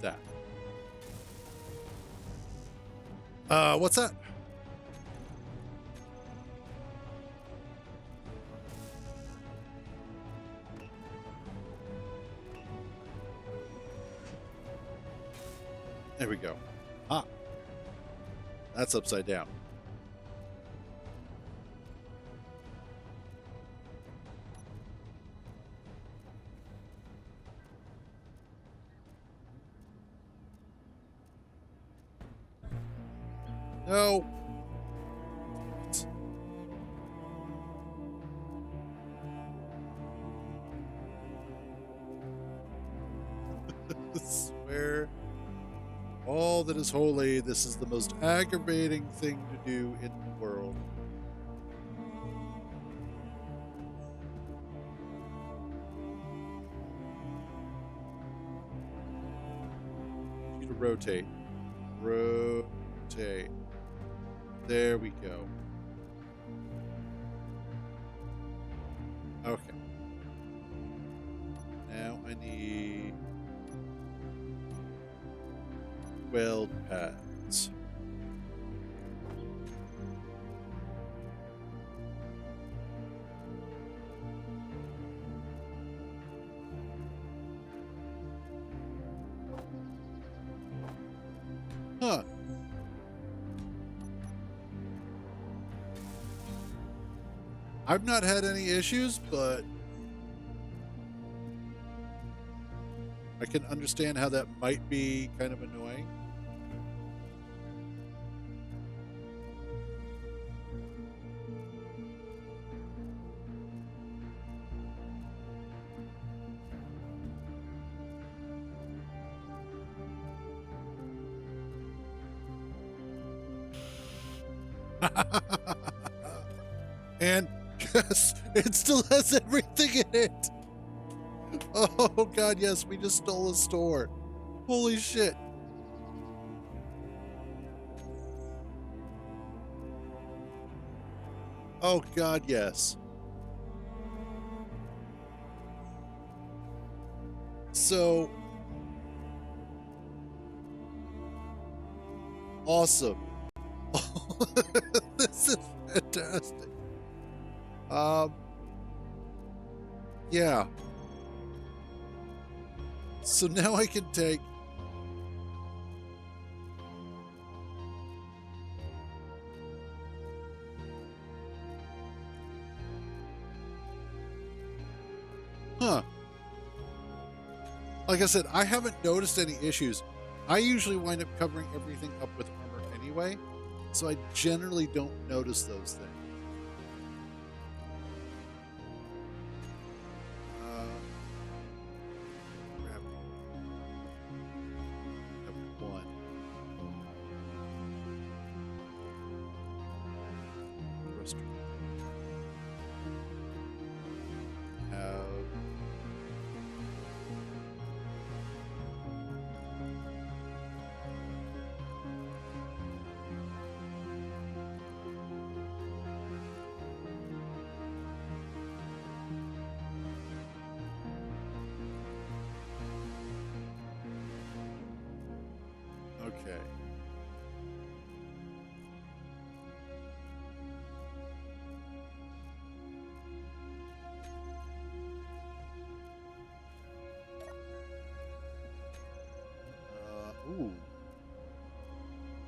S1: that. What's that? There we go. Ah, that's upside down. No. I swear, all that is holy, this is the most aggravating thing to do in the world. Need to rotate. Rotate. There we go. Okay. Now I need weld pads. Huh. I've not had any issues, but I can understand how that might be kind of annoying. And yes, it still has everything in it. Oh god, yes, we just stole a store. Holy shit. Oh god, yes. So awesome. This is fantastic. Yeah. So now I can take Huh. Like I said, I haven't noticed any issues. I usually wind up covering everything up with armor anyway, so I generally don't notice those things. Grab one. Rest have okay. Ooh.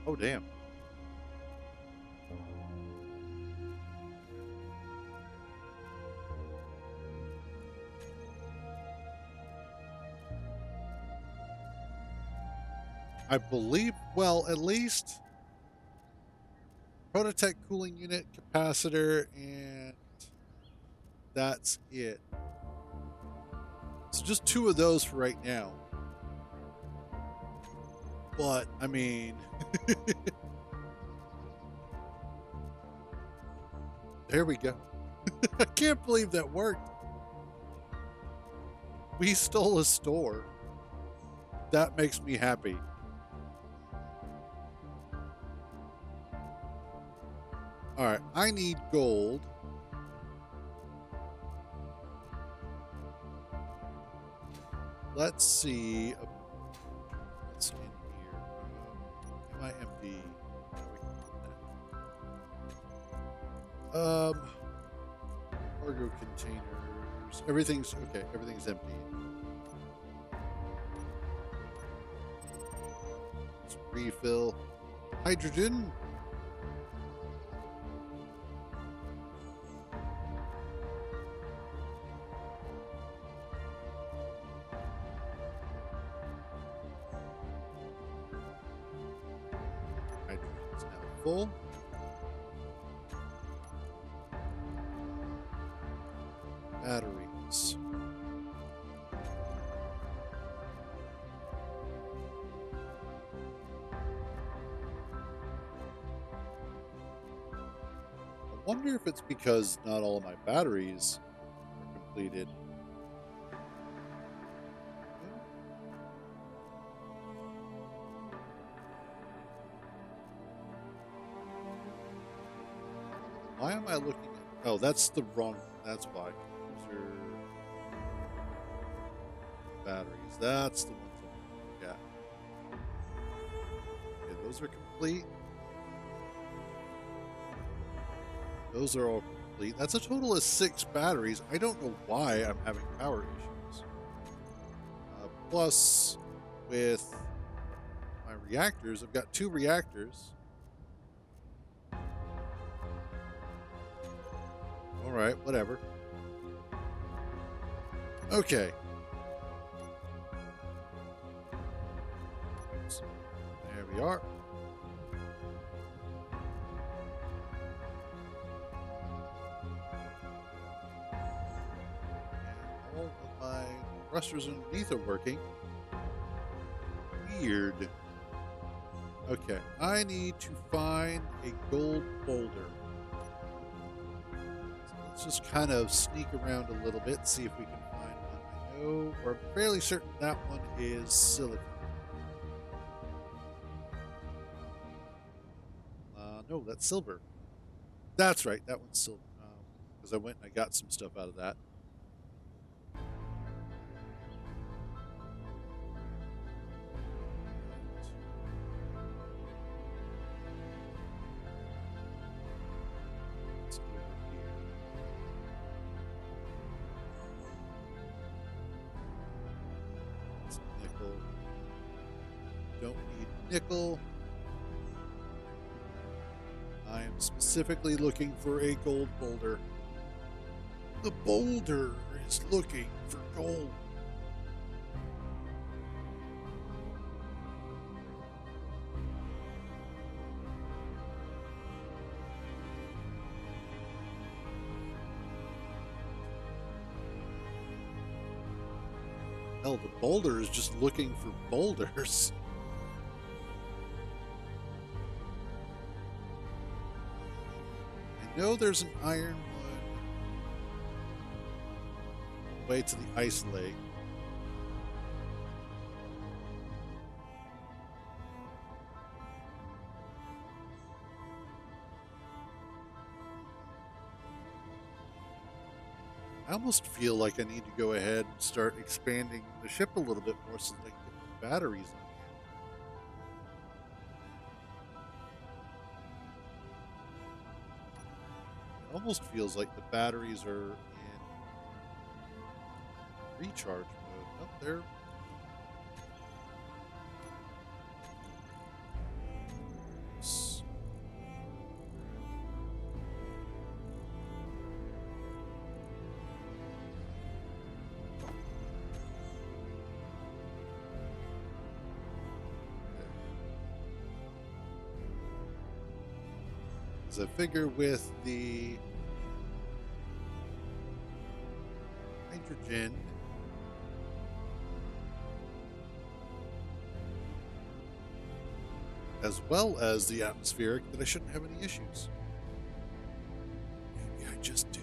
S1: Oh, damn. I believe, well, at least Prototech cooling unit, capacitor, and that's it. So just two of those for right now. But, I mean, there we go. I can't believe that worked. We stole a store. That makes me happy. All right, I need gold. Let's see. What's in here? Am I empty? Cargo containers. Everything's okay. Everything's empty. Let's refill. Hydrogen. Hydrogen's now full. Batteries. I wonder if it's because not all of my batteries are completed. Why am I looking at... Oh, that's the wrong... That's why. Those are batteries. That's the ones I'm looking at. Okay, those are complete. Those are all complete. That's a total of 6 batteries. I don't know why I'm having power issues. Plus, with my reactors, I've got 2 reactors. right, whatever. Okay. There we are. And all of my thrusters underneath are working. Weird. Okay, I need to find a gold boulder. So let's just kind of sneak around a little bit and see if we can find one. I know, or I'm fairly certain that one is silicon. No, that's silver. That's right, that one's silver. Because I went and I got some stuff out of that. Let's go over here. It's nickel. Don't need nickel. I am specifically looking for a gold boulder. The boulder is looking for gold. Hell, the boulder is just looking for boulders. I know there's an ironwood way to the ice lake. I almost feel like I need to go ahead and start expanding the ship a little bit more so that I can get the batteries on here. It almost feels like the batteries are in recharge mode. Oh, there. As I figure with the hydrogen, as well as the atmospheric, that I shouldn't have any issues. Maybe I just do.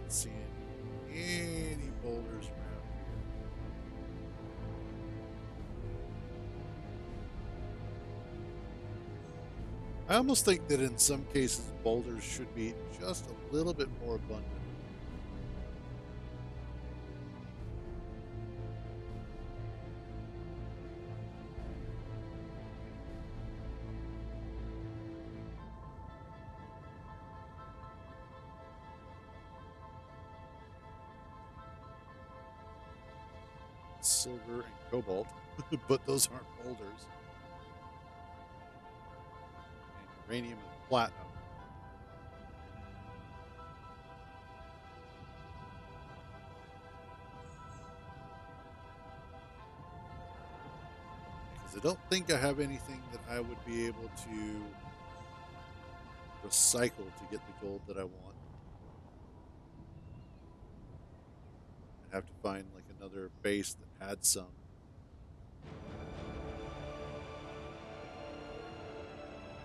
S1: Not seeing any boulders around here. I almost think that in some cases boulders should be just a little bit more abundant. Silver and cobalt, but those aren't boulders. And uranium and platinum. Because I don't think I have anything that I would be able to recycle to get the gold that I want. I'd have to find like another base that had some.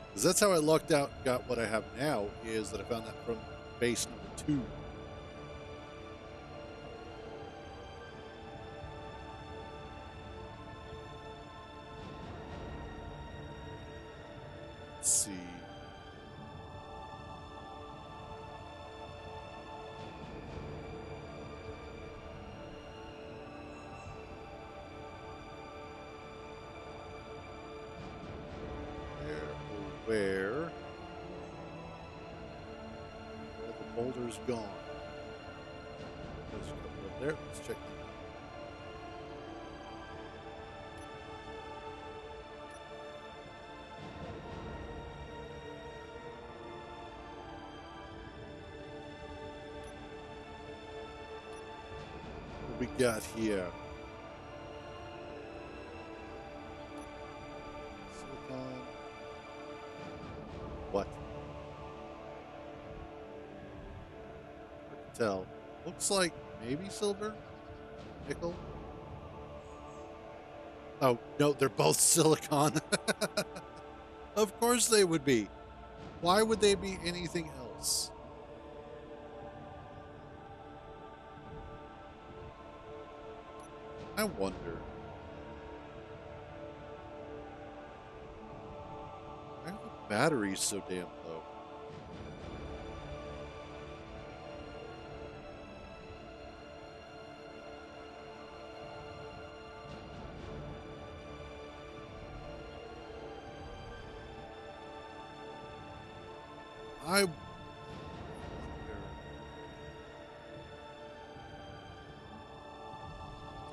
S1: Because that's how I lucked out and got what I have now, is that I found that from base number 2. Let's see. Where? boulder's gone. There's a couple up there. Let's check them out. What we got here? Silicon. What? Hard to tell. Looks like maybe silver, nickel. Oh no, they're both silicon. Of course they would be. Why would they be anything else? I wonder. Why are the batteries so damn low? I wonder.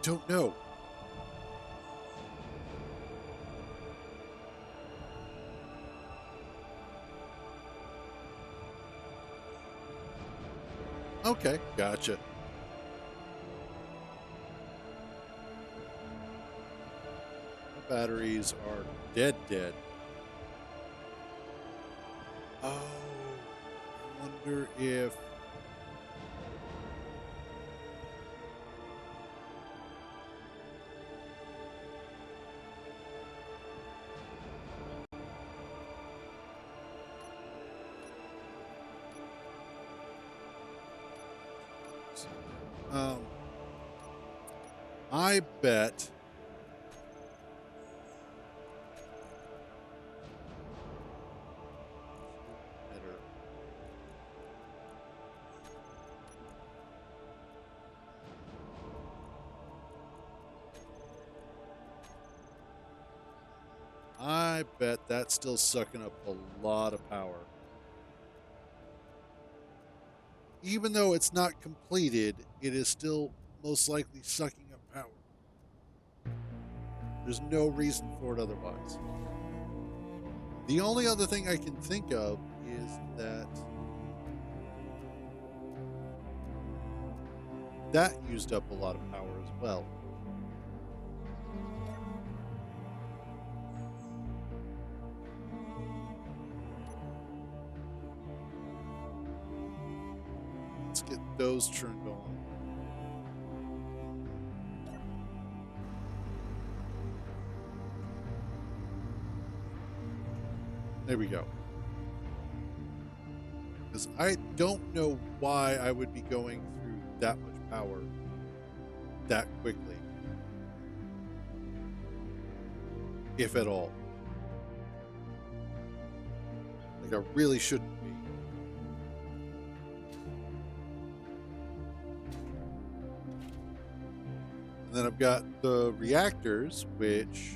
S1: Don't know. Okay, gotcha. The batteries are dead. Oh, I wonder if. Um, I bet. Better. I bet that's still sucking up a lot of power. Even though it's not completed, it is still most likely sucking up power. There's no reason for it otherwise. The only other thing I can think of is that used up a lot of power as well. Let's get those turned on. There we go. Because I don't know why I would be going through that much power that quickly. If at all. Like I really shouldn't be. And then I've got the reactors, which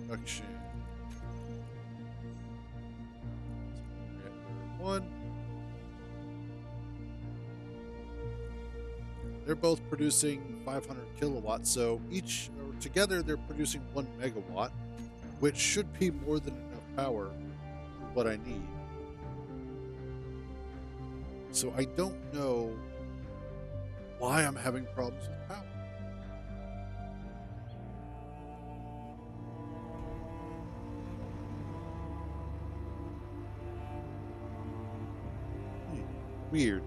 S1: production. Reactor 1. They're both producing 500 kilowatts, so each or together they're producing 1 megawatt, which should be more than enough power for what I need. So I don't know why I'm having problems with power. Weird.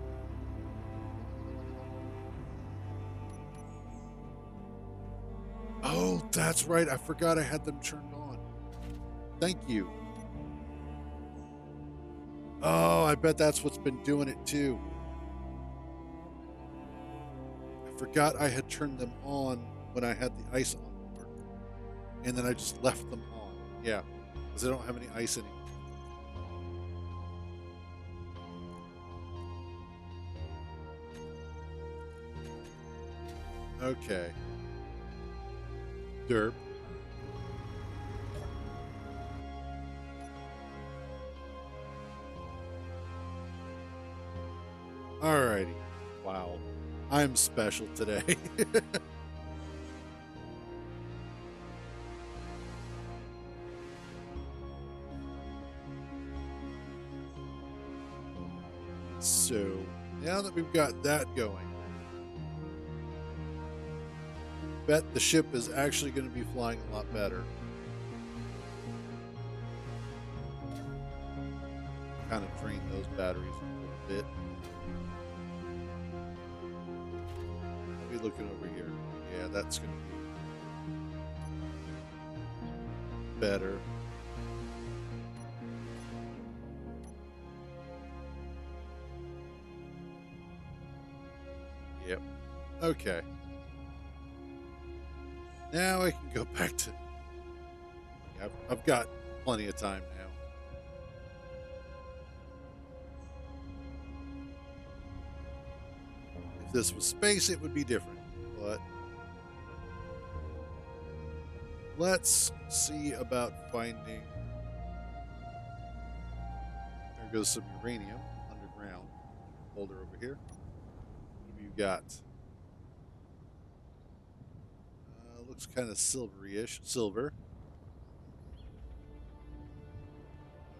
S1: Oh, that's right. I forgot I had them turned on. Thank you. Oh, I bet that's what's been doing it too. I forgot I had turned them on when I had the ice on board. And then I just left them on. Yeah, because I don't have any ice anymore. Okay. Derp. Alrighty. Wow. I'm special today. So, now that we've got that going, bet the ship is actually going to be flying a lot better. Kind of drain those batteries a little bit. I'll be looking over here. Yeah, that's going to be better. Yep. Okay. Now I can go back to. I've got plenty of time now. If this was space, it would be different. But let's see about finding. There goes some uranium underground. Boulder over here. What have you got? Looks kind of silvery-ish. Silver.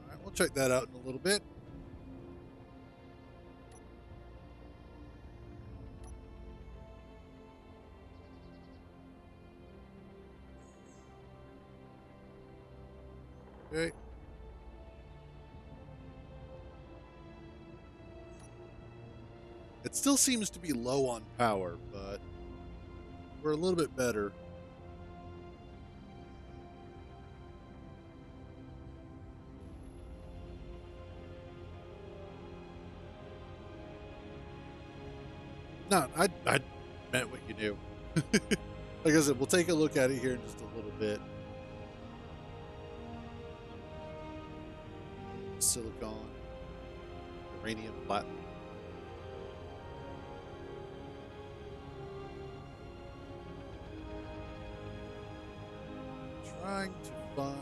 S1: All right, we'll check that out in a little bit. Okay. It still seems to be low on power, but we're a little bit better. No, I meant what you knew. Like I said, we'll take a look at it here in just a little bit. Silicon, uranium, platinum. Trying to find.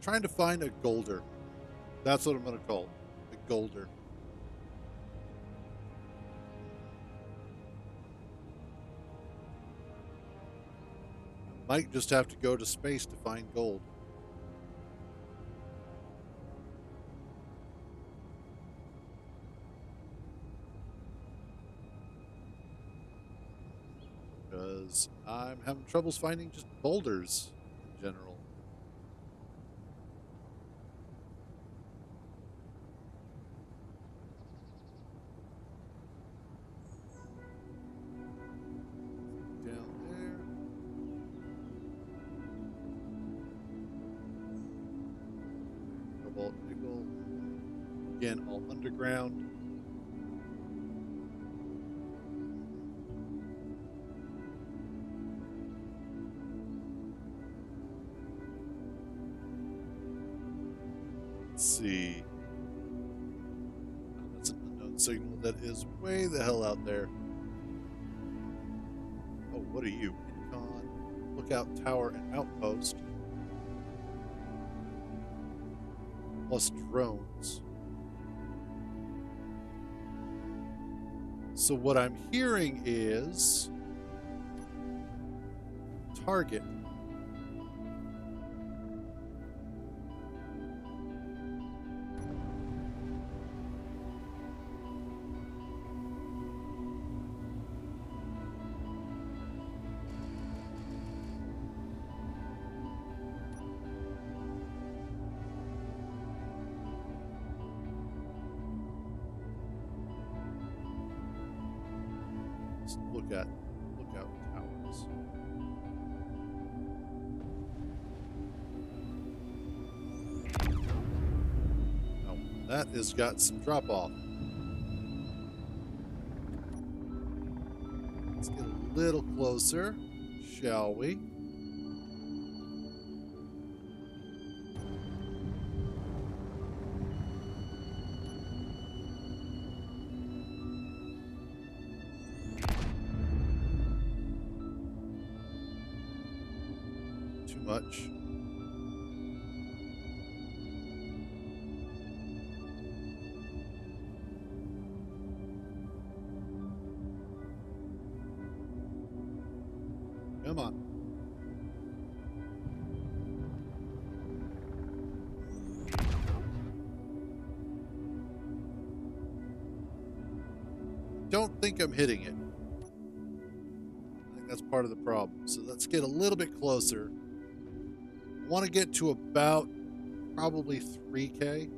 S1: Trying to find a golder. That's what I'm going to call it. A golder. Might just have to go to space to find gold. Because I'm having troubles finding just boulders in general. Down there. Cobalt, nickel. Again, all underground. Let's see. That's an unknown signal that is way the hell out there. Oh, what are you? Incon, lookout tower and outpost. Plus drones. So what I'm hearing is target. Lookout towers. Oh, that has got some drop off. Let's get a little closer, shall we? Much. Come on. Don't think I'm hitting it. I think that's part of the problem. So let's get a little bit closer. I want to get to about probably 3K. I think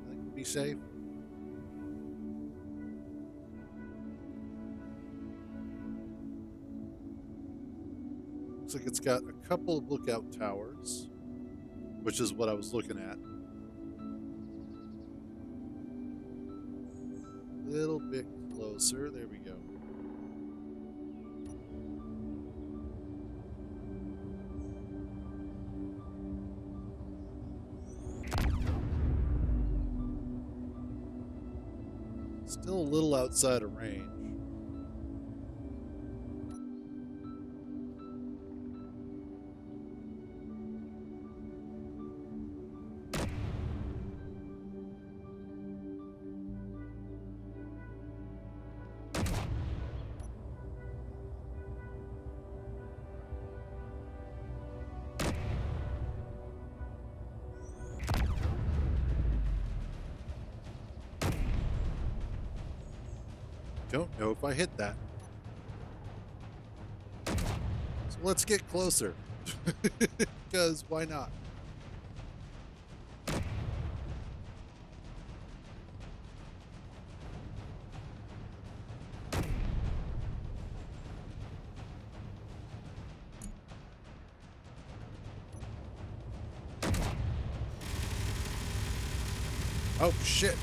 S1: would be safe. Looks like it's got a couple of lookout towers, which is what I was looking at. A little bit closer. There we go. Still a little outside of range. Don't know if I hit that. So let's get closer. Because why not? Oh, shit.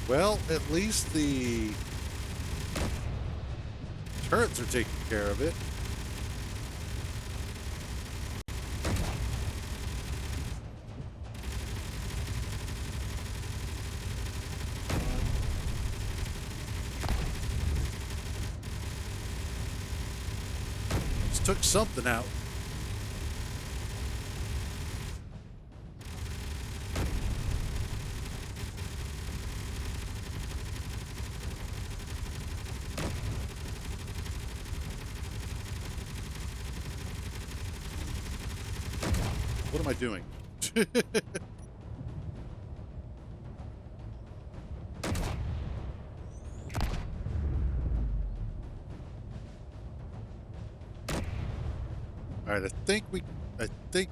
S1: Well, at least the turrets are taking care of it. Just took something out. What am I doing? All right, I think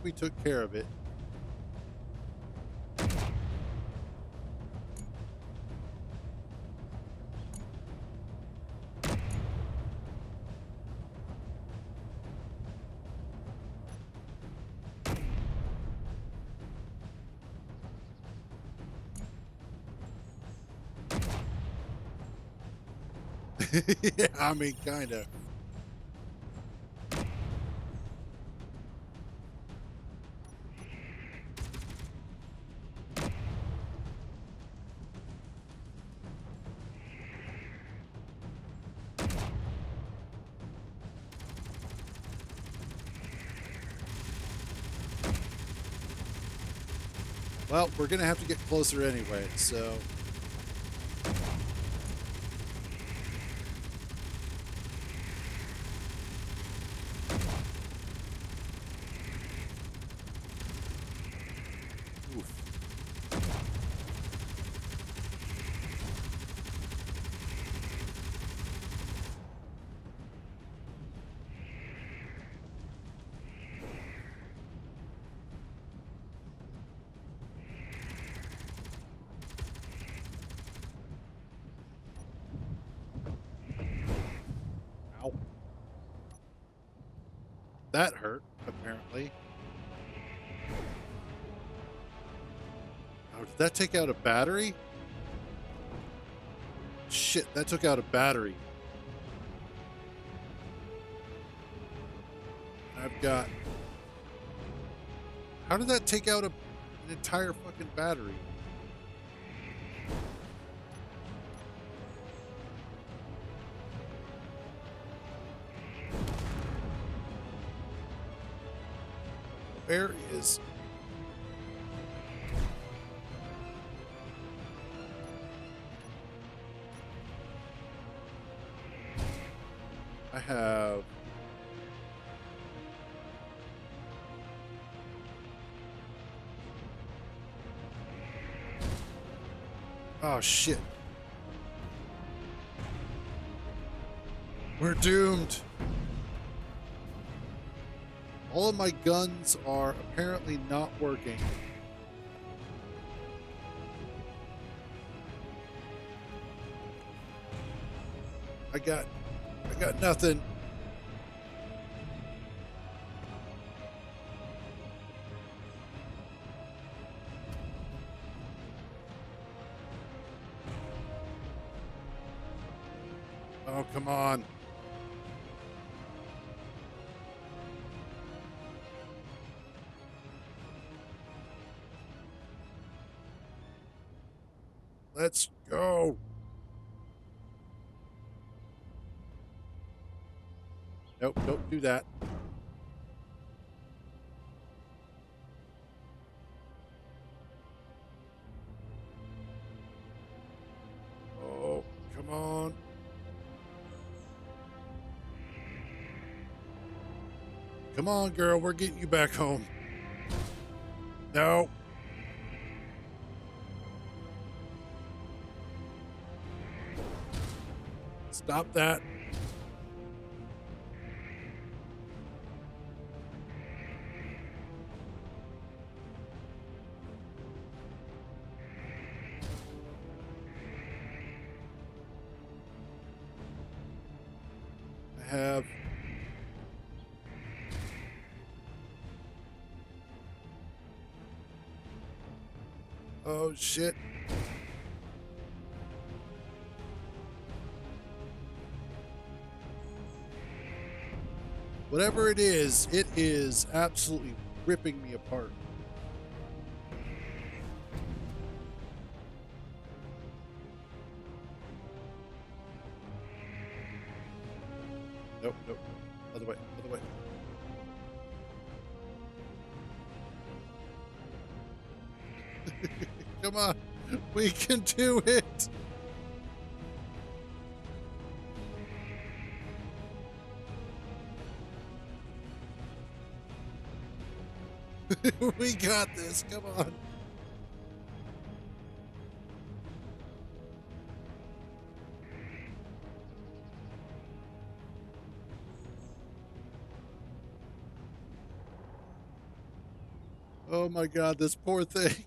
S1: we took care of it. Yeah, I mean, kind of. Well, we're going to have to get closer anyway, so... Oof. Ow. That hurt, apparently. Oh, did that take out a battery? Shit, that took out a battery. I've got... How did that take out an entire fucking battery? Where is... I have... Oh, shit. We're doomed. All of my guns are apparently not working. I got nothing. Oh, come on. Let's go. Nope, don't do that. Oh, come on. Come on, girl, we're getting you back home. No. Stop that. I have... Oh, shit. Whatever it is absolutely ripping me apart. Nope, nope. Other way, other way. Come on. We can do it. We got this. Come on. Oh my God, this poor thing.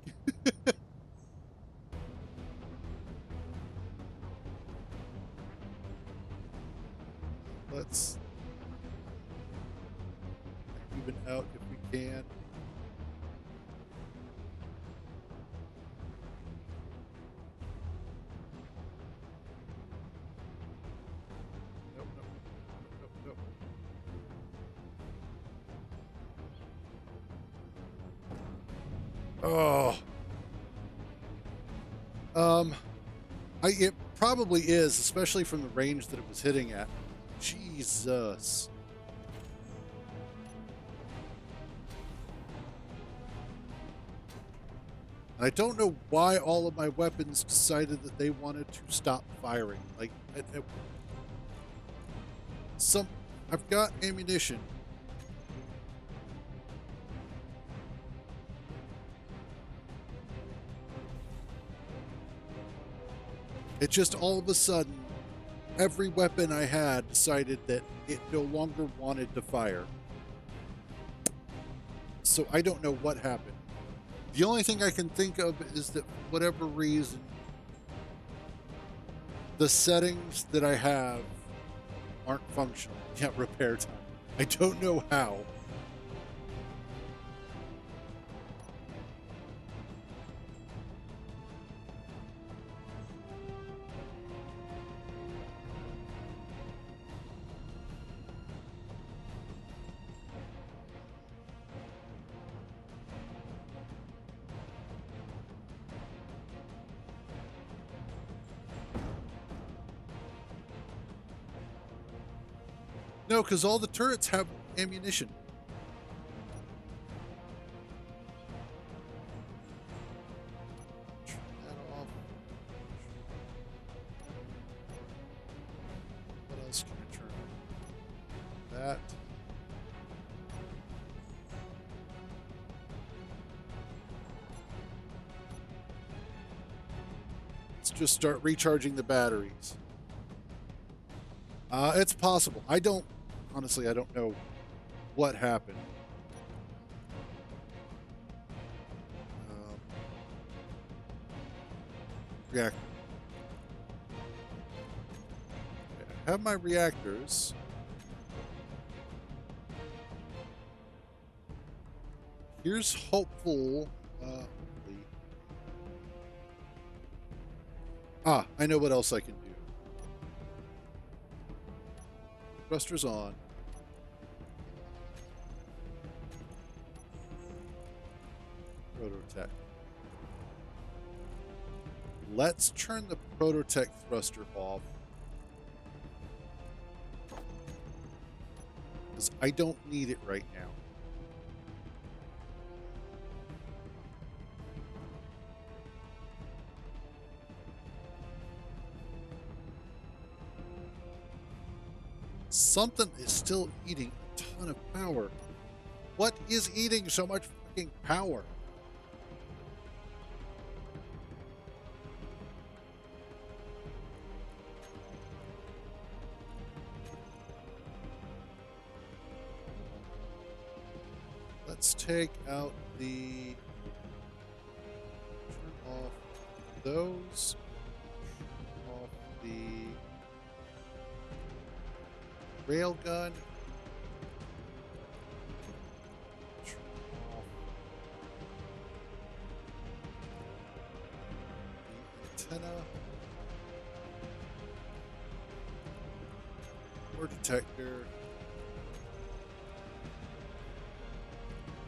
S1: Let's even out if we can. Nope, nope, nope, nope, nope. Oh. It probably is, especially from the range that it was hitting at. Jesus. I don't know why all of my weapons decided that they wanted to stop firing. Like, I've got ammunition. It just all of a sudden, every weapon I had decided that it no longer wanted to fire. So I don't know what happened. The only thing I can think of is that for whatever reason, the settings that I have aren't functional. Yeah, repair time. I don't know how. No, because all the turrets have ammunition. Turn that off. What else can I turn on? That. Let's just start recharging the batteries. It's possible. Honestly, I don't know what happened. Reactor. Okay, I have my reactors. Here's hopeful. Hopefully. I know what else I can do. Thrusters on. Prototech. Let's turn the Prototech thruster off. Because I don't need it right now. Something is still eating a ton of power. What is eating so much fucking power? Let's take out the... Turn off those. Turn off the... railgun. Turn off the antenna. More detector.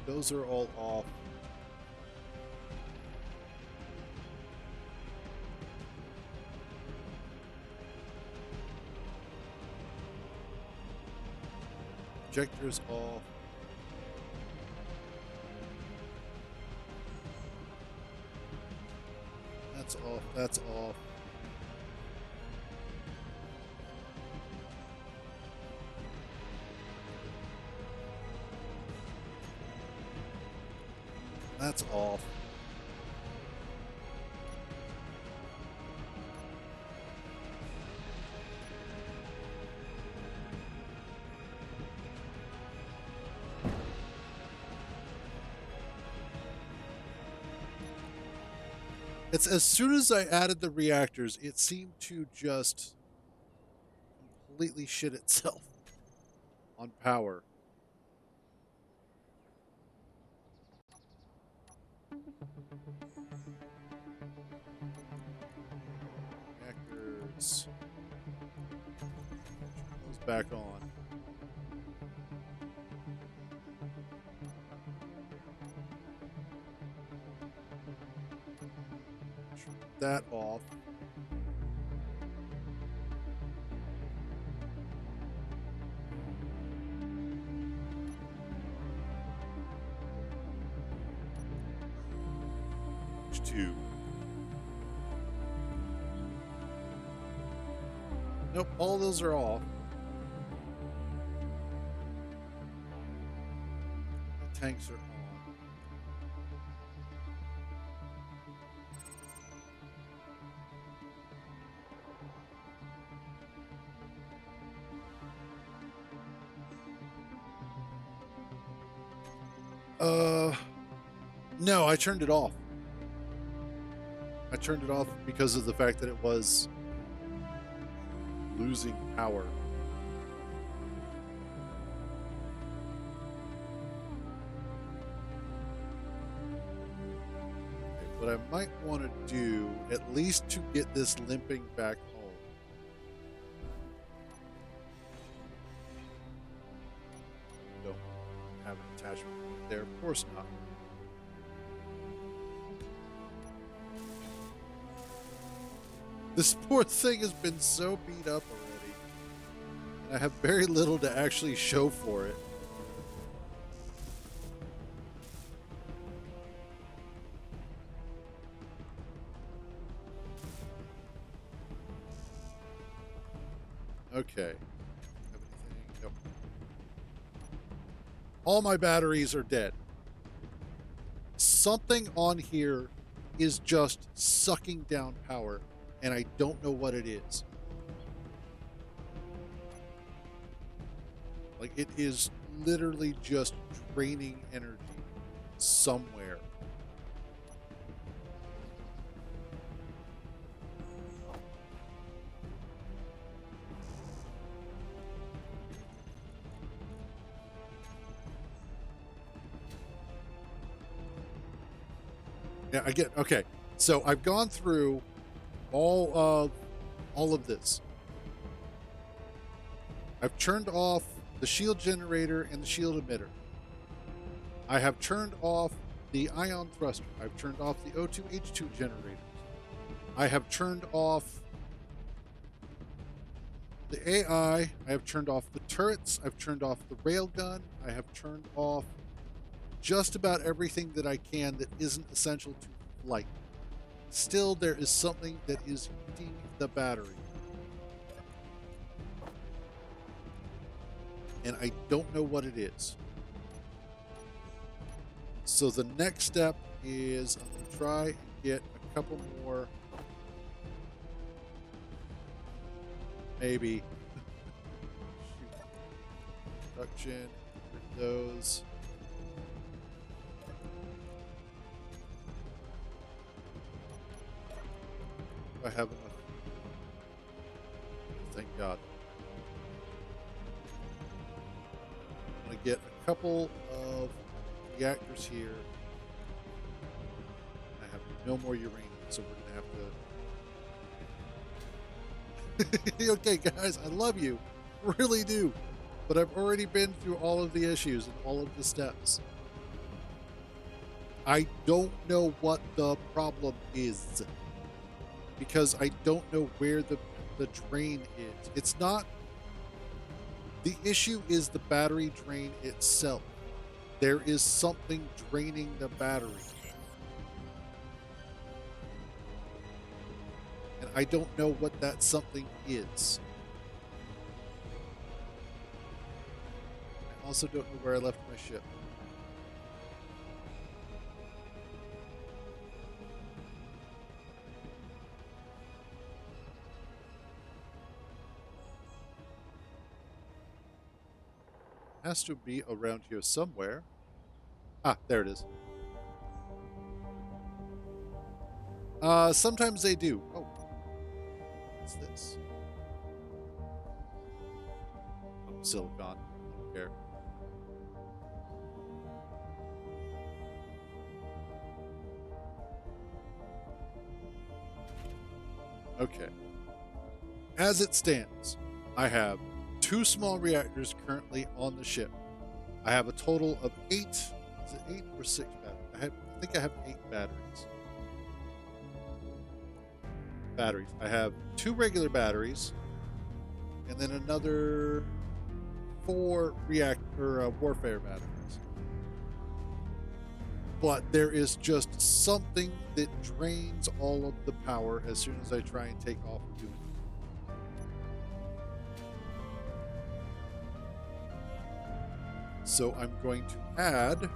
S1: Those are all off. Projectors off. That's off. That's off. That's off. It's as soon as I added the reactors, it seemed to just completely shit itself on power. Reactors. Turn those back on. Turn that off. H2. Nope, all those are off. The tanks are on. No, I turned it off. I turned it off because of the fact that it was losing power. Okay, what I might want to do, at least to get this limping back home, don't have an attachment point there, of course not. This poor thing has been so beat up already. I have very little to actually show for it. Okay. Have anything? Nope. All my batteries are dead. Something on here is just sucking down power, and I don't know what it is. Like, it is literally just draining energy somewhere. Yeah, I get. Okay, so I've gone through all of this. I've turned off the shield generator and the shield emitter. I have turned off the ion thruster. I've turned off the O2H2 generators. I have turned off the AI. I have turned off the turrets. I've turned off the railgun. I have turned off just about everything that I can that isn't essential to flight. Still, there is something that is heating the battery. And I don't know what it is. So the next step is I'm going to try and get a couple more, maybe, production, those. I have enough. Thank God. I'm going to get a couple of reactors here. I have no more uranium, so we're going to have to... Okay, guys, I love you. Really do. But I've already been through all of the issues and all of the steps. I don't know what the problem is, because I don't know where the drain is. It's not... The issue is the battery drain itself. There is something draining the battery. And I don't know what that something is. I also don't know where I left my ship. Has to be around here somewhere. Ah, there it is. Sometimes they do. Oh. What's this? Oh, silicon. I don't care. Okay. As it stands, I have 2 small reactors currently on the ship. I have a total of 8. Is it 8 or 6 batteries? I think I have 8 batteries. I have 2 regular batteries, and then another 4 warfare batteries. But there is just something that drains all of the power as soon as I try and take off and do it. So I'm going to add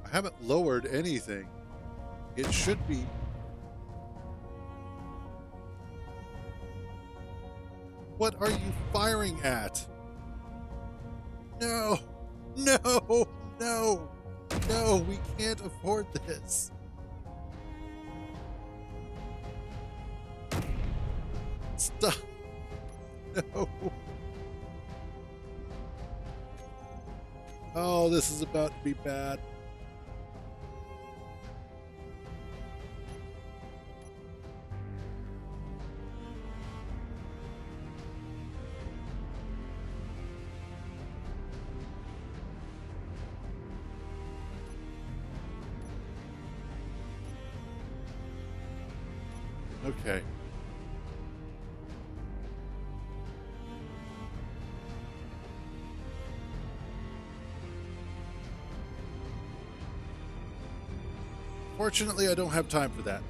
S1: I haven't lowered anything. It should be. What are you firing at? No, no, no, no, we can't afford this. Stop. No. Oh, this is about to be bad. Okay. Fortunately, I don't have time for that.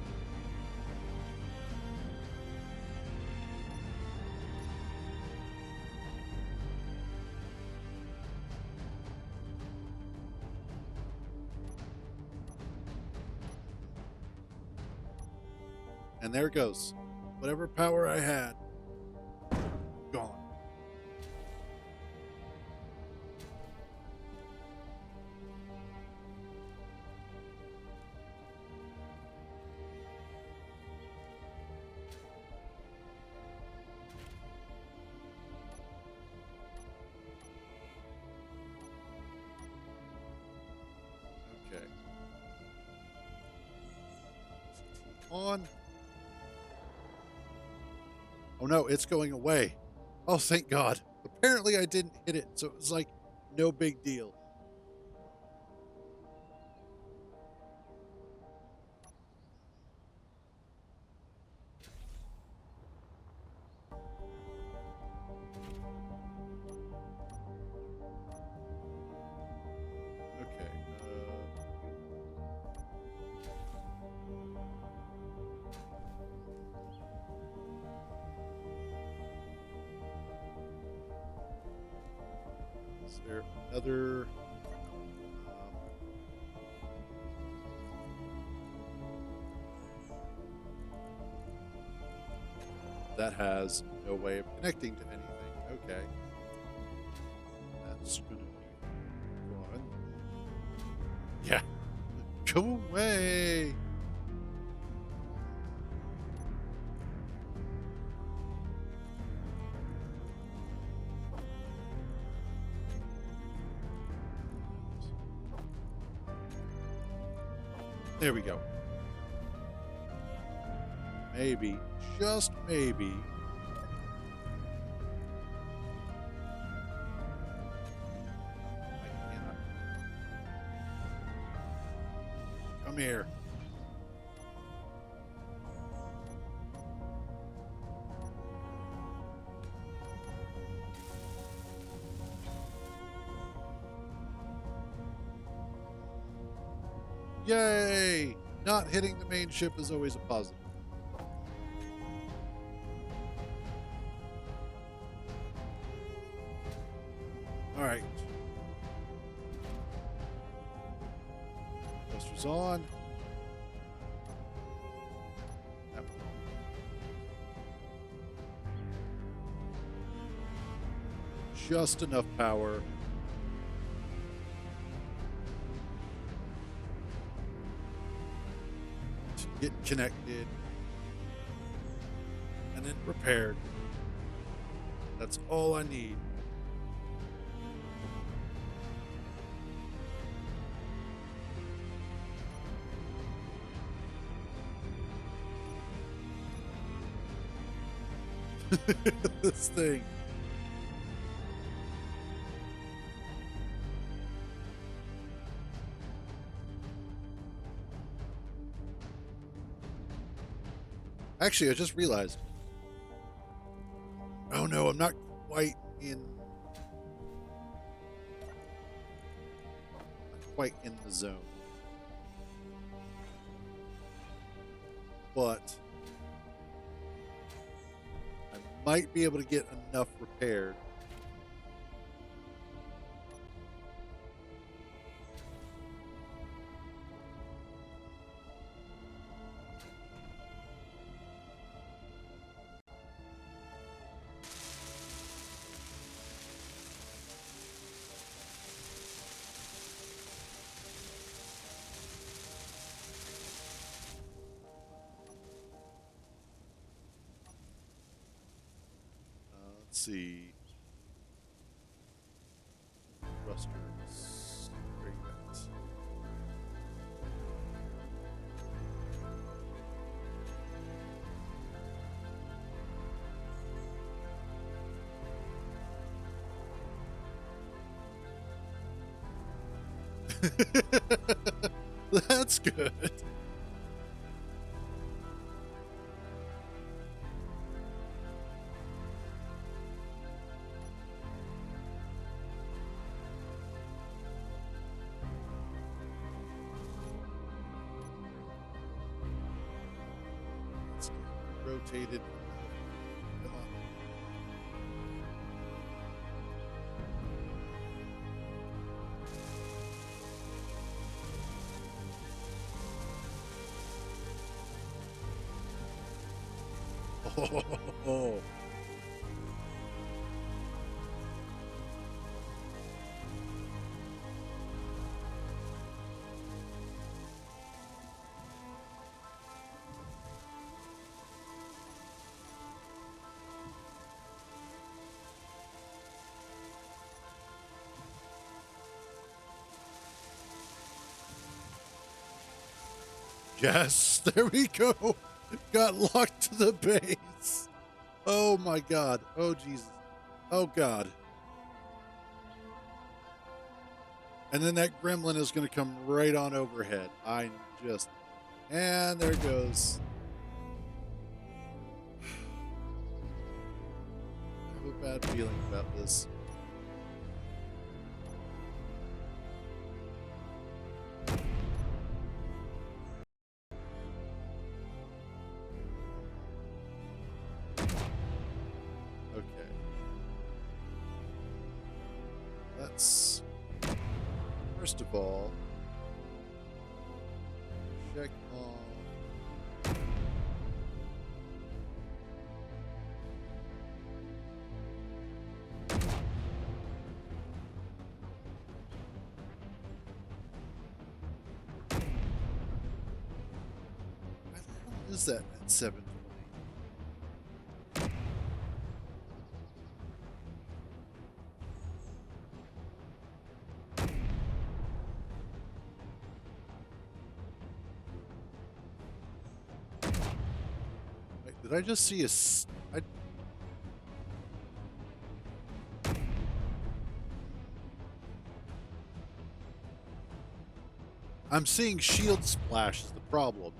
S1: And there it goes. Whatever power I had, gone. Okay. On. Oh no, it's going away. Oh, thank God. Apparently I didn't hit it, so it was like no big deal. Okay. Is there another? That has no way of connecting to anything. Okay. That's going to be one. Yeah. Go away. There we go. Maybe, just maybe. I cannot. Come here. Yay! Not hitting the main ship is always a positive. All right. Thrusters on. That one. Just enough power. To get connected. And then repaired. That's all I need. This thing. Actually, I just realized. Oh no, I'm not quite in. Not quite in the zone. But I might be able to get enough repaired. Let's see. Thrusters. Where you at? That's good. rotated. Come on. Oh, yes, there we go. Got locked to the base. Oh my god. Oh Jesus. Oh god. And then that gremlin is going to come right on overhead. And there it goes. I have a bad feeling about this. Okay. Let's, first of all, check on... Why the hell is that at 720? Wait, did I just see I'm seeing shield splash is the problem.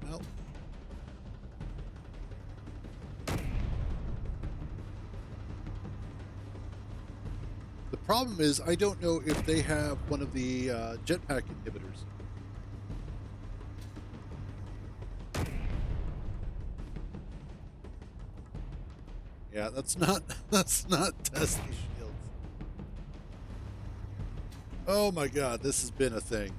S1: Well, the problem is I don't know if they have one of the jetpack inhibitors. Yeah, that's not test the shields. Oh my god, this has been a thing.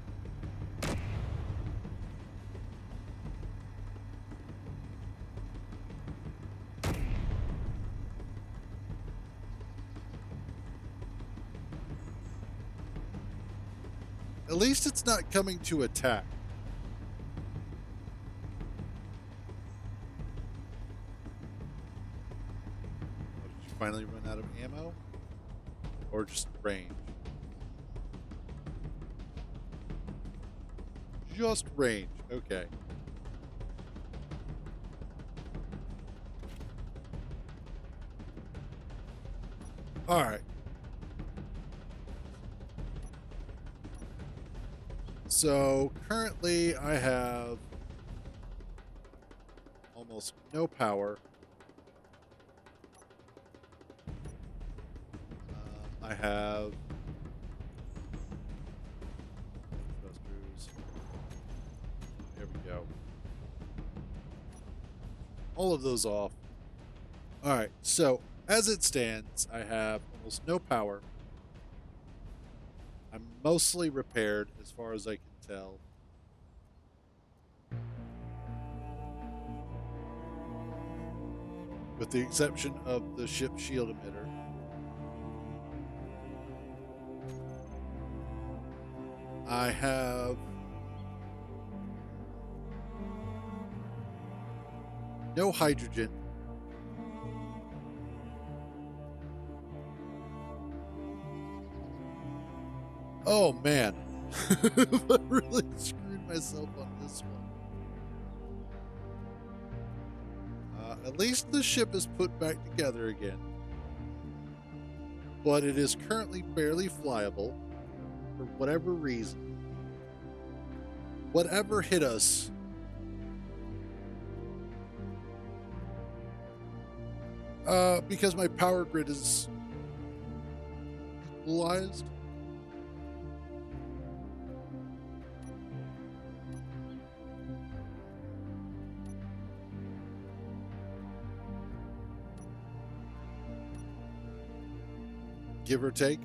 S1: At least it's not coming to attack. Oh, did you finally run out of ammo? Or just range? Just range, okay. Alright. So currently I have almost no power. I have thrusters. There we go. All of those off. All right. So as it stands, I have almost no power. I'm mostly repaired as far as I can tell. With the exception of the ship shield emitter. I have no hydrogen. Oh man, I really screwed myself on this one. At least the ship is put back together again. But it is currently barely flyable for whatever reason. Whatever hit us. Because my power grid is equalized. Give or take.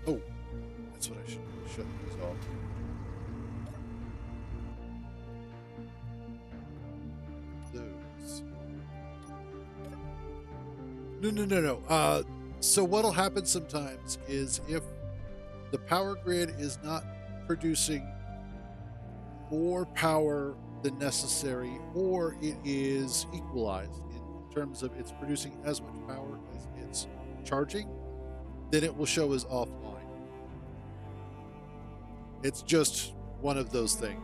S1: Oh, that's what I should shut these off. Those. No. So what'll happen sometimes is if the power grid is not producing more power than necessary, or it is equalized in terms of it's producing as much power as it's charging, then it will show as offline. It's just one of those things.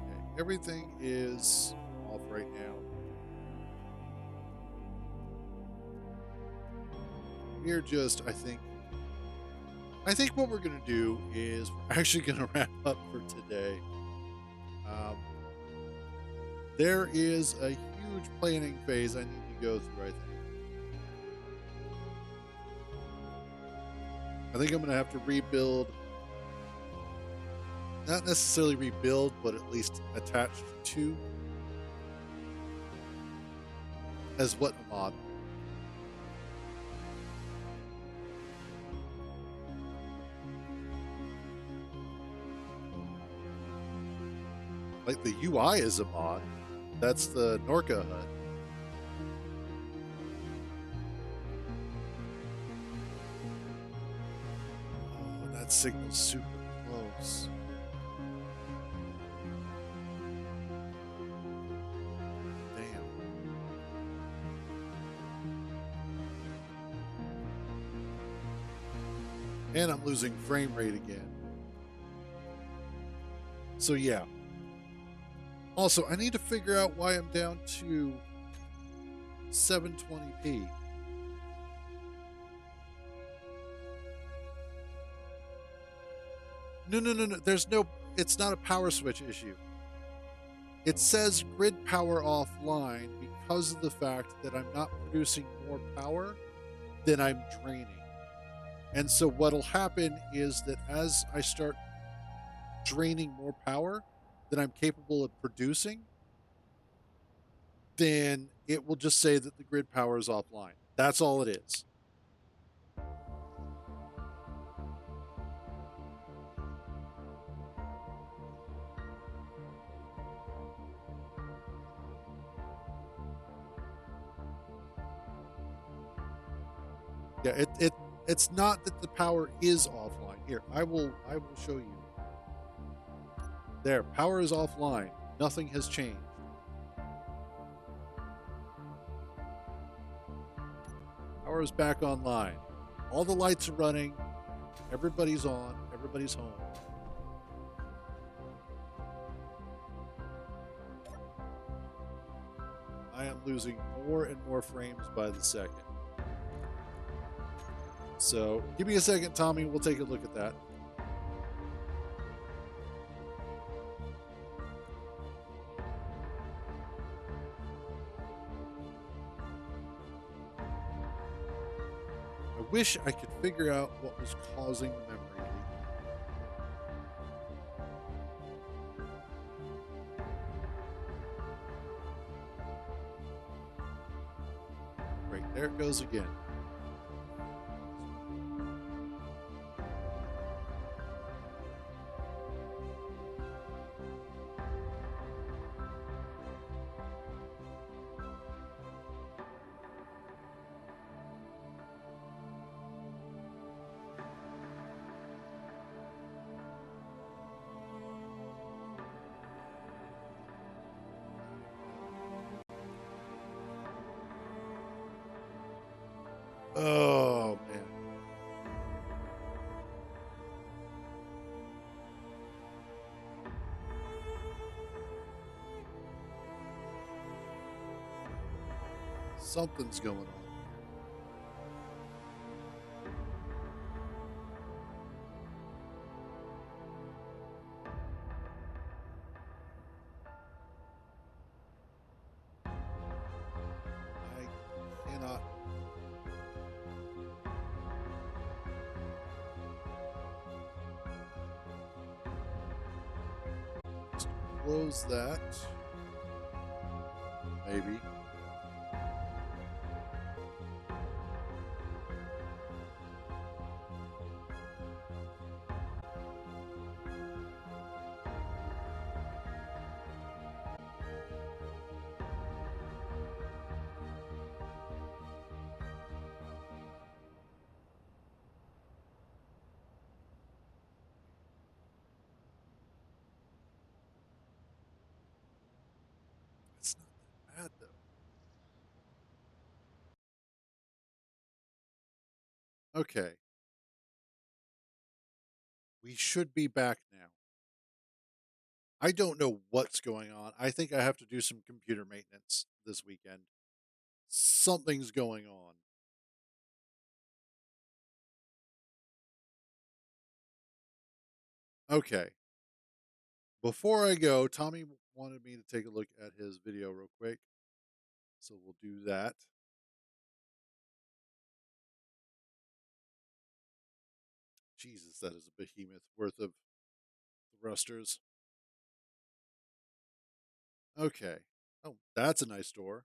S1: Okay, everything is off right now. We're just, I think what we're going to do is we're actually going to wrap up for today. There is a huge planning phase I need to go through, I think I'm going to have to rebuild, not necessarily rebuild, but at least attached to as what a mod. Like the UI is a mod. That's the Norca HUD. Oh, that signal's super close. Damn. And I'm losing frame rate again. So yeah. Also, I need to figure out why I'm down to 720p. No. There's no, it's not a power switch issue. It says grid power offline because of the fact that I'm not producing more power than I'm draining. And so what'll happen is that as I start draining more power that I'm capable of producing, then it will just say that the grid power is offline. That's all it is. Yeah, it's not that the power is offline. Here, I will show you. There, power is offline. Nothing has changed. Power is back online. All the lights are running. Everybody's on. Everybody's home. I am losing more and more frames by the second. So give me a second, Tommy. We'll take a look at that. I wish I could figure out what was causing the memory leak. Right, there it goes again. Oh man. Something's going on. I cannot. Just close that. Maybe. It's not that bad though. Okay. We should be back now. I don't know what's going on. I think I have to do some computer maintenance this weekend. Something's going on. Okay. Before I go, Tommy wanted me to take a look at his video real quick. So we'll do that. Jesus, that is a behemoth worth of thrusters. Okay. Oh, that's a nice door.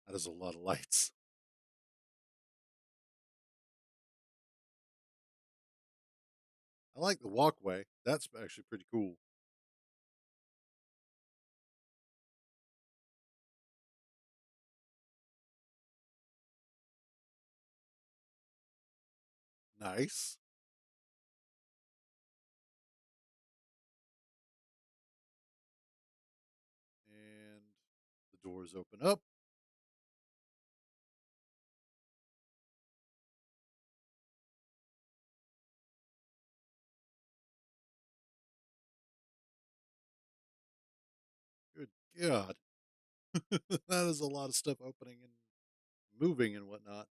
S1: That is a lot of lights. I like the walkway. That's actually pretty cool. Nice. And the doors open up. Good God. That is a lot of stuff opening and moving and whatnot.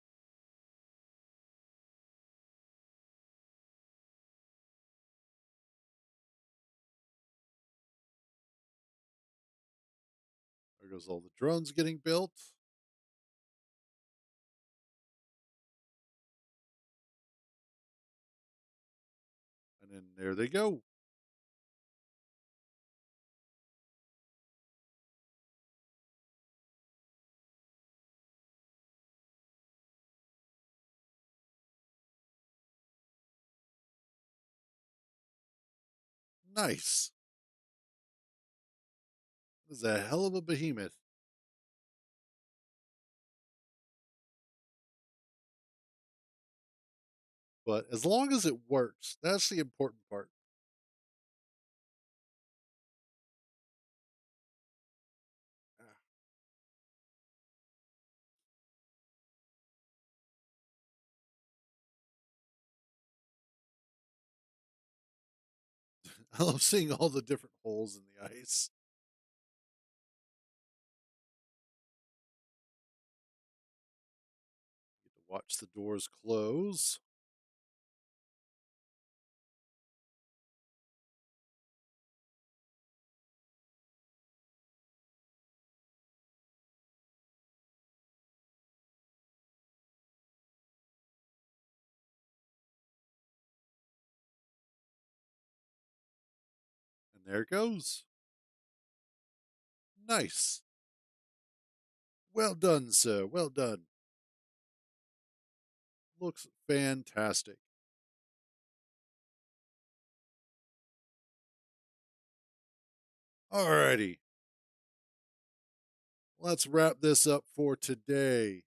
S1: There goes all the drones getting built. And then there they go. Nice. This is a hell of a behemoth. But as long as it works, that's the important part. I love seeing all the different holes in the ice. You get to watch the doors close. And there it goes. Nice. Well done, sir. Well done. Looks fantastic. Alrighty. Let's wrap this up for today.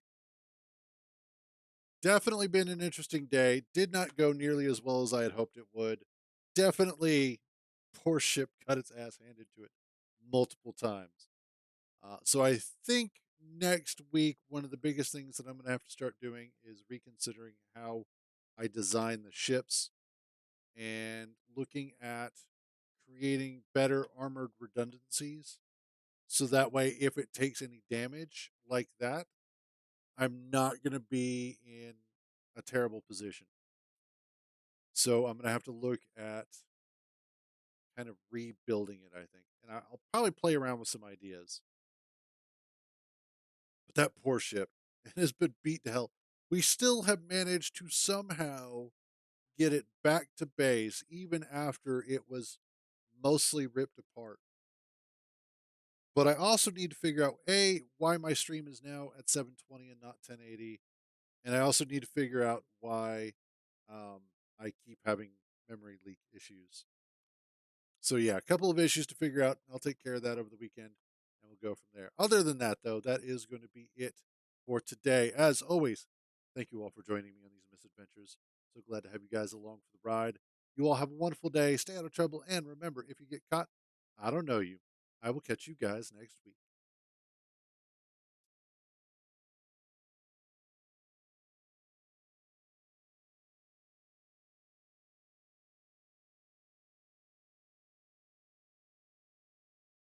S1: Definitely been an interesting day. Did not go nearly as well as I had hoped it would. Definitely, poor ship got its ass handed to it multiple times. So I think next week, one of the biggest things that I'm going to have to start doing is reconsidering how I design the ships and looking at creating better armored redundancies. So that way, if it takes any damage like that, I'm not going to be in a terrible position. So I'm going to have to look at kind of rebuilding it, I think. And I'll probably play around with some ideas. But that poor ship it has been beat to hell. We still have managed to somehow get it back to base, even after it was mostly ripped apart. But I also need to figure out A, why my stream is now at 720 and not 1080. And I also need to figure out why um, I keep having memory leak issues. So yeah, a couple of issues to figure out. I'll take care of that over the weekend and we'll go from there. Other than that, though, that is going to be it for today. As always, thank you all for joining me on these misadventures. So glad to have you guys along for the ride. You all have a wonderful day. Stay out of trouble. And remember, if you get caught, I don't know you. I will catch you guys next week.